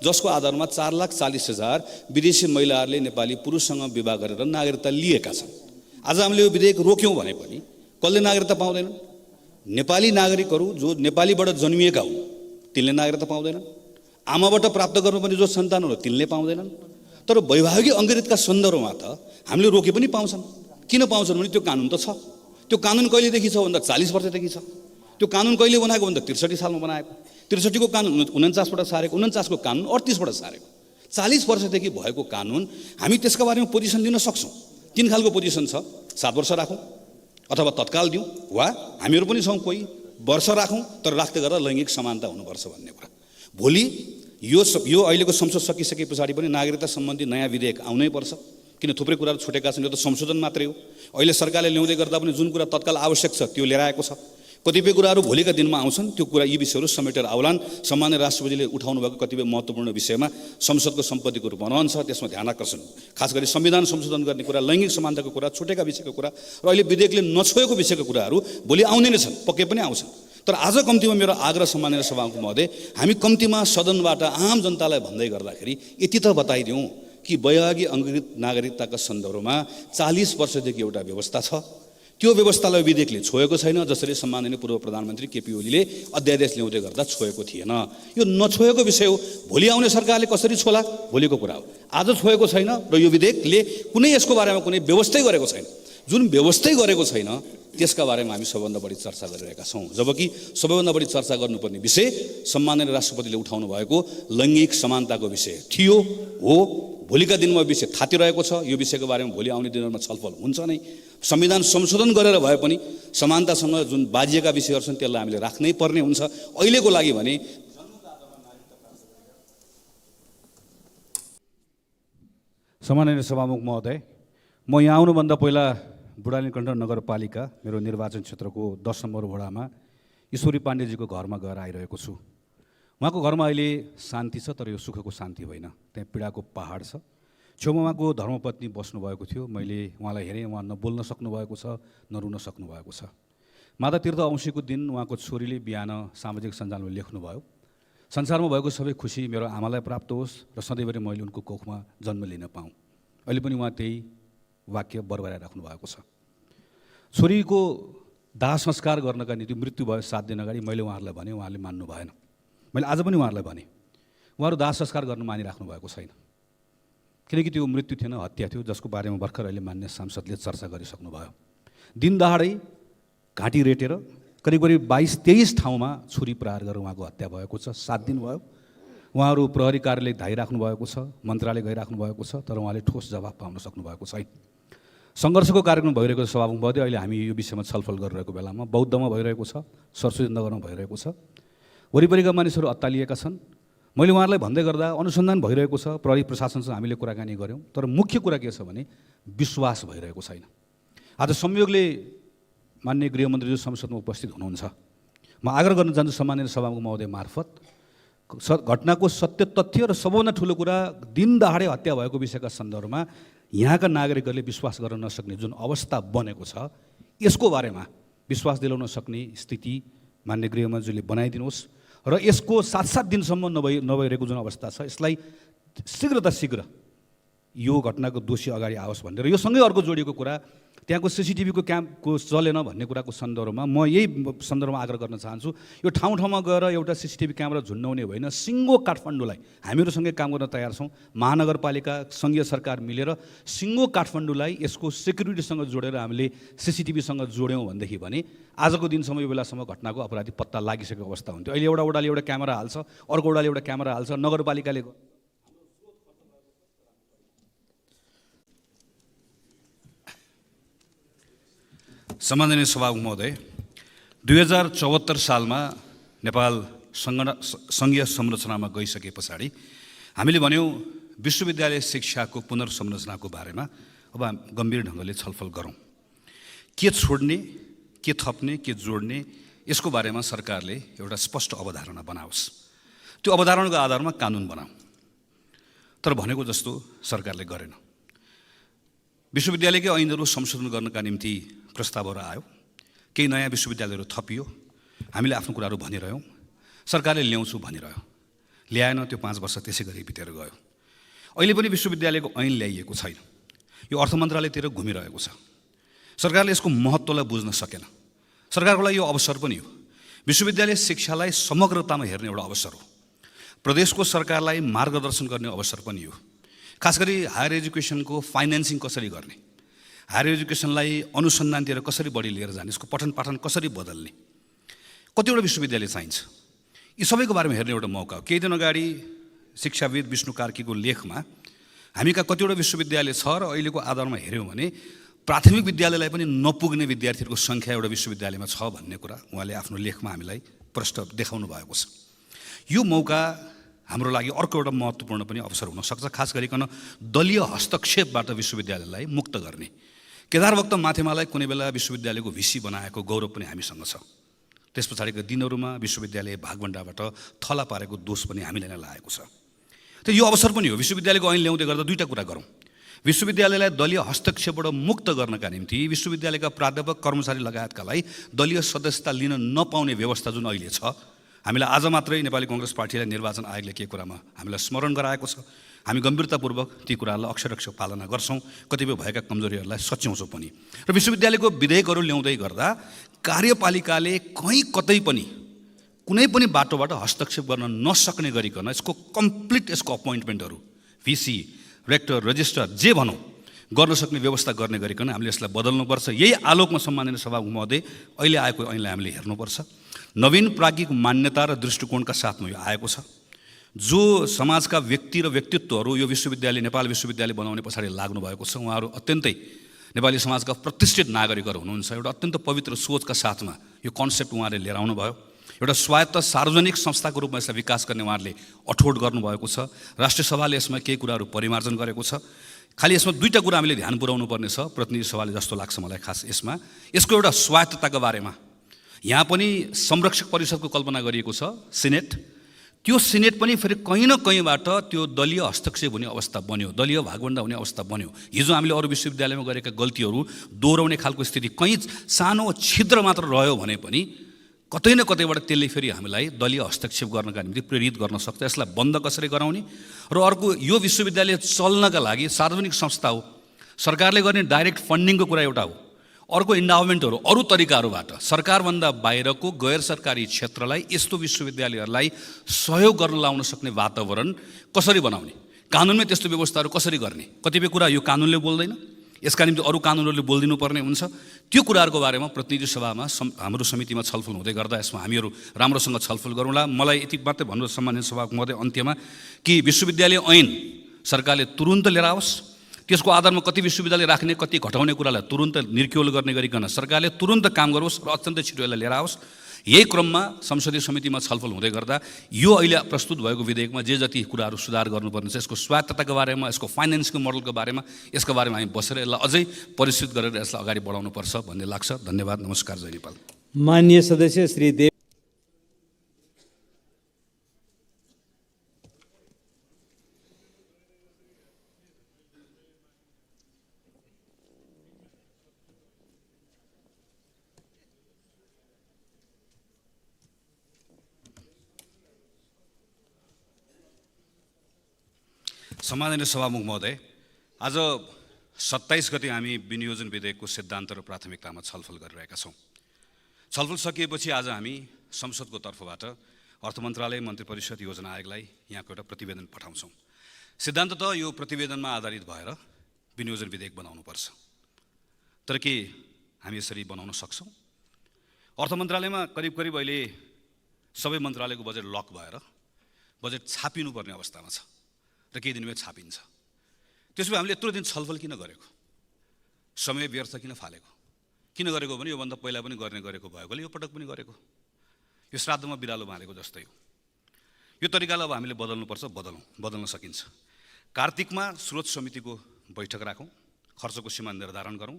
जसको आधारमा 4,40,000 विदेशी महिलाहरूले नेपाली पुरुषसँग विवाह गरेर नागरिकता लिएका छन्। आज हामीले यो विधेयक रोक्यौँ भने पनि कसले नागरिकता पाउँदैनन्? नेपाली नागरिकहरू जो नेपालीबाट जन्मिएका हुन् तिनले नागरिकता पाउँदैनन्। आमाबाट प्राप्त गर्नुपर्ने जो सन्तानहरू तिनले पाउँदैनन्। तर वैवाहिक अङ्गीकृतका सन्दर्भमा त हामीले रोके पनि पाउँछन्। किन पाउँछन् भने त्यो कानुन त छ। त्यो कानुन कहिलेदेखि छ भन्दा 40 वर्षदेखि छ। त्यो कानुन कहिले बनाएको भन्दा 63 सालमा बनाएको। 63 को कानुन 49बाट सारेको, 49 को कानुन 38बाट सारेको। 40 वर्षदेखि भएको कानुन हामी त्यसका बारेमा पोजिसन लिन सक्छौँ। 3 खालको पोजिसन छ। 7 वर्ष राखौँ अथवा तत्काल दिउँ, वा हामीहरू पनि छौँ कोही वर्ष राखौँ तर राख्दै गरेर लैङ्गिक समानता हुनुपर्छ भन्ने कुरा। भोलि यो अहिलेको संसद सकिसके पछाडि पनि नागरिकता सम्बन्धी नयाँ विधेयक आउनै पर्छ। किन थुप्रै कुराहरू छुटेका छन्। यो त संशोधन मात्रै हो। अहिले सरकारले ल्याउँदै गर्दा पनि जुन कुरा तत्काल आवश्यक छ त्यो लिएर आएको छ। कतिपय कुराहरू भोलिका दिनमा आउँछन्। त्यो कुरा यी विषयहरू समेटेर आउलान्। सम्माननीय राष्ट्रपतिले उठाउनु भएको कतिपय महत्त्वपूर्ण विषयमा संसदको सम्पत्तिको रूपमा रहन्छ, त्यसमा ध्यान आकर्षण, खास गरी संविधान संशोधन गर्ने कुरा, लैङ्गिक समानताको कुरा, छुटेका विषयको कुरा र अहिले विधेयकले नछोएको विषयको कुराहरू भोलि आउँदै नै छन्, पक्कै पनि आउँछन्। तर आज कम्तीमा मेरो आग्रह सम्माननीय सभामुख महोदय, हामी कम्तीमा सदनबाट आम जनतालाई भन्दै गर्दाखेरि यति त बताइदिउँ कि वैवाहिक अङ्गीकृत नागरिकताका सन्दर्भमा 40 वर्षदेखि एउटा व्यवस्था छ। त्यो व्यवस्थालाई विधेयकले छोएको छैन, जसरी सम्माननीय पूर्व प्रधानमन्त्री केपी ओलीले अध्यादेश ल्याउँदै गर्दा छोएको थिएन। यो नछोएको विषय हो। भोलि आउने सरकारले कसरी छोला भोलिको कुरा हो। आज छोएको छैन र यो विधेयकले कुनै यसको बारेमा कुनै व्यवस्थै गरेको छैन। जुन व्यवस्थै गरेको छैन त्यसका बारेमा हामी सबभन्दा बढी चर्चा गरिरहेका छौँ। जबकि सबैभन्दा बढी चर्चा गर्नुपर्ने विषय सम्माननीय राष्ट्रपतिले उठाउनु भएको लैङ्गिक समानताको विषय थियो हो। भोलिका दिनमा विषय थातिरहेको छ। यो विषयको बारेमा भोलि आउने दिनहरूमा छलफल हुन्छ नै। संविधान संशोधन गरेर भए पनि समानतासँग जुन बाजिएका विषयहरू छन् त्यसलाई हामीले राख्नै पर्ने हुन्छ। अहिलेको लागि भने सम्माननीय सभामुख महोदय, म यहाँ आउनुभन्दा पहिला बुढानीकण्ठ नगरपालिका मेरो निर्वाचन क्षेत्रको 10 नम्बर वडामा ईश्वरी पाण्डेजीको घरमा गएर आइरहेको छु। उहाँको घरमा अहिले शान्ति छ, तर यो सुखको शान्ति होइन। त्यहाँ पीडाको पहाड छ। छेउमा उहाँको धर्मपत्नी बस्नुभएको थियो। मैले उहाँलाई हेरेँ, उहाँ न बोल्न सक्नुभएको छ न रुन सक्नुभएको छ। माता तीर्थ औँसीको दिन उहाँको छोरीले बिहान सामाजिक सञ्जालमा लेख्नुभयो, संसारमा भएको सबै खुसी मेरो आमालाई प्राप्त होस् र सधैँभरि मैले उनको कोखमा जन्म लिन पाऊँ। अहिले पनि उहाँ त्यही वाक्य बरबराइराख्नु भएको छ। छोरीको दाह संस्कार गर्नका निम्ति मृत्यु भयो 7 दिन अगाडि मैले उहाँहरूलाई भने, उहाँले मान्नु भएन। मैले आज पनि उहाँहरूलाई भने, उहाँहरू दाह संस्कार गर्न मानिराख्नु भएको छैन। किनकि त्यो मृत्यु थिएन, हत्या थियो, जसको बारेमा भर्खर अहिले मान्य सांसदले चर्चा गरिसक्नुभयो। दिन दहाडै घाँटी रेटेर करिब 22-23 ठाउँमा छुरी प्रहार गरेर उहाँको हत्या भएको छ। 7 दिन भयो। उहाँहरू प्रहरी कार्यालय धाइराख्नु भएको छ, मन्त्रालय गइराख्नु भएको छ, तर उहाँले ठोस जवाफ पाउन सक्नु भएको छैन। सङ्घर्षको कार्यक्रम भइरहेको छ सभामुख महोदय। अहिले हामी यो विषयमा छलफल गरिरहेको बेलामा बौद्धमा भइरहेको छ, सरस्वती नगरमा भइरहेको छ। वरिपरिका मानिसहरू अत्तालिएका छन्। मैले उहाँहरूलाई भन्दै गर्दा अनुसन्धान भइरहेको छ, प्रहरी प्रशासनसँग हामीले कुराकानी गऱ्यौँ, तर मुख्य कुरा के छ भने विश्वास भइरहेको छैन। आज संयोगले माननीय गृहमन्त्रीज्यू संसदमा उपस्थित हुनुहुन्छ। म आग्रह गर्न चाहन्छु सम्माननीय सभामुख महोदय मार्फत घटनाको सत्य तथ्य र सबभन्दा ठुलो कुरा दिन दहाडे हत्या भएको विषयका सन्दर्भमा यहाँका नागरिकहरूले विश्वास गर्न नसक्ने जुन अवस्था बनेको छ, यसको बारेमा विश्वास दिलाउन सक्ने स्थिति माननीय गृहमन्त्रीले बनाइदिनुहोस् र यसको 7-7 दिनसम्म नभइरहेको जुन अवस्था छ यसलाई शीघ्र यो घटनाको दोषी अगाडि आओस् भनेर। यो सँगै अर्को जोडिएको कुरा त्यहाँको सिसिटिभीको क्याम्पको चलेन भन्ने कुराको सन्दर्भमा म यही सन्दर्भमा आग्रह गर्न चाहन्छु, यो ठाउँ ठाउँमा गएर एउटा सिसिटिभी क्यामेरा झुन्डाउने होइन, सिङ्गो काठमाडौँलाई हामीहरूसँगै काम गर्न तयार छौँ। महानगरपालिका सङ्घीय सरकार मिलेर सिङ्गो काठमाडौँलाई यसको सेक्युरिटीसँग जोडेर हामीले सिसिटिभीसँग जोड्यौँ भनेदेखि भने आजको दिनसम्म यो बेलासम्म घटनाको अपराधी पत्ता लागिसकेको अवस्था हुन्थ्यो। अहिले एउटा वडाले एउटा क्यामेरा हाल्छ, अर्को वडाले एउटा क्यामेरा हाल्छ, नगरपालिकाले सम्माननीय सभामुख महोदय, 2074 सालमा नेपाल सङ्घीय संरचनामा गइसके पछाडि हामीले भन्यौँ विश्वविद्यालय शिक्षाको पुनर्संरचनाको बारेमा अब गम्भीर ढङ्गले छलफल गरौँ। के छोड्ने, के थप्ने, के जोड्ने, यसको बारेमा सरकारले एउटा स्पष्ट अवधारणा बनाओस्, त्यो अवधारणाको आधारमा कानुन बनाऊ। तर भनेको जस्तो सरकारले गरेन। विश्वविद्यालयकै ऐनहरू संशोधन गर्नका निम्ति प्रस्तावहरू आयो, केही नयाँ विश्वविद्यालयहरू थपियो, हामीले आफ्नो कुराहरू भनिरह्यौँ, सरकारले ल्याउँछु भनिरह्यो, ल्याएन, त्यो 5 वर्ष त्यसै गरी बितेर गयो। अहिले पनि विश्वविद्यालयको ऐन ल्याइएको छैन, यो अर्थ मन्त्रालयतिर घुमिरहेको छ। सरकारले यसको महत्त्वलाई बुझ्न सकेन। सरकारको लागि यो अवसर पनि हो, विश्वविद्यालय शिक्षालाई समग्रतामा हेर्ने एउटा अवसर हो, प्रदेशको सरकारलाई मार्गदर्शन गर्ने अवसर पनि हो। खास गरी हायर एजुकेसनको फाइनेन्सिङ कसरी गर्ने, हायर एजुकेसनलाई अनुसन्धानतिर कसरी बढी लिएर जाने, यसको पठन पाठन कसरी बदल्ने, कतिवटा विश्वविद्यालय चाहिन्छ, यी सबैको बारेमा हेर्ने एउटा मौका हो। केही दिन अगाडि शिक्षाविद विष्णु कार्कीको लेखमा हामी कहाँ कतिवटा विश्वविद्यालय छ र अहिलेको आधारमा हेऱ्यौँ भने प्राथमिक विद्यालयलाई पनि नपुग्ने विद्यार्थीहरूको सङ्ख्या एउटा विश्वविद्यालयमा छ भन्ने कुरा उहाँले आफ्नो लेखमा हामीलाई प्रष्ट देखाउनु भएको छ। यो मौका हाम्रो लागि अर्को एउटा महत्त्वपूर्ण पनि अवसर हुनसक्छ, खास गरिकन दलीय हस्तक्षेपबाट विश्वविद्यालयलाई मुक्त गर्ने। केदारभक्त माथेमालाई कुनै बेला विश्वविद्यालयको भिसी बनाएको गौरव पनि हामीसँग छ। त्यस पछाडिको दिनहरूमा विश्वविद्यालय भागभण्डाबाट थला पारेको दोष पनि हामीलाई नै लागेको छ। त यो अवसर पनि हो, विश्वविद्यालयको ऐन ल्याउँदै गर्दा दुईवटा कुरा गरौँ। विश्वविद्यालयलाई दलीय हस्तक्षेपबाट मुक्त गर्नका निम्ति विश्वविद्यालयका प्राध्यापक कर्मचारी लगायतकालाई दलीय सदस्यता लिन नपाउने व्यवस्था जुन अहिले छ, हामीलाई आज मात्रै नेपाली कङ्ग्रेस पार्टीलाई निर्वाचन आयोगले के कुरामा हामीलाई स्मरण गराएको छ। हामी गम्भीरतापूर्वक ती कुराहरूलाई अक्षरशः पालना गर्छौँ, कतिपय भएका कमजोरीहरूलाई सच्याउँछौँ पनि। र विश्वविद्यालयको विधेयकहरू ल्याउँदै गर्दा कार्यपालिकाले कहीँ कतै पनि कुनै पनि बाटोबाट हस्तक्षेप गर्न नसक्ने गरिकन यसको कम्प्लिट यसको अपोइन्टमेन्टहरू भिसी, रेक्टर, रजिस्ट्रार जे भनौँ गर्न सक्ने व्यवस्था गर्ने गरिकन हामीले यसलाई बदल्नुपर्छ। यही आलोकमा सम्माननीय सभामुख महोदय अहिले आएको ऐनलाई हामीले हेर्नुपर्छ। नवीन प्राज्ञिक मान्यता र दृष्टिकोणका साथमा यो आएको छ। जो समाजका व्यक्ति र व्यक्तित्वहरू यो विश्वविद्यालय नेपाल विश्वविद्यालय बनाउने पछाडि लाग्नु भएको छ, उहाँहरू अत्यन्तै नेपाली समाजका प्रतिष्ठित नागरिकहरू हुनुहुन्छ। एउटा अत्यन्त पवित्र सोचका साथमा यो कन्सेप्ट उहाँले लिएर आउनुभयो। एउटा स्वायत्त सार्वजनिक संस्थाको रूपमा यसलाई विकास गर्ने उहाँहरूले अठोट गर्नुभएको छ। राष्ट्रिय सभाले यसमा केही कुराहरू परिमार्जन गरेको छ। खालि यसमा दुईवटा कुरा हामीले ध्यान पुर्याउनु पर्ने छ प्रतिनिधि सभाले, जस्तो लाग्छ मलाई खास यसमा। यसको एउटा स्वायत्तताको बारेमा यहाँ पनि संरक्षक परिषदको कल्पना गरिएको छ, सिनेट। त्यो सिनेट पनि फेरि कहीँ न कहीँबाट त्यो दलीय हस्तक्षेप हुने अवस्था बन्यो, दलीय भागभण्डा हुने अवस्था बन्यो। हिजो हामीले अरू विश्वविद्यालयमा गरेका गल्तीहरू दोहोऱ्याउने खालको स्थिति कहीँ सानो छिद्र मात्र रह्यो भने पनि कतै न कतैबाट त्यसले फेरि हामीलाई दलीय हस्तक्षेप गर्नका निम्ति प्रेरित गर्न सक्छ। यसलाई बन्द कसरी गराउने र अर्को, यो विश्वविद्यालय चल्नका लागि सार्वजनिक संस्था हो, सरकारले गर्ने डाइरेक्ट फन्डिङको कुरा एउटा हो। अर्को इन्डाउमेन्टहरू, अरू तरिकाहरूबाट सरकारभन्दा बाहिरको गैर सरकारी क्षेत्रलाई यस्तो विश्वविद्यालयहरूलाई सहयोग गर्न लाउन सक्ने वातावरण कसरी बनाउने, कानुनमै त्यस्तो व्यवस्थाहरू कसरी गर्ने। कतिपय कुरा यो कानुनले बोल्दैन, यसका निम्ति अरू कानुनहरूले बोलिदिनु पर्ने हुन्छ। त्यो कुराहरूको बारेमा प्रतिनिधि सभामा हाम्रो समितिमा छलफल हुँदै गर्दा यसमा हामीहरू राम्रोसँग छलफल गरौँला। मलाई यति मात्रै भन्नु सम्माननीय सभाको महोदय अन्त्यमा कि विश्वविद्यालय ऐन सरकारले तुरुन्त लिएर आओस्, त्यसको आधारमा कति विश्वविद्यालय राख्ने, कति घटाउने कुरालाई तुरुन्त निर्क्योल गर्ने गरिकन सरकारले तुरुन्त काम गरोस् र अत्यन्तै छिटो यसलाई लिएर आओस्। यही क्रममा संसदीय समितिमा छलफल हुँदै गर्दा यो अहिले प्रस्तुत भएको विधेयकमा जे जति कुराहरू सुधार गर्नुपर्ने छ, यसको स्वायत्तताको बारेमा, यसको फाइनेन्सको मोडलको बारेमा, यसको बारेमा हामी बसेर यसलाई अझै परिष्कृत गरेर यसलाई अगाडि बढाउनुपर्छ भन्ने लाग्छ। धन्यवाद, नमस्कार, जय नेपाल। माननीय सदस्य श्री देव सम्माननीय सभामुख महोदय, आज 27 गते हामी विनियोजन विधेयकको सिद्धान्त र प्राथमिकतामा छलफल गरिरहेका छौँ। छलफल सकिएपछि आज हामी संसदको तर्फबाट अर्थ मन्त्रालय, मन्त्री परिषद, योजना आयोगलाई यहाँको एउटा प्रतिवेदन पठाउँछौँ। सिद्धान्त त यो प्रतिवेदनमा आधारित भएर विनियोजन विधेयक बनाउनुपर्छ। तर के हामी यसरी बनाउन सक्छौँ? अर्थ मन्त्रालयमा करिब अहिले सबै मन्त्रालयको बजेट लक भएर बजेट छापिनुपर्ने अवस्थामा छ र केही दिनमै छापिन्छ। त्यसो भए हामीले यत्रो दिन छलफल किन गरेको? समय व्यर्थ किन फालेको? किन गरेको भने योभन्दा पहिला पनि गरेको भएकोले यो पटक पनि गरेको। यो श्राद्धमा बिरालो बाँधेको जस्तै हो। यो तरिकालाई अब हामीले बदल्नुपर्छ, बदल्न सकिन्छ। कार्तिकमा स्रोत समितिको बैठक राखौँ, खर्चको सीमा निर्धारण गरौँ।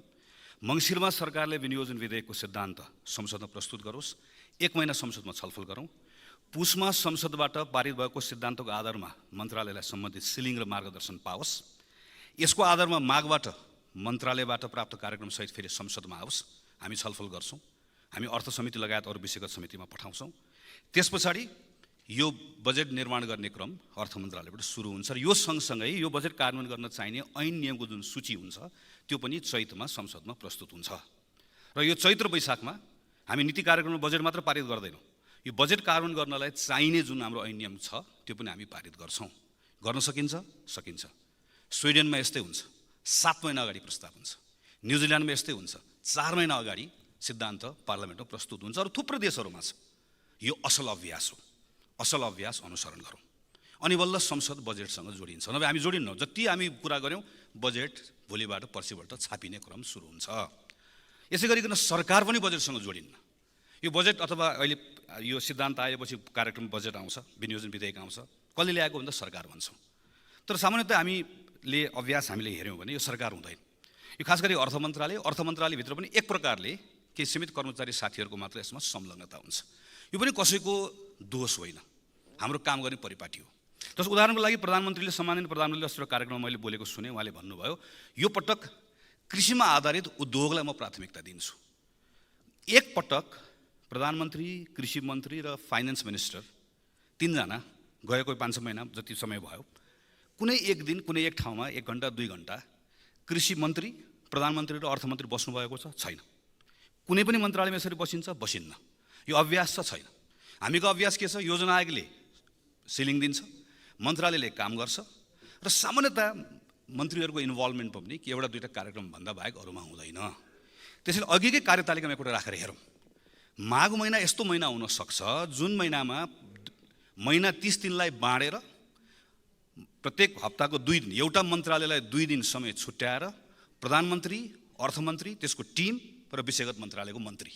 मङ्सिरमा सरकारले विनियोजन विधेयकको सिद्धान्त संसदमा प्रस्तुत गरोस्। 1 महिना संसदमा छलफल गरौँ। पुसमा संसदबाट पारित भएको सिद्धान्तको आधारमा मन्त्रालयलाई सम्बन्धित सिलिङ र मार्गदर्शन पाओस्। यसको आधारमा मागबाट मन्त्रालयबाट प्राप्त कार्यक्रमसहित फेरि संसदमा आओस्। हामी छलफल गर्छौँ। हामी अर्थ समिति लगायत अरू विषयगत समितिमा पठाउँछौँ। त्यस पछाडि यो बजेट निर्माण गर्ने क्रम अर्थ मन्त्रालयबाट सुरु हुन्छ र यो सँगसँगै यो बजेट कार्यान्वयन गर्न चाहिने ऐन नियमको जुन सूची हुन्छ त्यो पनि चैतमा संसदमा प्रस्तुत हुन्छ। र यो चैत र वैशाखमा हामी नीति कार्यक्रममा बजेट मात्र पारित गर्दैनौँ। यो बजेट कार्यान्वयन गर्नलाई चाहिने जुन हाम्रो ऐन नियम छ त्यो पनि हामी पारित गर्छौँ। गर्न सकिन्छ? सकिन्छ। स्विडेनमा यस्तै हुन्छ, 7 महिना अगाडि प्रस्ताव हुन्छ। न्युजिल्यान्डमा यस्तै हुन्छ, 4 महिना अगाडि सिद्धान्त पार्लियामेन्टमा प्रस्तुत हुन्छ। अरू थुप्रै देशहरूमा छ। यो असल अभ्यास हो। असल अभ्यास अनुसरण गरौँ अनि बल्ल संसद बजेटसँग जोडिन्छ। नभए हामी जोडिन्नौँ। जति हामी कुरा गऱ्यौँ बजेट भोलिबाट पर्सिबाट छापिने क्रम सुरु हुन्छ। यसै गरिकन सरकार पनि बजेटसँग जोडिन्न। यो बजेट अथवा अहिले यो सिद्धान्त आएपछि कार्यक्रम बजेट आउँछ, विनियोजन विधेयक आउँछ, कसले ल्याएको भन्दा सरकार भन्छौँ। तर सामान्यतः हामीले हेऱ्यौँ भने यो सरकार हुँदैन। यो खास गरी अर्थ मन्त्रालयभित्र पनि एक प्रकारले केही सीमित कर्मचारी साथीहरूको मात्र यसमा संलग्नता हुन्छ। यो पनि कसैको दोष होइन, हाम्रो काम गर्ने परिपाटी हो। जस उदाहरणको लागि सम्माननीय प्रधानमन्त्रीले अस्तिको कार्यक्रममा मैले बोलेको सुने, उहाँले भन्नुभयो यो पटक कृषिमा आधारित उद्योगलाई म प्राथमिकता दिन्छु। एक पटक प्रधानमन्त्री, कृषि मन्त्री र फाइनेन्स मिनिस्टर 3 जना गएको 5-6 महिना जति समय भयो, कुनै एक दिन कुनै एक ठाउँमा 1 घन्टा 2 घन्टा कृषि मन्त्री, प्रधानमन्त्री र अर्थमन्त्री बस्नुभएको छ? छैन। कुनै पनि मन्त्रालयमा यसरी बसिन्न। यो अभ्यास छैन। हामीको अभ्यास के छ? योजना आयोगले सिलिङ दिन्छ, मन्त्रालयले काम गर्छ र सामान्यतः मन्त्रीहरूको इन्भल्भमेन्ट पनि एउटा 2टा कार्यक्रम भन्दा बाहेक अरूमा हुँदैन। त्यसैले अघिकै कार्यतालिकामा एउटा राखेर हेरौँ। माघ महिना यस्तो महिना हुन सक्छ जुन महिनामा महिना 30 दिनलाई बाँडेर प्रत्येक हप्ताको 2 दिन एउटा मन्त्रालयलाई 2 दिन समय छुट्याएर प्रधानमन्त्री, अर्थमन्त्री, त्यसको टिम र विषयगत मन्त्रालयको मन्त्री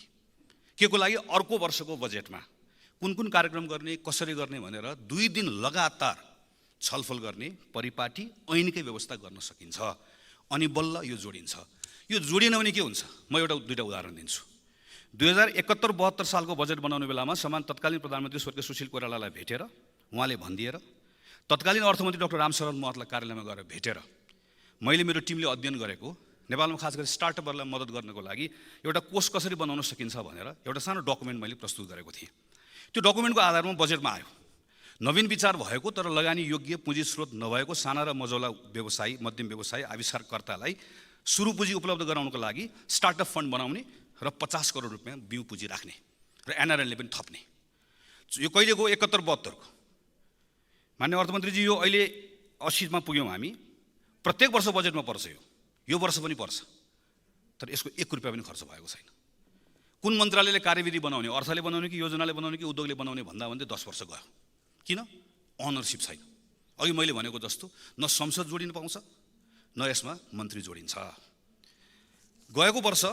के को लागि अर्को वर्षको बजेटमा कुन कार्यक्रम गर्ने, कसरी गर्ने भनेर 2 दिन लगातार छलफल गर्ने परिपाटी ऐनकै व्यवस्था गर्न सकिन्छ। अनि बल्ल यो जोडिन्छ। यो जोडिन भने के हुन्छ? म 2टा उदाहरण दिन्छु। 2071-72 सालको बजेट बनाउने बेलामा तत्कालीन प्रधानमन्त्री स्वर्गीय सुशील कोइरालालाई भेटेर उहाँले भनिदिएर तत्कालीन अर्थमन्त्री डाक्टर रामशरण महतलाई कार्यालयमा गएर भेटेर मैले मेरो टिमले अध्ययन गरेको नेपालमा खास गरी स्टार्टअपहरूलाई मद्दत गर्नको लागि एउटा कोष कसरी बनाउन सकिन्छ भनेर एउटा सानो डकुमेन्ट मैले प्रस्तुत गरेको थिएँ। त्यो डकुमेन्टको आधारमा बजेटमा आयो। नवीन विचार भएको तर लगानी योग्य पुँजी स्रोत नभएको साना र मझौला व्यवसायी, मध्यम व्यवसायी, आविष्कारकर्तालाई सुरु पुँजी उपलब्ध गराउनको लागि स्टार्टअप फन्ड बनाउने र 50 करोड रुपियाँ बिउ पुँजी राख्ने र एनआरएलले पनि थप्ने। यो कहिलेको? 71-72 को। मान्य अर्थमन्त्रीजी, यो अहिले 80 मा पुग्यौँ हामी। प्रत्येक वर्ष बजेटमा पर्छ। यो वर्ष पनि पर्छ। तर यसको 1 रुपियाँ पनि खर्च भएको छैन। कुन मन्त्रालयले कार्यविधि बनाउने, अर्थले बनाउने कि योजनाले बनाउने कि उद्योगले बनाउने भन्दा 10 वर्ष गयो। किन? अनरसिप छैन। अघि मैले भनेको जस्तो न संसद जोडिन पाउँछ न यसमा मन्त्री जोडिन्छ। गएको वर्ष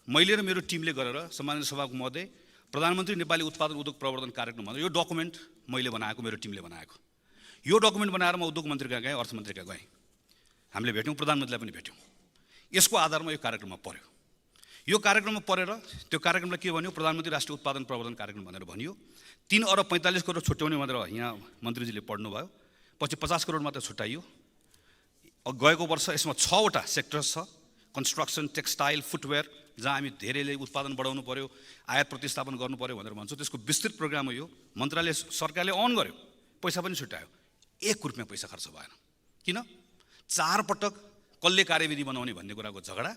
मैले र मेरो टिमले गरेर सम्माननीय सभाको महोदय प्रधानमन्त्री नेपाली उत्पादन उद्योग प्रवर्धन कार्यक्रम भनेर यो डकुमेन्ट मैले बनाएको, मेरो टिमले बनाएको। यो डकुमेन्ट बनाएर म उद्योग मन्त्री कहाँ गएँ, अर्थमन्त्री कहाँ गएँ। हामीले भेट्यौँ, प्रधानमन्त्रीलाई पनि भेट्यौँ। यसको आधारमा यो कार्यक्रममा पर्यो। यो कार्यक्रममा परेर त्यो कार्यक्रमलाई के भन्यो? प्रधानमन्त्री राष्ट्रिय उत्पादन प्रवर्धन कार्यक्रम भनेर भनियो। 3 अरब 45 करोड छुट्याउने भनेर यहाँ मन्त्रीजीले पढ्नुभयो। पछि 50 करोड मात्र छुट्याइयो। गएको वर्ष यसमा 6वटा सेक्टर्स छ। कन्स्ट्रक्सन, टेक्सटाइल, फुटवेयर, जहाँ हामी धेरैले उत्पादन बढाउनु पर्यो, आयात प्रतिस्थापन गर्नु पर्यो भनेर भन्छौँ। त्यसको विस्तृत प्रोग्राम हो यो। मन्त्रालय, सरकारले अन गर्यो, पैसा पनि छुट्यायो। 1 रुपियाँ पैसा खर्च भएन। किन? 4 पटक कसले कार्यविधि बनाउने भन्ने कुराको झगडा,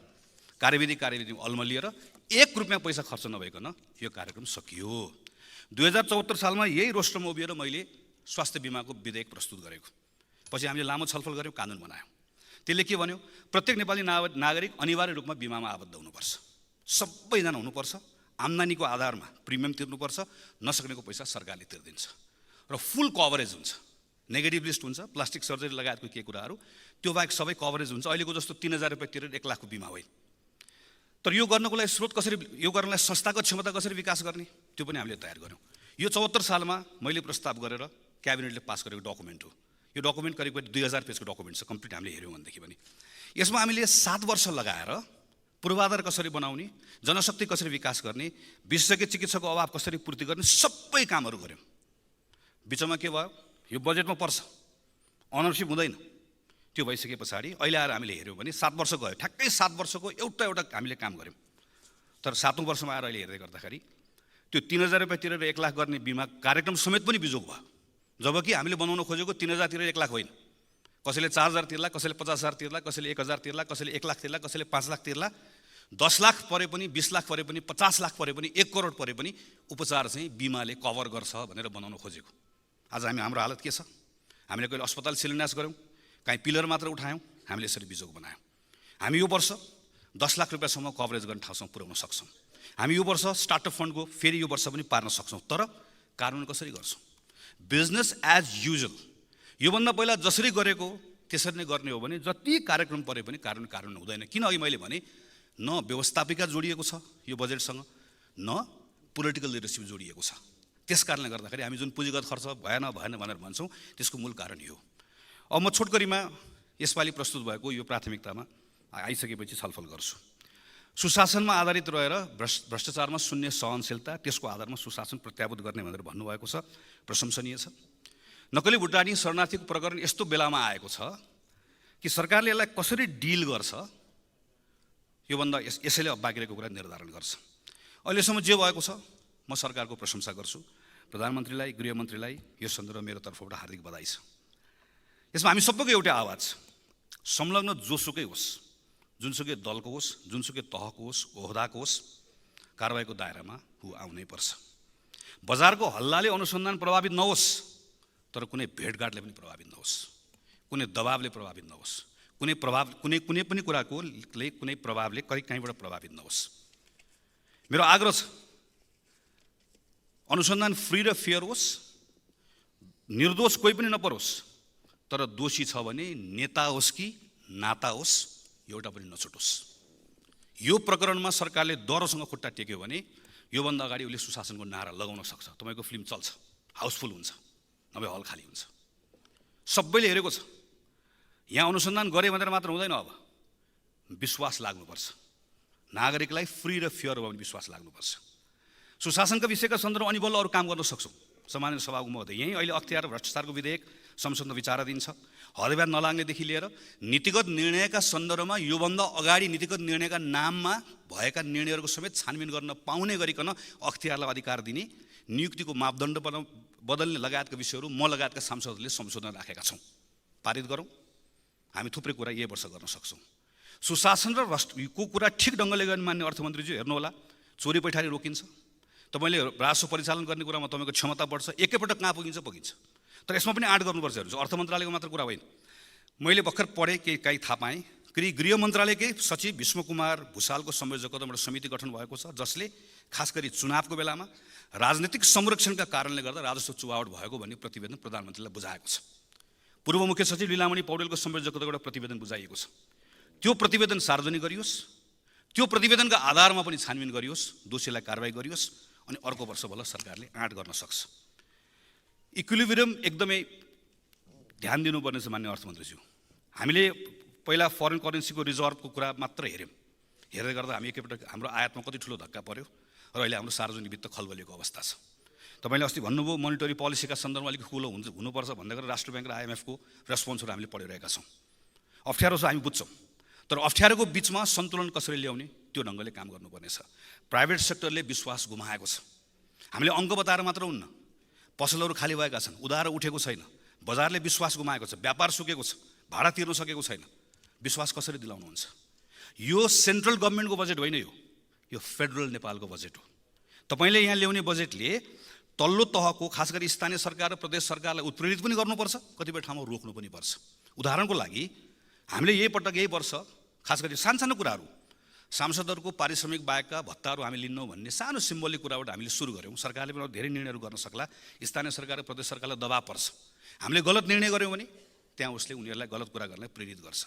कार्यविधि अल्मलिएर 1 रुपियाँ पैसा खर्च नभइकन यो कार्यक्रम सकियो। 2074 सालमा यही रोस्टरमा उभिएर मैले स्वास्थ्य बिमाको विधेयक प्रस्तुत गरेको। पछि हामीले लामो छलफल गऱ्यौँ, कानुन बनायौँ। त्यसले के भन्यो, प्रत्येक नेपाली नागरिक अनिवार्य रूपमा बिमामा आबद्ध हुनुपर्छ, सबैजना हुनुपर्छ, आम्दानीको आधारमा प्रिमियम तिर्नुपर्छ, नसक्नेको पैसा सरकारले तिर्दिन्छ र फुल कभरेज हुन्छ। नेगेटिभ लिस्ट हुन्छ, प्लास्टिक सर्जरी लगायतको के कुराहरू, त्यो बाहेक सबै कभरेज हुन्छ। अहिलेको जस्तो 3000 रुपियाँ तिरेर 1 लाखको बिमा होइन। तर यो गर्नको लागि स्रोत कसरी, यो गर्नलाई संस्थाको क्षमता कसरी विकास गर्ने, त्यो पनि हामीले तयार गऱ्यौँ। यो 74 सालमा मैले प्रस्ताव गरेर क्याबिनेटले पास गरेको डकुमेन्ट हो। यो डकुमेन्ट करिब 2000 पेजको डकुमेन्ट छ, कम्प्लिट हामीले हेऱ्यौँ भनेदेखि पनि। यसमा हामीले 7 वर्ष लगाएर पूर्वाधार कसरी बनाउने, जनशक्ति कसरी विकास गर्ने, विशेषज्ञ चिकित्सकको अभाव कसरी पूर्ति गर्ने, सबै कामहरू गऱ्यौँ। बिचमा के भयो, यो बजेटमा पर्छ, अनरसिप हुँदैन। त्यो भइसके पछाडि अहिले आएर हामीले हेऱ्यौँ भने 7 वर्ष गयो, ठ्याक्कै 7 वर्षको एउटा हामीले काम गऱ्यौँ। तर 7औं वर्षमा आएर अहिले हेर्दै गर्दाखेरि त्यो 3000 रुपियाँ तिरेर 1 लाख गर्ने बिमा कार्यक्रम समेत पनि बिजोग भयो। जबकि हामीले बनाउन खोजेको 3000 तिरेर 1 लाख होइन। कसैले 4000 तिर्ला, कसैले 50000 तिर्ला, कसैले 1000 तिर्ला, कसैले 1 लाख तिर्ला, कसैले 5 लाख तिर्ला। 10 लाख परे पनि, 20 लाख परे पनि, 50 लाख परे पनि, 1 करोड परे पनि उपचार चाहिँ बिमाले कभर गर्छ भनेर बनाउन खोजेको। आज हाम्रो हालत के छ? हामीले कहिले अस्पताल शिलान्यास गऱ्यौँ, काहीँ पिलर मात्र उठायौँ, हामीले यसरी बिजोग बनायौँ। हामी यो वर्ष 10 लाख रुपियाँसम्म कभरेज गर्ने ठाउँसम्म पुर्याउन सक्छौँ। हामी यो वर्ष स्टार्टअप फन्डको फेरि यो वर्ष पनि पार्न सक्छौँ। तर कानुन कसरी गर्छौँ? Business as usual. योभन्दा पहिला जसरी गरेको त्यसरी नै गर्ने हो भने जति कार्यक्रम परे पनि कानुन हुँदैन। किन अघि मैले भने, न व्यवस्थापिका जोडिएको छ यो बजेटसँग, न पोलिटिकल लिडरसिप जोडिएको छ। त्यस कारणले गर्दाखेरि हामी जुन पुँजीगत खर्च भएन भनेर भन्छौँ, त्यसको मूल कारण यो हो। अब म छोटकरीमा यसपालि प्रस्तुत भएको यो प्राथमिकतामा आइसकेपछि छलफल गर्छु। सुशासनमा आधारित रहेर भ्रष्टाचारमा शून्य सहनशीलता, त्यसको आधारमा सुशासन प्रत्याभूत गर्ने भनेर भन्नुभएको छ, प्रशंसनीय छ। नक्कली भुटानी शरणार्थीको प्रकरण यस्तो बेलामा आएको छ कि सरकारले यसलाई कसरी डिल गर्छ योभन्दा यसैले बाँकी रहेको कुरा निर्धारण गर्छ। अहिलेसम्म जे भएको छ म सरकारको प्रशंसा गर्छु। प्रधानमन्त्रीलाई, गृहमन्त्रीलाई यो सन्दर्भमा मेरो तर्फबाट हार्दिक बधाई छ। यसमा हामी सबैको एउटै आवाज, संलग्न जोसुकै होस्, जुनसुकै दलको होस्, जुनसुकै तहको होस्, ओहदाको होस्, कारबाहीको दायरामा ऊ आउनै पर्छ। बजारको हल्लाले अनुसन्धान प्रभावित नहोस्, तर कुनै भेटघाटले पनि प्रभावित नहोस्, कुनै दबावले प्रभावित नहोस्, कुनै पनि कुराको कुनै प्रभावले कहीँबाट प्रभावित नहोस्। मेरो आग्रह छ, अनुसन्धान फ्री र फेयर होस्, निर्दोष कोही पनि नपरोस्, तर दोषी छ भने नेता होस् कि नाता होस्, एउटा पनि नछुटोस्। यो प्रकरणमा सरकारले डरसँग खुट्टा टेक्यो भने योभन्दा अगाडि उसले सुशासनको नारा लगाउन सक्छ। तपाईँको फिल्म चल्छ, हाउसफुल हुन्छ, नभए हल खाली हुन्छ। सबैले हेरेको छ। यहाँ अनुसन्धान गरे भनेर मात्र हुँदैन, अब विश्वास लाग्नुपर्छ। नागरिकलाई फ्री र फेयर हो भने विश्वास लाग्नुपर्छ। सुशासनका विषयका सन्दर्भमा अनि बल्ल अरू काम गर्न सक्छौँ। सामान्य सभाको महोदय, यहीँ अहिले अख्तियार भ्रष्टाचारको विधेयक संसदमा विचाराधीन छ। हदब्याज नलाग्नेदेखि लिएर नीतिगत निर्णयका सन्दर्भमा योभन्दा अगाडि नीतिगत निर्णयका नाममा भएका निर्णयहरूको समेत छानबिन गर्न पाउने गरिकन अख्तियारलाई अधिकार दिने, नियुक्तिको मापदण्ड बदल्ने लगायतका विषयहरू म लगायतका सांसदहरूले संशोधन राखेका छौँ। पारित गरौँ। हामी थुप्रै कुरा यही वर्ष गर्न सक्छौँ। सुशासन र राष्ट्रको कुरा ठिक ढङ्गले गर्ने मान्ने अर्थमन्त्रीज्यू हेर्नुहोला, चोरी पैठारी रोकिन्छ। तपाईँले राजस्व परिचालन गर्ने कुरामा तपाईँको क्षमता बढ्छ। एकैपटक कहाँ पुगिन्छ। तर यसमा पनि आँट गर्नुपर्छ। हेर्नुहोस्, अर्थ मन्त्रालयको मात्र कुरा होइन। मैले भर्खर पढेँ, केही थाहा पाएँ, गृह मन्त्रालयकै सचिव भीष्म कुमार भुषालको संयोजकत्वमा एउटा समिति गठन भएको छ, जसले खास गरी चुनावको बेलामा राजनीतिक संरक्षणका कारणले गर्दा राजस्व चुहावट भएको भन्ने प्रतिवेदन प्रधानमन्त्रीलाई बुझाएको छ। पूर्व मुख्य सचिव लीलामणि पौडेलको संयोजकत्वमा एउटा प्रतिवेदन बुझाइएको छ। त्यो प्रतिवेदन सार्वजनिक गरियोस्, त्यो प्रतिवेदनका आधारमा पनि छानबिन गरियोस्, दोषीलाई कारबाही गरियोस्, अनि अर्को वर्ष बल्ल सरकारले आँट गर्न सक्छ। इक्विलिब्रियम एकदमै ध्यान दिनुपर्ने छ मान्य अर्थमन्त्रीज्यू। हामीले पहिला फरेन करेन्सीको रिजर्भको कुरा मात्र हेऱ्यौँ। हेर्दै गर्दा हामी एकैपटक हाम्रो आयातमा कति ठुलो धक्का पर्यो र अहिले हाम्रो सार्वजनिक वित्त खलबलिएको अवस्था छ। तपाईँले अस्ति भन्नुभयो मोनिटरी पोलिसीका सन्दर्भमा अलिक खुलो हुनुपर्छ भन्दै गरेर राष्ट्र ब्याङ्क र IMFको रेस्पोन्सहरू हामीले पढिरहेका छौँ। अप्ठ्यारो छ, हामी बुझ्छौँ। तर अप्ठ्यारोको बिचमा सन्तुलन कसरी ल्याउने त्यो ढङ्गले काम गर्नुपर्ने छ। प्राइभेट सेक्टरले विश्वास गुमाएको छ। हामीले अङ्क बताएर मात्र हुन्न, पसलहरू खाली भएका छन्, उधारो उठेको छैन, बजारले विश्वास गुमाएको छ, व्यापार सुकेको छ, भाडा तिर्न सकेको छैन। विश्वास कसरी दिलाउनुहुन्छ? यो सेन्ट्रल गभर्मेन्टको बजेट होइन, यो फेडरल नेपालको बजेट हो। तपाईँले यहाँ ल्याउने बजेटले तल्लो तहको खास गरी स्थानीय सरकार र प्रदेश सरकारलाई उत्प्रेरित पनि गर्नुपर्छ, कतिपय ठाउँमा रोक्नु पनि पर्छ। उदाहरणको लागि हामीले यही वर्ष खास गरी सानो कुराहरू, सांसदहरूको पारिश्रमिक बाहेकका भत्ताहरू हामी लिन्नौँ भन्ने सानो सिम्बोलिक कुराबाट हामीले सुरु गऱ्यौँ। सरकारले पनि धेरै निर्णयहरू गर्न सक्ला, स्थानीय सरकार र प्रदेश सरकारलाई दबाब पर्छ। हामीले गलत निर्णय गऱ्यौँ भने त्यहाँ उसले उनीहरूलाई गलत कुरा गर्नलाई प्रेरित गर्छ।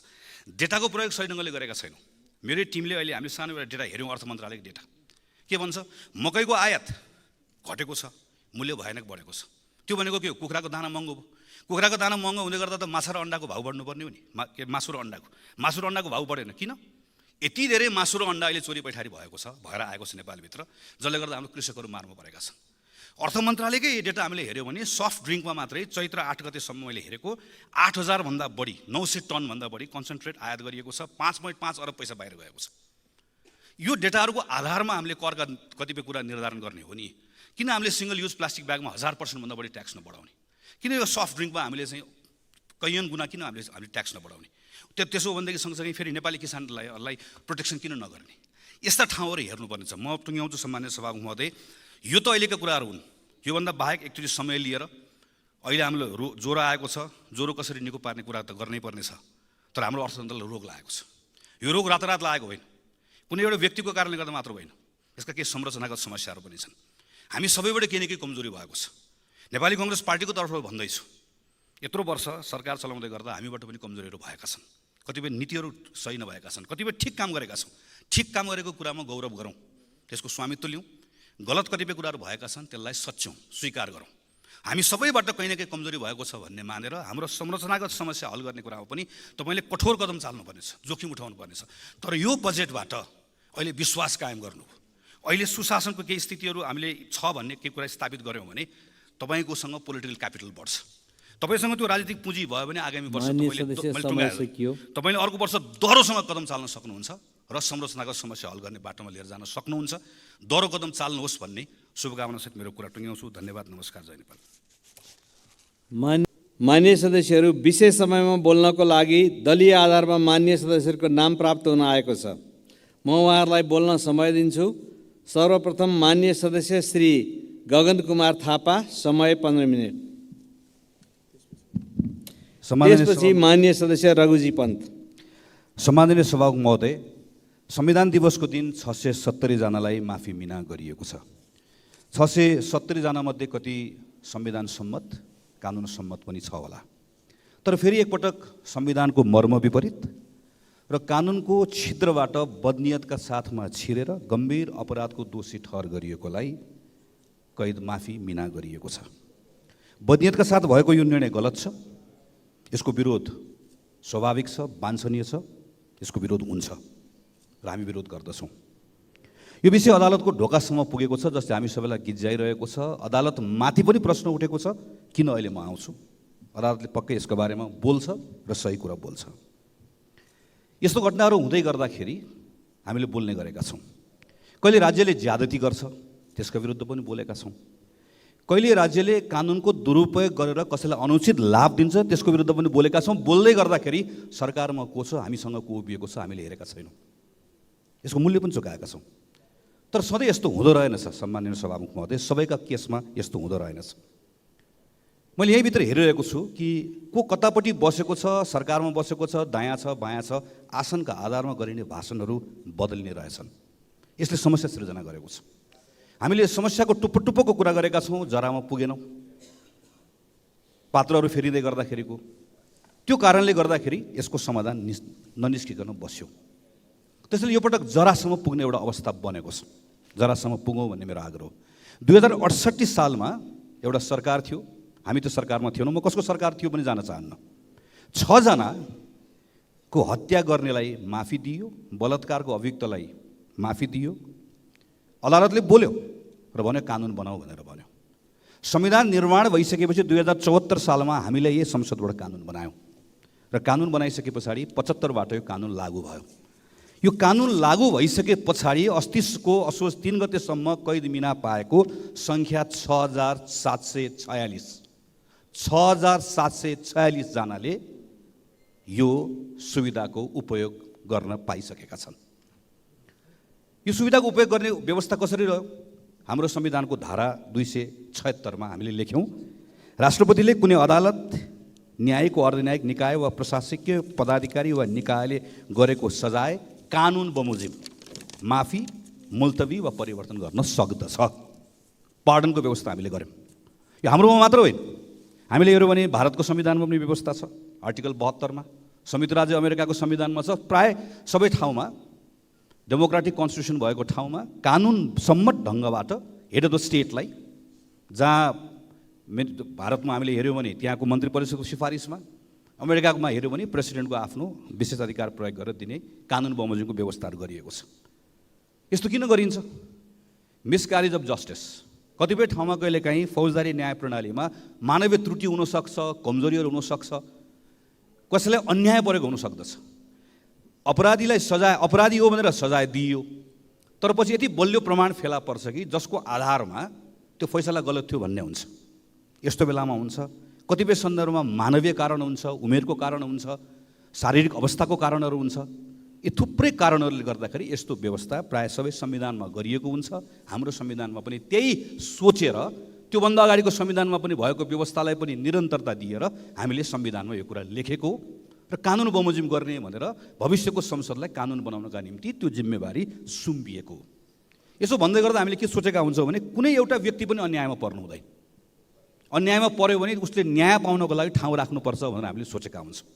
डेटाको प्रयोग सही ढङ्गले गरेका छैनौँ। मेरै टिमले अहिले हामीले सानो एउटा डेटा हेऱ्यौँ, अर्थ मन्त्रालयको डेटा के भन्छ? मकैको आयात घटेको छ, मूल्य भयानक बढेको छ। त्यो भनेको के हो? कुखुराको दाना महँगो भयो। कुखुराको दाना महँगो हुँदै गर्दा त माछा र अन्डाको भाउ बढ्नुपर्ने हो नि। मासु र अन्डाको भाउ बढेन किन? यति धेरै मासु र अन्डा अहिले चोरी पैठारी भएर आएको छ नेपालभित्र, जसले गर्दा हाम्रो कृषकहरू मार्नु परेका छन्। अर्थ मन्त्रालयकै डेटा हामीले हेऱ्यौँ भने सफ्ट ड्रिङ्कमा मात्रै चैत्र 8 गतेसम्म मैले हेरेको 8,000 भन्दा बढी, 900 टनभन्दा बढी कन्सन्ट्रेट आयात गरिएको छ। 5.5 अरब पैसा बाहिर गएको छ। यो डेटाहरूको आधारमा हामीले करका कतिपय कुरा निर्धारण गर्ने हो नि। किन हामीले सिङ्गल युज प्लास्टिक ब्यागमा 1000% भन्दा बढी ट्याक्स नबढाउने? किन यो सफ्ट ड्रिङ्कमा हामीले चाहिँ कैयन गुणा किन हामीले ट्याक्स नबढाउने? त्यसो भनेदेखि सँगसँगै फेरि नेपाली किसानलाई प्रोटेक्सन किन नगर्ने? यस्ता ठाउँहरू हेर्नुपर्ने छ। म टुङ्ग्याउँछु सम्मान्य सभामुख महोदय, यो त अहिलेका कुराहरू हुन्। योभन्दा बाहेक एकचोटि समय लिएर अहिले हाम्रो ज्वरो आएको छ, ज्वरो कसरी निको पार्ने कुरा त गर्नै पर्ने छ। तर हाम्रो अर्थतन्त्रलाई रोग लागेको छ। यो रोग रातारात लागेको होइन, कुनै एउटा व्यक्तिको कारणले गर्दा मात्र होइन, यसका केही संरचनागत समस्याहरू पनि छन्। हामी सबैबाट केही न केही कमजोरी भएको छ। नेपाली कङ्ग्रेस पार्टीको तर्फबाट भन्दैछु, यत्रो वर्ष सरकार चलाउँदै गर्दा हामीबाट पनि कमजोरीहरू भएका छन्। कतिपय नीतिहरू सही नभएका छन्, कतिपय ठिक काम गरेका छौँ। ठिक काम गरेको कुरामा गौरव गरौँ, त्यसको स्वामित्व लिउँ। गलत कतिपय कुराहरू भएका छन्, त्यसलाई सच्याउँ, स्वीकार गरौँ। हामी सबैबाट कहीँ न कहीँ कमजोरी भएको छ भन्ने मानेर हाम्रो संरचनागत समस्या हल गर्ने कुरामा पनि तपाईँले कठोर कदम चाल्नुपर्नेछ, जोखिम उठाउनु पर्नेछ। तर यो बजेटबाट अहिले विश्वास कायम गर्नु, अहिले सुशासनको केही स्थितिहरू हामीले छ भन्ने केही कुरा स्थापित गऱ्यौँ भने तपाईँकोसँग पोलिटिकल क्यापिटल बढ्छ। तपाईँसँग त्यो राजनीतिक पुँजी भयो भने आगामी वर्ष तपाईँले अर्को वर्ष दह्रोसँग कदम चाल्न सक्नुहुन्छ र संरचनागत समस्या हल गर्ने बाटोमा लिएर जान सक्नुहुन्छ। दह्रो कदम चाल्नुहोस् भन्ने शुभकामनासहित मेरो कुरा टुङ्ग्याउँछु। धन्यवाद, नमस्कार, जय नेपाल। मान्य सदस्यहरू, विशेष समयमा बोल्नको लागि दलीय आधारमा मान्य सदस्यहरूको नाम प्राप्त हुन आएको छ। म उहाँहरूलाई बोल्न समय दिन्छु। सर्वप्रथम मान्य सदस्य श्री गगन कुमार थापा, समय 15 मिनट। त्यसपछि मान्य सदस्य रघुजी पन्त। सम्माननीय सभामुख महोदय, संविधान दिवसको दिन 670 जनालाई माफी मिना गरिएको छ। 670 जनामध्ये कति संविधान सम्मत, कानुन सम्मत पनि छ होला। तर फेरि एकपटक संविधानको मर्म विपरीत र कानुनको छिद्रबाट बदनियतका साथमा छिरेर गम्भीर अपराधको दोषी ठहर गरिएकोलाई कैद माफी मिना गरिएको छ। बदनियतका साथ भएको यो निर्णय गलत छ। यसको विरोध स्वाभाविक छ, वाञ्छनीय छ। यसको विरोध हुन्छ र हामी विरोध गर्दछौँ। यो विषय अदालतको ढोकासम्म पुगेको छ, जसले हामी सबैलाई गिज्जाइरहेको छ। अदालत माथि पनि प्रश्न उठेको छ, किन अहिले म आउँछु? अदालतले पक्कै यसको बारेमा बोल्छ र सही कुरा बोल्छ। यस्तो घटनाहरू हुँदै गर्दाखेरि हामीले बोल्ने गरेका छौँ। कहिले राज्यले ज्यादती गर्छ, त्यसका विरुद्ध पनि बोलेका छौँ। कहिले राज्यले कानुनको दुरुपयोग गरेर कसैलाई अनुचित लाभ दिन्छ, त्यसको विरुद्ध पनि बोलेका छौँ। बोल्दै गर्दाखेरि सरकारमा को छ, हामीसँग को उभिएको छ, हामीले हेरेका छैनौँ। यसको मूल्य पनि चुकाएका छौँ। तर सधैँ यस्तो हुँदो रहेनछ। सम्माननीय सभामुख महोदय, सबैका केसमा यस्तो हुँदो रहेनछ। मैले यहीँभित्र हेरिरहेको छु कि को कतापट्टि बसेको छ, सरकारमा बसेको छ, दायाँ छ, बायाँ छ, आसनका आधारमा गरिने भाषणहरू बदलिने रहेछन्। यसले समस्या सृजना गरेको छ। हामीले समस्याको टुप्पो टुप्पोको कुरा गरेका छौँ, जरामा पुगेनौँ। पात्रहरू फेरिँदै गर्दाखेरिको त्यो कारणले गर्दाखेरि यसको समाधान ननिस्किकन बस्यो। त्यसैले यो पटक जरासम्म पुग्ने एउटा अवस्था बनेको छ। जरासम्म पुगौँ भन्ने मेरो आग्रह हो। 2068 सालमा एउटा सरकार थियो, हामी त्यो सरकारमा थिएनौँ। म कसको सरकार थियो पनि जान चाहन्न। 6 जनाको हत्या गर्नेलाई माफी दियो, बलात्कारको अभियुक्तलाई माफी दियो। अदालतले बोल्यो र भन्यो कानुन बनाऊ भनेर भन्यो। संविधान निर्माण भइसकेपछि 2074 सालमा हामीले यही संसदबाट कानुन बनायौँ र कानुन बनाइसके पछाडि 75बाट यो कानुन लागू भयो। यो कानुन लागू भइसके पछाडि अस्तिको असोज 3 गतेसम्म कैद मिना पाएको सङ्ख्या 6746। 6746 जनाले यो सुविधाको उपयोग गर्न पाइसकेका छन्। यो सुविधाको उपयोग गर्ने व्यवस्था कसरी रह्यो? हाम्रो संविधानको धारा 276 हामीले लेख्यौँ, राष्ट्रपतिले कुनै अदालत, न्यायिक वा अर्धन्यायिक निकाय वा प्रशासकीय पदाधिकारी वा निकायले गरेको सजाय कानुन बमोजिम माफी, मुल्तवी वा परिवर्तन गर्न सक्दछ। पार्डनको व्यवस्था हामीले गऱ्यौँ। यो हाम्रोमा मात्र होइन, हामीले हेऱ्यौँ भने भारतको संविधानमा पनि व्यवस्था छ। आर्टिकल 72 संयुक्त राज्य अमेरिकाको संविधानमा छ। प्राय सबै ठाउँमा डेमोक्रेटिक कन्स्टिट्युसन भएको ठाउँमा कानुन सम्मत ढङ्गबाट हेड अफ द स्टेटलाई, जहाँ भारतमा हामीले हेऱ्यौँ भने त्यहाँको मन्त्री परिषदको सिफारिसमा, अमेरिकामा हेऱ्यौँ भने प्रेसिडेन्टको आफ्नो विशेष अधिकार प्रयोग गरेर दिने कानुन बमोजिमको व्यवस्थाहरू गरिएको छ। यस्तो किन गरिन्छ? Miscarriage of justice. कतिपय ठाउँमा कहिलेकाहीँ फौजदारी न्याय प्रणालीमा मानवीय त्रुटि हुनसक्छ, कमजोरीहरू हुनसक्छ, कसैलाई अन्याय परेको हुनसक्दछ। अपराधीलाई सजाय, अपराधी हो भनेर सजाय दिइयो, तर पछि यति बलियो प्रमाण फेला पर्छ कि जसको आधारमा त्यो फैसला गलत थियो भन्ने हुन्छ। यस्तो बेलामा हुन्छ। कतिपय सन्दर्भमा मानवीय कारण हुन्छ, उमेरको कारण हुन्छ, शारीरिक अवस्थाको कारणहरू हुन्छ। यी थुप्रै कारणहरूले गर्दाखेरि यस्तो व्यवस्था प्राय सबै संविधानमा गरिएको हुन्छ। हाम्रो संविधानमा पनि त्यही सोचेर त्योभन्दा अगाडिको संविधानमा पनि भएको व्यवस्थालाई पनि निरन्तरता दिएर हामीले संविधानमा यो कुरा लेखेको र कानुन बमोजिम गर्ने भनेर भविष्यको संसदलाई कानुन बनाउनका निम्ति त्यो जिम्मेवारी सुम्पिएको। यसो भन्दै गर्दा हामीले के सोचेका हुन्छौँ भने कुनै एउटा व्यक्ति पनि अन्यायमा पर्नु हुँदैन। अन्यायमा पर्यो भने उसले न्याय पाउनको लागि ठाउँ राख्नुपर्छ भनेर हामीले सोचेका हुन्छौँ।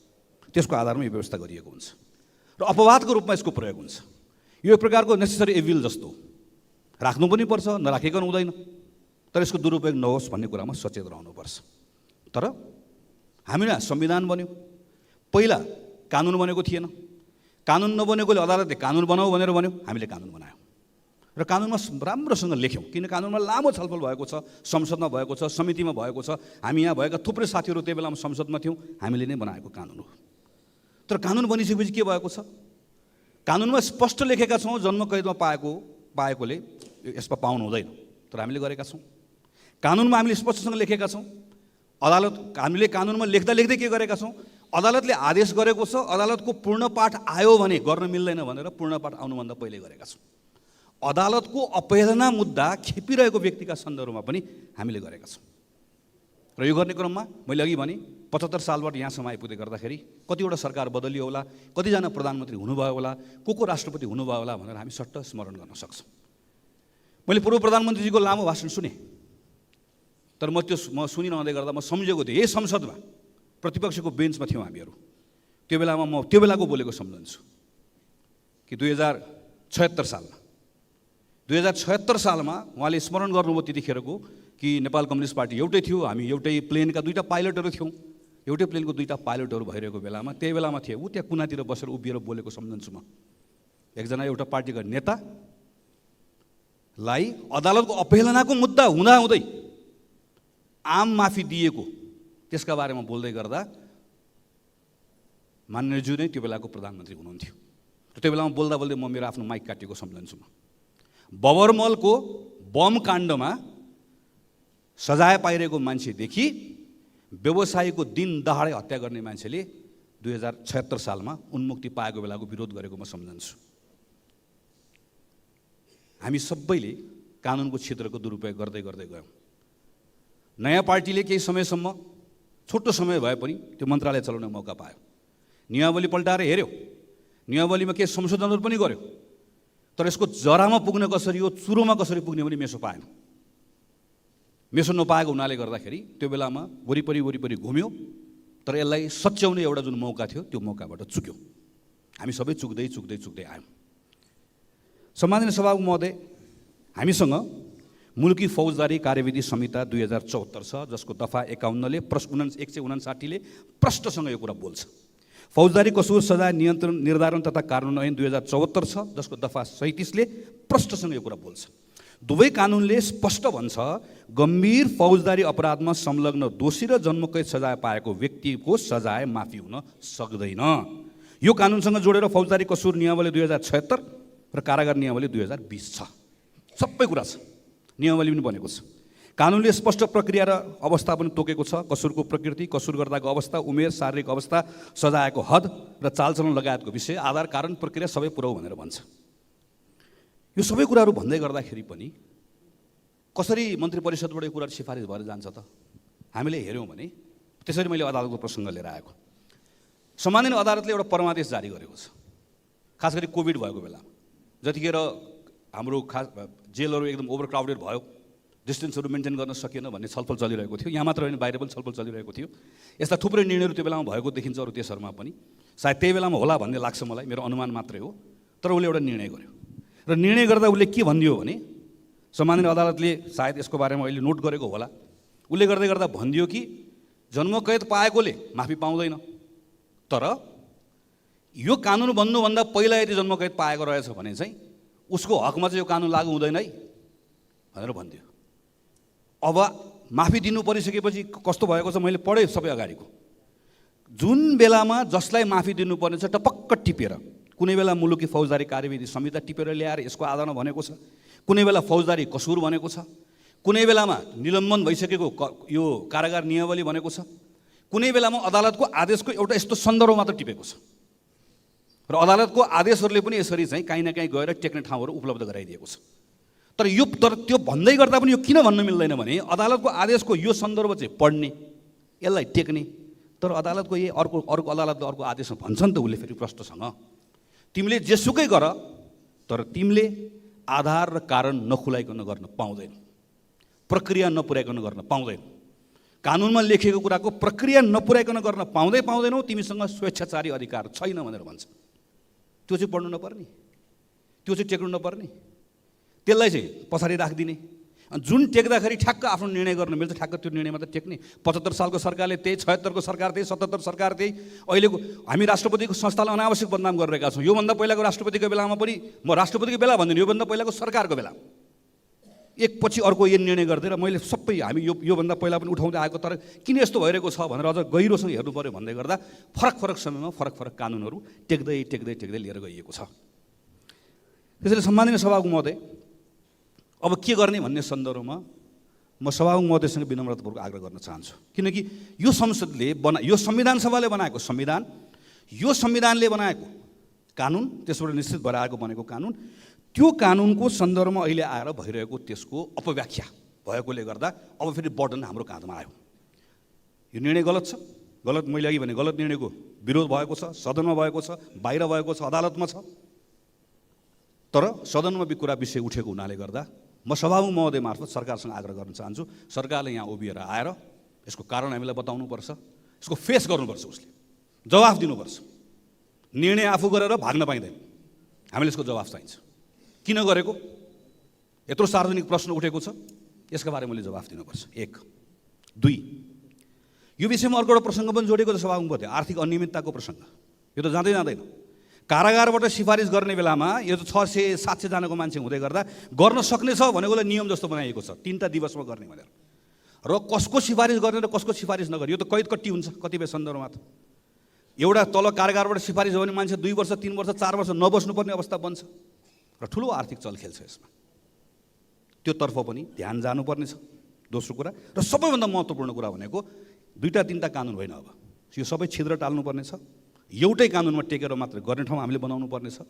त्यसको आधारमा यो व्यवस्था गरिएको हुन्छ र अपवादको रूपमा यसको प्रयोग हुन्छ। यो एक प्रकारको नेसेसरी एभिल जस्तो राख्नु पनि पर्छ, नराखिकन हुँदैन, तर यसको दुरुपयोग नहोस् भन्ने कुरामा सचेत रहनुपर्छ। तर हामीलाई संविधान बन्यो, पहिला कानुन बनेको थिएन। कानुन नबनेकोले अदालतले कानुन बनाऊ भनेर भन्यो, हामीले कानुन बनायौँ र कानुनमा राम्रोसँग लेख्यौँ। किन कानुनमा लामो छलफल भएको छ, संसदमा भएको छ, समितिमा भएको छ। हामी यहाँ भएका थुप्रै साथीहरू त्यही बेलामा संसदमा थियौँ, हामीले नै बनाएको कानुन हो। तर कानुन बनिसकेपछि के भएको छ? कानुनमा स्पष्ट लेखेका छौँ जन्म कैदमा पाएकोले यसमा पाउनु हुँदैन, तर हामीले गरेका छौँ। कानुनमा हामीले स्पष्टसँग लेखेका छौँ। हामीले कानुनमा लेख्दा लेख्दै के गरेका छौँ? अदालतले आदेश गरेको छ, अदालतको पूर्ण पाठ आयो भने गर्न मिल्दैन भनेर पूर्ण पाठ आउनुभन्दा पहिले गरेका छौँ। अदालतको अपहेलना मुद्दा खेपिरहेको व्यक्तिका सन्दर्भमा पनि हामीले गरेका छौँ। र यो गर्ने क्रममा मैले अघि भने 75 सालबाट यहाँसम्म आइपुग्दै गर्दाखेरि कतिवटा सरकार बदलियो होला, कतिजना प्रधानमन्त्री हुनुभयो होला, को राष्ट्रपति हुनुभयो होला भनेर हामी सट्ट स्मरण गर्न सक्छौँ। मैले पूर्व प्रधानमन्त्रीजीको लामो भाषण सुने, तर म सुनिरहँदै गर्दा म सम्झेको थिएँ। यही संसदमा प्रतिपक्षको बेन्चमा थियौँ हामीहरू। त्यो बेलामा म त्यो बेलाको बोलेको सम्झन्छु कि 2076 सालमा उहाँले स्मरण गर्नुभयो त्यतिखेरको कि नेपाल कम्युनिस्ट पार्टी एउटै थियो, हामी एउटै प्लेनका 2टा पाइलटहरू थियौँ। एउटै प्लेनको 2टा पाइलटहरू भइरहेको बेलामा त्यही बेलामा थिए ऊ त्यहाँ कुनातिर बसेर उभिएर बोलेको सम्झन्छु म। एकजना एउटा पार्टीका नेतालाई अदालतको अपहेलनाको मुद्दा हुँदाहुँदै आम माफी दिएको त्यसका बारेमा बोल्दै गर्दा माननीयज्यू नै त्यो बेलाको प्रधानमन्त्री हुनुहुन्थ्यो। र त्यो बेलामा बोल्दा बोल्दै म मेरो आफ्नो माइक काटेको सम्झन्छु म। बबरमलको बम काण्डमा सजाय पाइरहेको मान्छेदेखि व्यवसायीको दिन दहाडै हत्या गर्ने मान्छेले 2076 सालमा उन्मुक्ति पाएको बेलाको विरोध गरेको म सम्झन्छु। हामी सबैले कानुनको क्षेत्रको दुरुपयोग गर्दै गर्दै गयौँ। नयाँ पार्टीले केही समयसम्म, छोटो समय भए पनि त्यो मन्त्रालय चलाउने मौका पायो। नियमावली पल्टाएर हेऱ्यो, नियमावलीमा केही संशोधनहरू पनि गर्यो, तर यसको जरामा पुग्न कसरी हो, चुरोमा कसरी पुग्ने पनि मेसो पाएन। मेसो नपाएको हुनाले गर्दाखेरि त्यो बेलामा वरिपरि घुम्यो, तर यसलाई सच्याउने एउटा जुन मौका थियो त्यो मौकाबाट चुक्यो। हामी सबै चुक्दै आयौँ। सम्माननीय सभामुख महोदय, हामीसँग मुलकी फौजदारी कार्यविधि संहिता 2074 छ, जसको दफा 51ले 159ले प्रष्टसँग यो कुरा बोल्छ। फौजदारी कसुर सजाय नियन्त्रण निर्धारण तथा कानुन ऐन 2074 छ, जसको दफा 37ले प्रष्टसँग यो कुरा बोल्छ। दुवै कानुनले स्पष्ट भन्छ गम्भीर फौजदारी अपराधमा संलग्न दोषी र जन्मकैद सजाय पाएको व्यक्तिको सजाय माफी हुन सक्दैन। यो कानुनसँग जोडेर फौजदारी कसुर नियमावली 2076 र कारागार नियमावली 2020 छ। सबै कुरा छ, नियमावली पनि बनेको छ। कानुनले स्पष्ट प्रक्रिया र अवस्था पनि तोकेको छ। कसुरको प्रकृति, कसुर गर्दाको अवस्था, उमेर, शारीरिक अवस्था, सजायको हद र चालचलन लगायतको विषय, आधार, कारण, प्रक्रिया सबै पुऱ्याउ भनेर भन्छ। यो सबै कुराहरू भन्दै गर्दाखेरि पनि कसरी मन्त्री परिषदबाट यो कुराहरू सिफारिस भएर जान्छ त? हामीले हेऱ्यौँ भने त्यसरी मैले अदालतको प्रसङ्ग लिएर आएको। सम्माननीय अदालतले एउटा परमादेश जारी गरेको छ, खास गरी कोभिड भएको बेलामा जतिखेर हाम्रो खास जेलहरू एकदम ओभरक्राउडेड भयो, डिस्टेन्सहरू मेन्टेन गर्न सकिएन भन्ने छलफल चलिरहेको थियो। यहाँ मात्र होइन, बाहिर पनि छलफल चलिरहेको थियो। यस्ता थुप्रै निर्णयहरू त्यो बेलामा भएको देखिन्छ अरू देशहरूमा पनि। सायद त्यही बेलामा होला भन्ने लाग्छ मलाई, मेरो अनुमान मात्रै हो। तर उसले एउटा निर्णय गर्यो र निर्णय गर्दा उसले के भनिदियो भने, सम्माननीय अदालतले सायद यसको बारेमा अहिले नोट गरेको होला, उसले गर्दै गर्दा भनिदियो कि जन्मकैद पाएकोले माफी पाउँदैन, तर यो कानुन बन्नुभन्दा पहिला यदि जन्मकैद पाएको रहेछ भने चाहिँ उसको हकमा चाहिँ यो कानुन लागू हुँदैन है भनेर भनिदियो। अब माफी दिनु परिसकेपछि कस्तो भएको छ मैले पढेँ सबै अगाडिको। जुन बेलामा जसलाई माफी दिनुपर्ने छ टपक्क टिपेर, कुनै बेला मुलुकी फौजदारी कार्यविधि संहिता टिपेर ल्याएर यसको आधारमा भनेको छ, कुनै बेला फौजदारी कसुर भनेको छ, कुनै बेलामा निलम्बन भइसकेको यो कारागार नियमावली भनेको छ, कुनै बेलामा अदालतको आदेशको एउटा यस्तो सन्दर्भ मात्र टिपेको छ। र अदालतको आदेशहरूले पनि यसरी चाहिँ काहीँ न काहीँ गएर टेक्ने ठाउँहरू उपलब्ध गराइदिएको छ। तर त्यो भन्दै गर्दा पनि यो किन भन्न मिल्दैन भने अदालतको आदेशको यो सन्दर्भ चाहिँ पढ्ने, यसलाई टेक्ने, तर अदालतको यही अर्को अदालतले अर्को आदेशमा भन्छ नि त उसले फेरि प्रश्नसँग, तिमीले जेसुकै गर तर तिमीले आधार र कारण नखुलाइकन गर्न पाउँदैन, प्रक्रिया नपुर्याइकन गर्न पाउँदैन। कानुनमा लेखेको कुराको प्रक्रिया नपुर्याइकन गर्न पाउँदैनौ, तिमीसँग स्वेच्छाचारी अधिकार छैन भनेर भन्छ। त्यो चाहिँ पढ्नु नपर्ने, त्यो चाहिँ टेक्नु नपर्ने, त्यसलाई चाहिँ पछाडि राखिदिने। जुन टेक्दाखेरि ठ्याक्क आफ्नो निर्णय गर्न मिल्छ ठ्याक्क त्यो निर्णय मात्रै टेक्ने। 75 सालको सरकारले त्यही, 76 को सरकार त्यही, 77 सरकार त्यही। अहिलेको हामी राष्ट्रपतिको संस्थालाई अनावश्यक बदनाम गरिरहेका छौँ। योभन्दा पहिलाको राष्ट्रपतिको बेलामा पनि, म राष्ट्रपतिको बेला भन्दिनँ, योभन्दा पहिलाको सरकारको बेला एकपछि अर्को यो निर्णय गर्दै र मैले सबै हामी योभन्दा पहिला पनि उठाउँदै आएको, तर किन यस्तो भइरहेको छ भनेर अझ गहिरोसँग हेर्नु पऱ्यो भन्दै गर्दा फरक समयमा फरक कानुनहरू टेक्दै लिएर गइएको छ। त्यसैले सम्माननीय सभामुख महोदय, अब के गर्ने भन्ने सन्दर्भमा म सभामुख महोदयसँग विनम्रतापूर्वक आग्रह गर्न चाहन्छु। किनकि यो संसदले यो संविधान सभाले बनाएको संविधान, यो संविधानले बनाएको कानुन, त्यसबाट निश्चित भएर आएको बनेको कानुन, त्यो कानुनको सन्दर्भमा अहिले आएर भइरहेको त्यसको अपव्याख्या भएकोले गर्दा अब फेरि बर्डन हाम्रो काँधमा आयो। यो निर्णय गलत छ, गलत मैले अघि भने गलत निर्णयको विरोध भएको छ, सदनमा भएको छ, बाहिर भएको छ, अदालतमा छ। तर सदनमा कुरा विषय उठेको हुनाले गर्दा म सभामुख महोदय मार्फत सरकारसँग आग्रह गर्न चाहन्छु, सरकारले यहाँ उभिएर आएर यसको कारण हामीलाई बताउनुपर्छ, यसको फेस गर्नुपर्छ, उसले जवाफ दिनुपर्छ। निर्णय आफू गरेर भाग्न पाइँदैन, हामीले यसको जवाफ चाहिन्छ। किन गरेको, यत्रो सार्वजनिक प्रश्न उठेको छ, यसका बारेमा मैले जवाफ दिनुपर्छ। 1, 2, यो विषयमा अर्को एउटा प्रसङ्ग पनि जोडेको छ सभामुख महोदय, आर्थिक अनियमितताको प्रसङ्ग। यो त जाँदैन। कारागारबाट सिफारिस गर्ने बेलामा यो त 600-700 जनाको मान्छे हुँदै गर्दा गर्न सक्ने छ भनेकोलाई नियम जस्तो बनाइएको छ, 3टा दिवसमा गर्ने भनेर। र कसको सिफारिस गर्ने र कसको सिफारिस नगर्ने, यो त कैद कट्टी हुन्छ कतिपय सन्दर्भमा। त एउटा तल कारागारबाट सिफारिस हो भने मान्छे 2 वर्ष 3 वर्ष 4 वर्ष नबस्नुपर्ने अवस्था बन्छ र ठुलो आर्थिक चलखेल छ यसमा। त्योतर्फ पनि ध्यान जानुपर्ने छ। दोस्रो कुरा र सबैभन्दा महत्त्वपूर्ण कुरा भनेको 2-3टा कानुन होइन, अब यो सबै छिद्र टाल्नुपर्ने छ। एउटै कानुनमा टेकेर मात्र गर्ने ठाउँ हामीले बनाउनु पर्ने छ।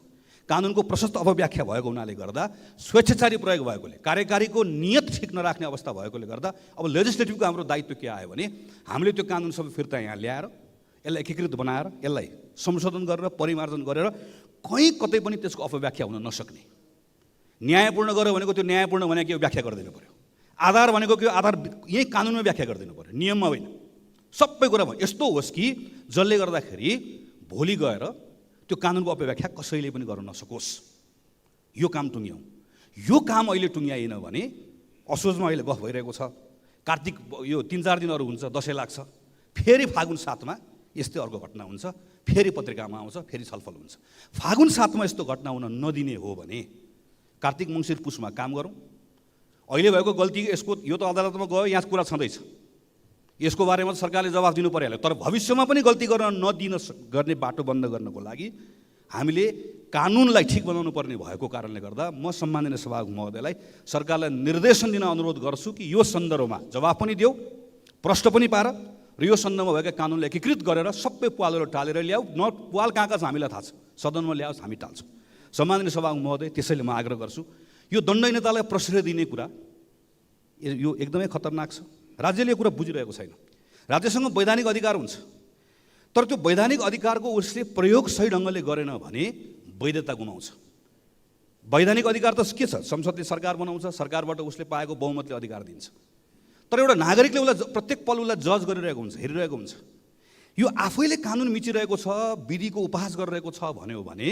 कानुनको प्रशस्त अपव्याख्या भएको हुनाले गर्दा, स्वेच्छाचारी प्रयोग भएकोले, कार्यकारीको नियत ठिक नराख्ने अवस्था भएकोले गर्दा अब लेजिस्लेटिभको हाम्रो दायित्व के आयो भने हामीले त्यो कानुन सबै फिर्ता यहाँ ल्याएर यसलाई एकीकृत बनाएर यसलाई संशोधन गरेर परिमार्जन गरेर कहीँ कतै पनि त्यसको अपव्याख्या हुन नसक्ने। न्यायपूर्ण गर्यो भनेको त्यो न्यायपूर्ण भनेको यो व्याख्या गरिदिनु पर्यो। आधार भनेको के, आधार यही कानुनमा व्याख्या गरिदिनु पर्यो, नियममा होइन। सबै कुरा यस्तो होस् कि जसले गर्दाखेरि भोलि गएर त्यो कानुनको अपव्याख्या कसैले पनि गर्न नसकोस्। यो काम टुङ्ग्याउँ। यो काम अहिले टुङ्ग्याएन भने असोजमा अहिले गफ भइरहेको छ। कार्तिक यो 3-4 दिनहरू हुन्छ, दसैँ लाग्छ, फेरि फागुन 7मा यस्तै अर्को घटना हुन्छ, फेरि पत्रिकामा आउँछ, फेरि छलफल हुन्छ। फागुन 7मा यस्तो घटना हुन नदिने हो भने कार्तिक मङ्सिर पुसमा काम गरौँ। अहिले भएको गल्ती यसको, यो त अदालतमा गयो, यहाँ कुरा छँदैछ, यसको बारेमा सरकारले जवाफ दिनु परिहाल्यो। तर भविष्यमा पनि गल्ती गर्न नदिन गर्ने बाटो बन्द गर्नको लागि हामीले कानुनलाई ठिक बनाउनु पर्ने भएको कारणले गर्दा म सम्माननीय सभामुख महोदयलाई सरकारलाई निर्देशन दिन अनुरोध गर्छु कि यो सन्दर्भमा जवाफ पनि देऊ, प्रश्न पनि पार र यो सन्दर्भमा भएका कानुनलाई एकीकृत गरेर सबै पालहरू टालेर ल्याऊ। न पाल कहाँ कहाँ छ हामीलाई थाहा छ, सदनमा ल्याओस्, हामी टाल्छौँ। सम्माननीय सभामुख महोदय, त्यसैले म आग्रह गर्छु यो दण्डहीनतालाई प्रश्रय दिने कुरा यो एकदमै खतरनाक छ। राज्यले यो कुरा बुझिरहेको छैन। राज्यसँग वैधानिक अधिकार हुन्छ, तर त्यो वैधानिक अधिकारको उसले प्रयोग सही ढङ्गले गरेन भने वैधता गुमाउँछ। वैधानिक अधिकार त के छ? संसदले सरकार बनाउँछ, सरकारबाट उसले पाएको बहुमतले अधिकार दिन्छ। तर एउटा नागरिकले उसलाई प्रत्येक पल उसलाई जज गरिरहेको हुन्छ, हेरिरहेको हुन्छ। यो आफैले कानुन मिचिरहेको छ, विधिको उपहास गरिरहेको छ भन्यो भने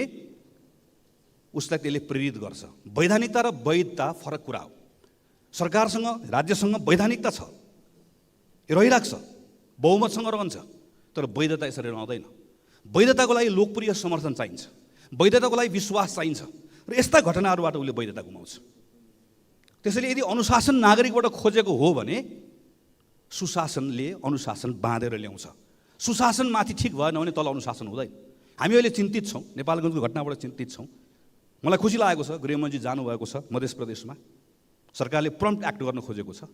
उसलाई त्यसले प्रेरित गर्छ। वैधानिकता र वैधता फरक कुरा हो। सरकारसँग, राज्यसँग वैधानिकता छ, रहिरहेको छ, बहुमतसँग रहन्छ, तर वैधता यसरी रहँदैन। वैधताको लागि लोकप्रिय समर्थन चाहिन्छ, वैधताको लागि विश्वास चाहिन्छ र यस्ता घटनाहरूबाट उसले वैधता गुमाउँछ। त्यसैले यदि अनुशासन नागरिकबाट खोजेको हो भने सुशासनले अनुशासन बाँधेर ल्याउँछ। सुशासनमाथि ठिक भएन भने तल अनुशासन हुँदैन। हामी अहिले चिन्तित छौँ, नेपालगञ्जको घटनाबाट चिन्तित छौँ। मलाई खुसी लागेको छ गृहमन्त्री जानुभएको छ मध्य प्रदेशमा, सरकारले प्रम्प्ट एक्ट गर्न खोजेको छ।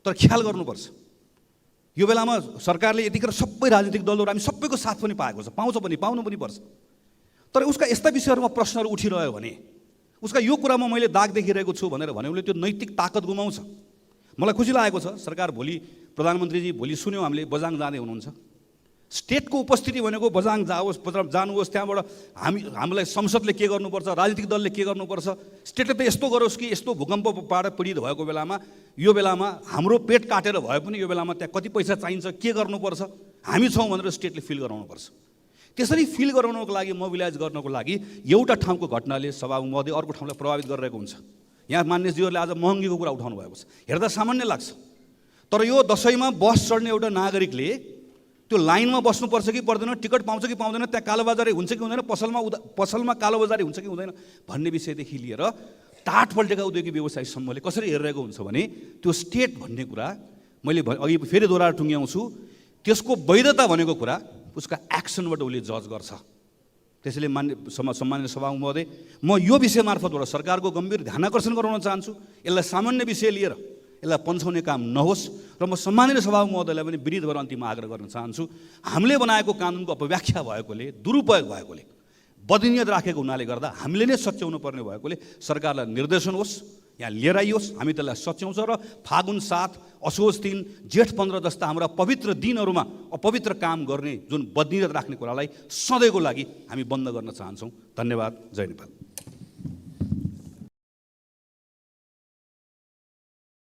तर ख्याल गर्नुपर्छ, यो बेलामा सरकारले यतिखेर सबै राजनीतिक दलहरू हामी सबैको साथ पनि पाएको छ, पाउँछ पनि, पाउनु पनि पर्छ। तर उसका यस्ता विषयहरूमा प्रश्नहरू उठिरह्यो भने, उसका यो कुरामा मैले दाग देखिरहेको छु भनेर भने उसले त्यो नैतिक ताकत गुमाउँछ। मलाई खुसी लागेको छ सरकार भोलि, प्रधानमन्त्रीजी भोलि सुन्यौँ हामीले बझाङ जाँदै हुनुहुन्छ। स्टेटको उपस्थिति भनेको बझाङ जानुहोस्, त्यहाँबाट हामीलाई संसदले के गर्नुपर्छ, राजनीतिक दलले के गर्नुपर्छ, स्टेटले त यस्तो गरोस् कि यस्तो भूकम्पबाट पीडित भएको बेलामा, यो बेलामा हाम्रो पेट काटेर भए पनि यो बेलामा त्यहाँ कति पैसा चाहिन्छ, के गर्नुपर्छ, हामी छौँ भनेर स्टेटले फिल गराउनुपर्छ। त्यसरी फिल गराउनको लागि, मोबिलाइज गर्नको लागि एउटा ठाउँको घटनाले सभामुख महोदय अर्को ठाउँलाई प्रभावित गरिरहेको हुन्छ। यहाँ मान्यज्यूहरूले आज महँगीको कुरा उठाउनु भएको छ, हेर्दा सामान्य लाग्छ। तर यो दसैँमा बस चढ्ने एउटा नागरिकले त्यो लाइनमा बस्नुपर्छ कि पर्दैन, टिकट पाउँछ कि पाउँदैन, त्यहाँ कालोबजारी हुन्छ कि हुँदैन, पसलमा कालोबजारी हुन्छ कि हुँदैन भन्ने विषयदेखि लिएर टाट पल्टेका उद्योगी व्यवसायीसम्मले कसरी हेरिरहेको हुन्छ भने त्यो स्टेट भन्ने कुरा मैले अघि फेरि दोहोऱ्याएर टुङ्ग्याउँछु, त्यसको वैधता भनेको कुरा उसका एक्सनबाट उसले जज गर्छ। त्यसैले सम्माननीय सभामुख महोदय, म यो विषय मार्फतबाट सरकारको गम्भीर ध्यानाकर्षण गराउन चाहन्छु। यसलाई सामान्य विषय लिएर यसलाई पन्छाउने काम नहोस् र म सम्माननीय सभामुख महोदयलाई पनि विनीत भएर अन्तिम आग्रह गर्न चाहन्छु। हामीले बनाएको कानुनको अपव्याख्या भएकोले, दुरुपयोग भएकोले, बदनियत राखेको हुनाले गर्दा हामीले नै सच्याउनु पर्ने भएकोले सरकारलाई निर्देशन होस्, यहाँ लिएर आइयोस्, हामी त्यसलाई सच्याउँछ र फागुन 7, असोज 3, जेठ 15 जस्ता हाम्रा पवित्र दिनहरूमा अपवित्र काम गर्ने जुन बदनियत राख्ने कुरालाई सधैँको लागि हामी बन्द गर्न चाहन्छौँ। धन्यवाद। जय नेपाल।